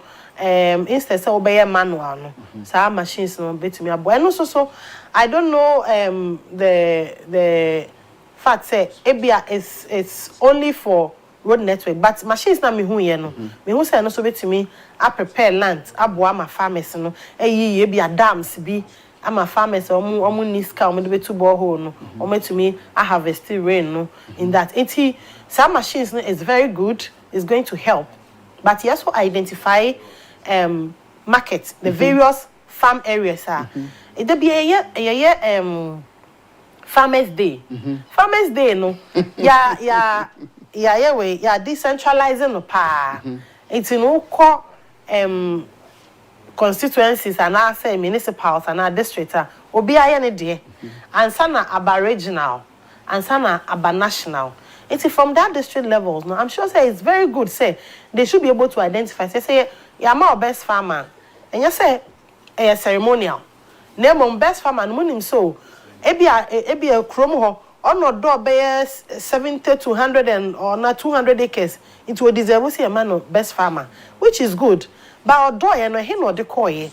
instead say obey manual no sir machines no betumi abo and so I don't know the fact say ebia it's only for road network but machines na me hu ye no me hu say no so betumi a prepare land abo ama farmers no eyi ebia dams bi ama farmers omu niska omu de betu borehole no ometumi a harvest rain no in that some machines no is very good, is going to help but you also identify market the various farm areas it be a Farmers Day. Farmers Day no. Yeah decentralizing no pa. It's no core constituencies and I say municipals and our districts obi aye ne de. Ansa na aba regional, ansa na aba national. It's from that district levels. No, I'm sure say it's very good. Say they should be able to identify. Say you're my best farmer, and you say a ceremonial. Name best farmer, no monim so. Ebi a krom ho. On no door be 70 to 100 and or not 200 acres. It will deserve say a man of best farmer, which is good. But door no he no de koye.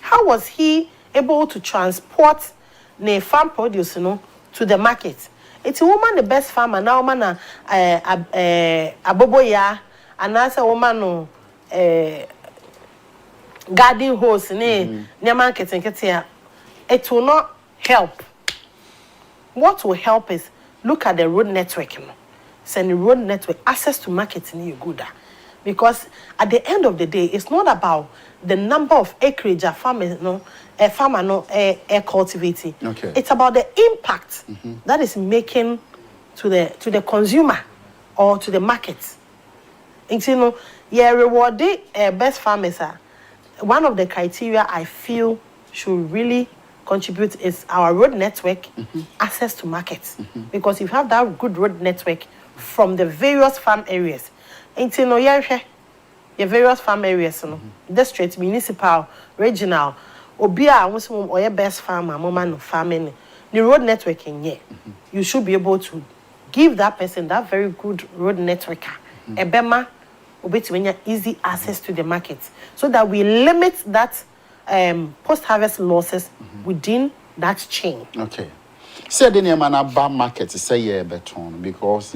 How was he able to transport the farm produce to the market? It's a woman the best farmer now man aboboya and as a woman no garden hose near market and get it will not help. What will help is look at the road network. Send the road network access to market in good. Because at the end of the day, it's not about the number of acreage a farmer cultivating. Okay. It's about the impact that is making to the consumer or to the market. And rewarding best farmers are one of the criteria I feel should really contribute is our road network access to markets. Because if you have that good road network from the various farm areas, your various farm areas, district, municipal, regional, obia or your best farmer, moment of farming, the road network you should be able to give that person that very good road network, a bema, easy access to the market, so that we limit that post-harvest losses within that chain. Okay. Say the name an aba market say yeah beton because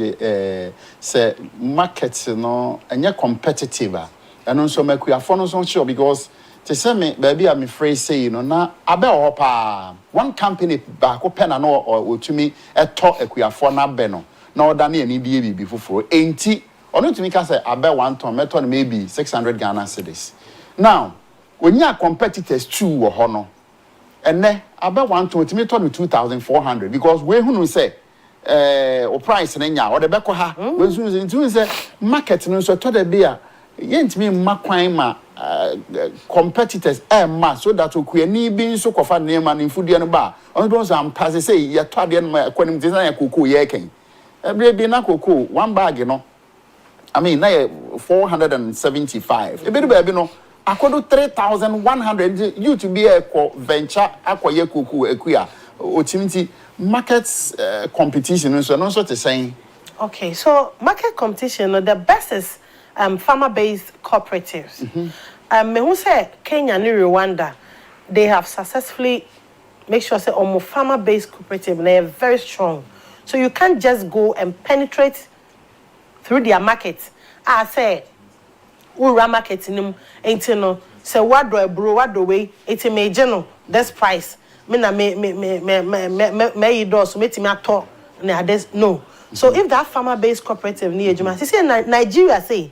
say market no enya competitive and also make we afford so sure because to say me baby I'm afraid say na abe opa one company back open na no or to me e to ekuafo na be no na oda na ani die bibi foforo enti ono to me ka say abe 1 ton meton maybe 600 Ghana cedis. Now when you are competitors too wo ho no ene abe 1 ton to me ton 2400 because we who say o price na nya o de be ko ha we so say market no so to de be a yentimi makwan ma competitors ma so that okuani bi nso kofa nema na mfudie no ba on don so ampase say ye to ade no ma kwanim tin na koko ye ken ebre bi na koko one bag no I mean na 475 e be do ba bi no akodo 3100 you to be a venture akoye koko akuya otimiti market competition so no so to say. Okay, so market competition the best is farmer-based cooperatives. Me who say Kenya and Rwanda, they have successfully make sure say almost farmer-based cooperative they are very strong. So you can't just go and penetrate through their market. I say, ura market in them, ain't no. Say what do I bro? What do we? It's a major this price. Me na me do so me talk. No. So if that farmer-based cooperative near Juma, say Nigeria say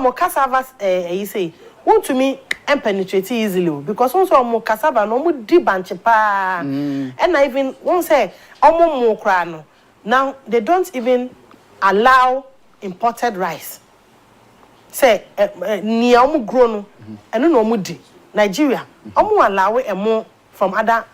more cassava you say want to me and penetrate easily because also more cassava no more deep bunch pa and I even won't say more crano. Now they don't even allow imported rice. Say near grown and no more Nigeria. Allow it more from other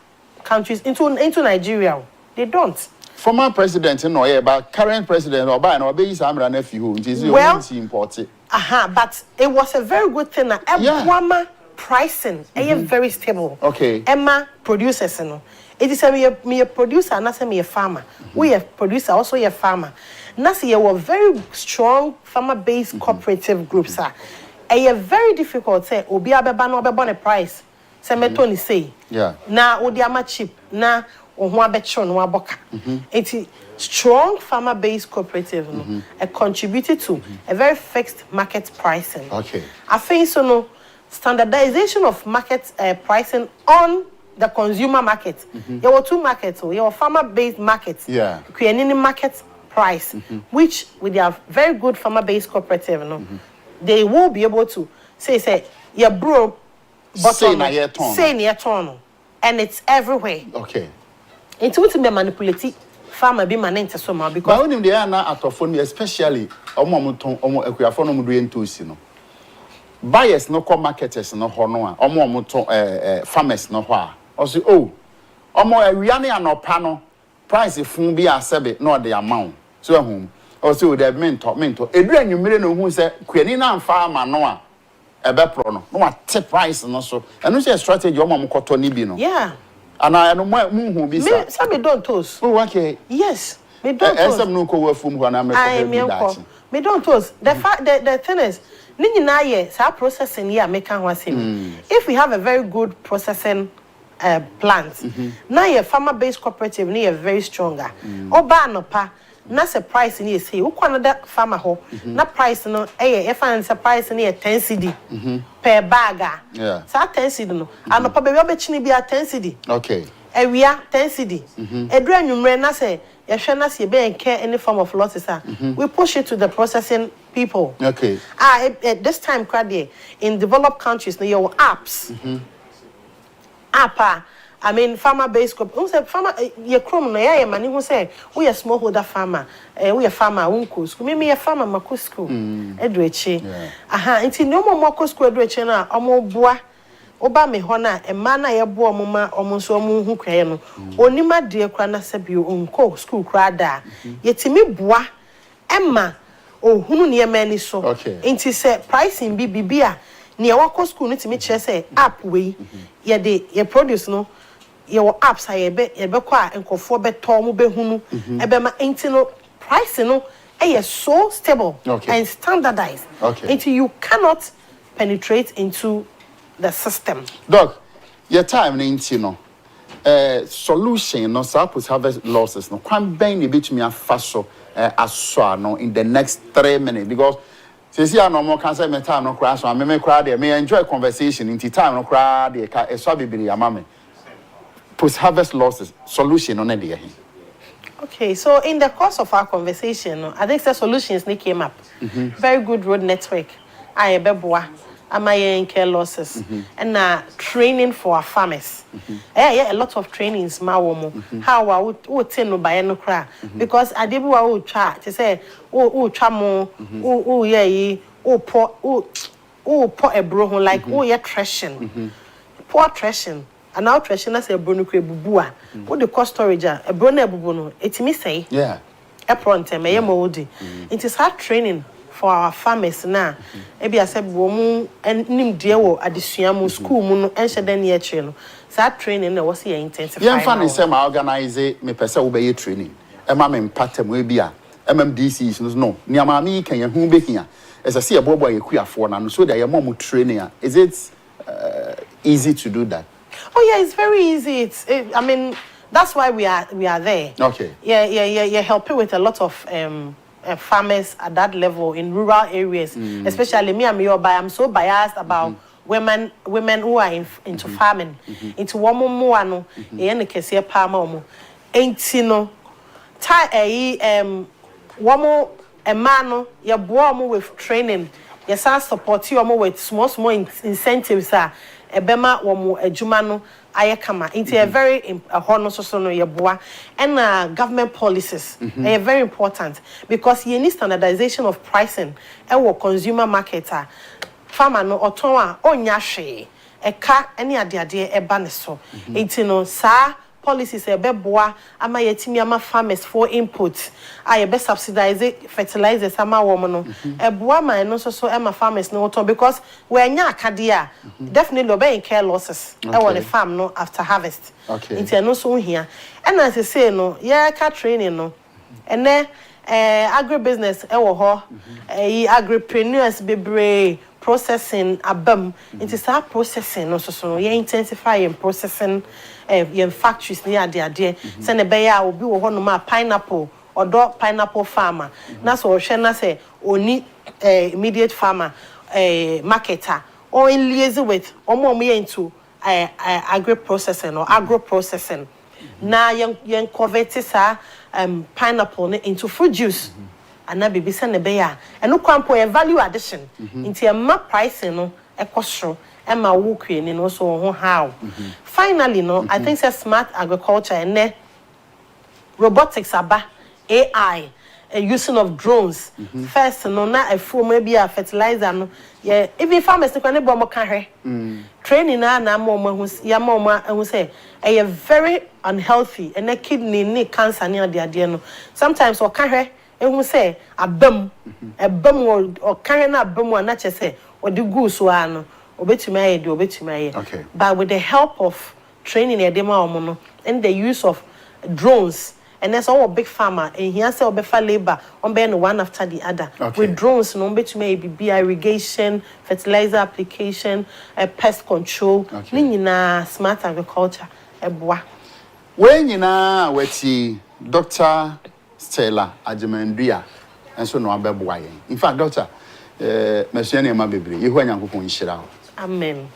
countries into Nigeria. They don't. Former president no but current president or by no be Samra nephew is imported. But it was a very good thing that Emma pricing very stable. Okay. Emma producers no. It is me a producer and me a farmer. We a producer also a farmer. Nasi you were very strong farmer-based cooperative groups are. Very difficult say obi abeba no obeba a price. Say me Tony say. Yeah. Na odi ama cheap na it's strong farmer-based cooperative contributed to a very fixed market pricing. Okay. I think so no standardization of market pricing on the consumer market. There were two markets, so your farmer-based markets. Yeah. Creating market price, which with their very good farmer-based cooperative, they will be able to say, yeah, bro, say na ye ton. Say near ton. And it's everywhere. Okay. It's what me manipulate farmer be manente so ma because but when they are na atofo especially omo ekuafo no mudu entosi no. Buyers no come marketers no ho no a omo farmers no ho a. Osi oh omo awia ne anopa no price fun bi asebe no the amount. So home. Also the mentor edu anwumire no hu se kwani na amfa ama no a ebe pro no wa te price no so eno say strategy o mom koto ni bi no yeah and I no hu bi sa me some me don't toast oh okay yes me don't toast some no ko wa fum ho na me ko be that me don't toast the thing is ni nyina ye sa processing here make kan wasem if we have a very good processing plant now your farmer based cooperative ni very stronger oba no pa na se price ni say who another farmer ho na price no if an price ni 10 cedi per bag yeah so 10 cedi no and pa be obechini bi 10 cedi okay ewia 10 cedi edu anwumre na se ye hwe na se be enke any form of losses we push it to the processing people okay at this time crowd in developed countries no your apps I mean, farmer-based crop. Who said farmer? Your chrome no yeah man. Who say we a smallholder farmer? We a farmer. Unkusku. Me a farmer. Makusku. Edwechi. Aha. Inti no more makusku edwechi na. Omo boa. Oba me hona. E mana ye boa omuma omonso omu hukwe no. Onima die kura na sebi unko school kura da. Yetimi boa. Emma. Ohunu ni emeni so. Okay. Inti se pricing bibia. Ni e wako school ni timi chere se app we. Ye de ye produce no. Your apps are ebe kwa enkofo be tomu be hunu ebe ma intino price no so stable and standardized until you cannot penetrate into the system. Doc, your time na intino solution no suppose harvest losses no kwan ben e betumi afa so aso no in the next 3 minutes because since you no more can say me time no crash so me cry there me enjoy conversation in time no cry there ka eso bibiri amame post-harvest losses solution on the okay, so in the course of our conversation, I think the solutions came up. Very good road network. I beboa, amaye care losses, and training for our farmers. Yeah, a lot of trainings. How I would tell no buy no cry because I did what would try to say, oh chamo, oh yeah, oh poor a bro like yeah threshing, poor threshing. And now threshing as a bronu kwe bubua. What the cost storage a bronu bubuno. Etimi say. Yeah. A pronte me yemodi. It is hard training for our farmers now. Ebi I said womu and nim dear wo adisuamu school mu no enche den ye tire no. That training na was here intensified. Yan fan is ma organize me pese wo be training. E ma me mpatem we bia. MMDCs no. Ni ama mi kan ye hu be hia. As I see a bobo ye kuafo na no so that ye mom training. Is it easy to do that? Oh yeah, it's very easy. I mean, that's why we are there. Okay. Yeah. You're helping with a lot of farmers at that level in rural areas, especially me. I'm so biased about women who are into farming. Into woman more no. Any case palma mo. Ain't no. Woman a man you born with training. Yes, I support you with small incentives. Ebema womu ejuma no ayekama into a very hono so no yeboa and government policies are very important because you need standardization of pricing and consumer marketer farmer no oton a onya hwe eka ene ade eba ne so enti no sa policies ebeboa ama yetimi ama farmers for input be subsidize fertilizers ama wo no eboa man no so ama farmers no to because we anya akade a definitely obey care losses e won the farm no after harvest into no so here and as I say no yeah ka training no ene agribusiness e wo ho agripreneurs bebre processing abam into start processing no so yeah intensify in processing your factories near there send a bear obi wo no ma pineapple or dog pineapple farmer na so hwe na say oni immediate farmer marketer or in liaison with omo into agri processing or agro processing na yen convert sa pineapple into fruit juice and na bibi send a bear and no kwampo value addition into a map pricing no ekosro Emma Wukwe, and also how. Finally, no, I think it's smart agriculture and robotics aba, AI, using of drones. First, no, not a full maybe a fertilizer. No, yeah, even farmers can never more carry. Training na mama who's yamoma and who say a very unhealthy and a kidney need cancer near the idea. No, sometimes or carry and who say a bum or carrying a bum or not just say or do goose one or bet to me, do bet to me. Okay. But with the help of training a demo and the use of drones. And that's all big farmer, and he has to be labor on being one after the other. Okay. With drones, no bet maybe irrigation, fertilizer application, pest control, smart agriculture, When you know what Dr. Stella Agyapong and so no abeboy. In fact, Doctor, Monsieur Mabebre, you want to go in Shirao. Amen.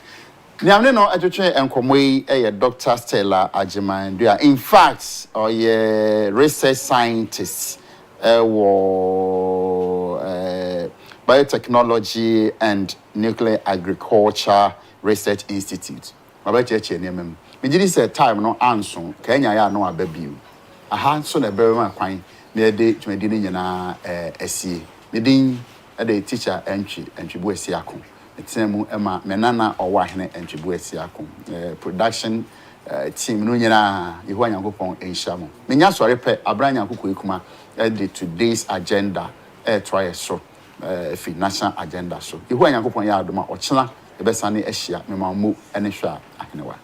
Now, no, I just and come a Dr. Stella Agyapong. In fact, or a research scientist, biotechnology and nuclear agriculture research institute. I bet you name. Me did this time no answer. Kenya ya no ababiu. Aha so na be ma kwan. Me dey twedi ni nyina asie. Me din dey teacher entry bu asie akon. Etemu ema menana owa hene entwibu asiako production team no nyina yehu anyankopon enhia mo menya sori pe abranya akoko ekuma the today's agenda try so fi national agenda so yehu anyankopon ya adoma ochena ebesane ahia mema mu ene hwa ahenewa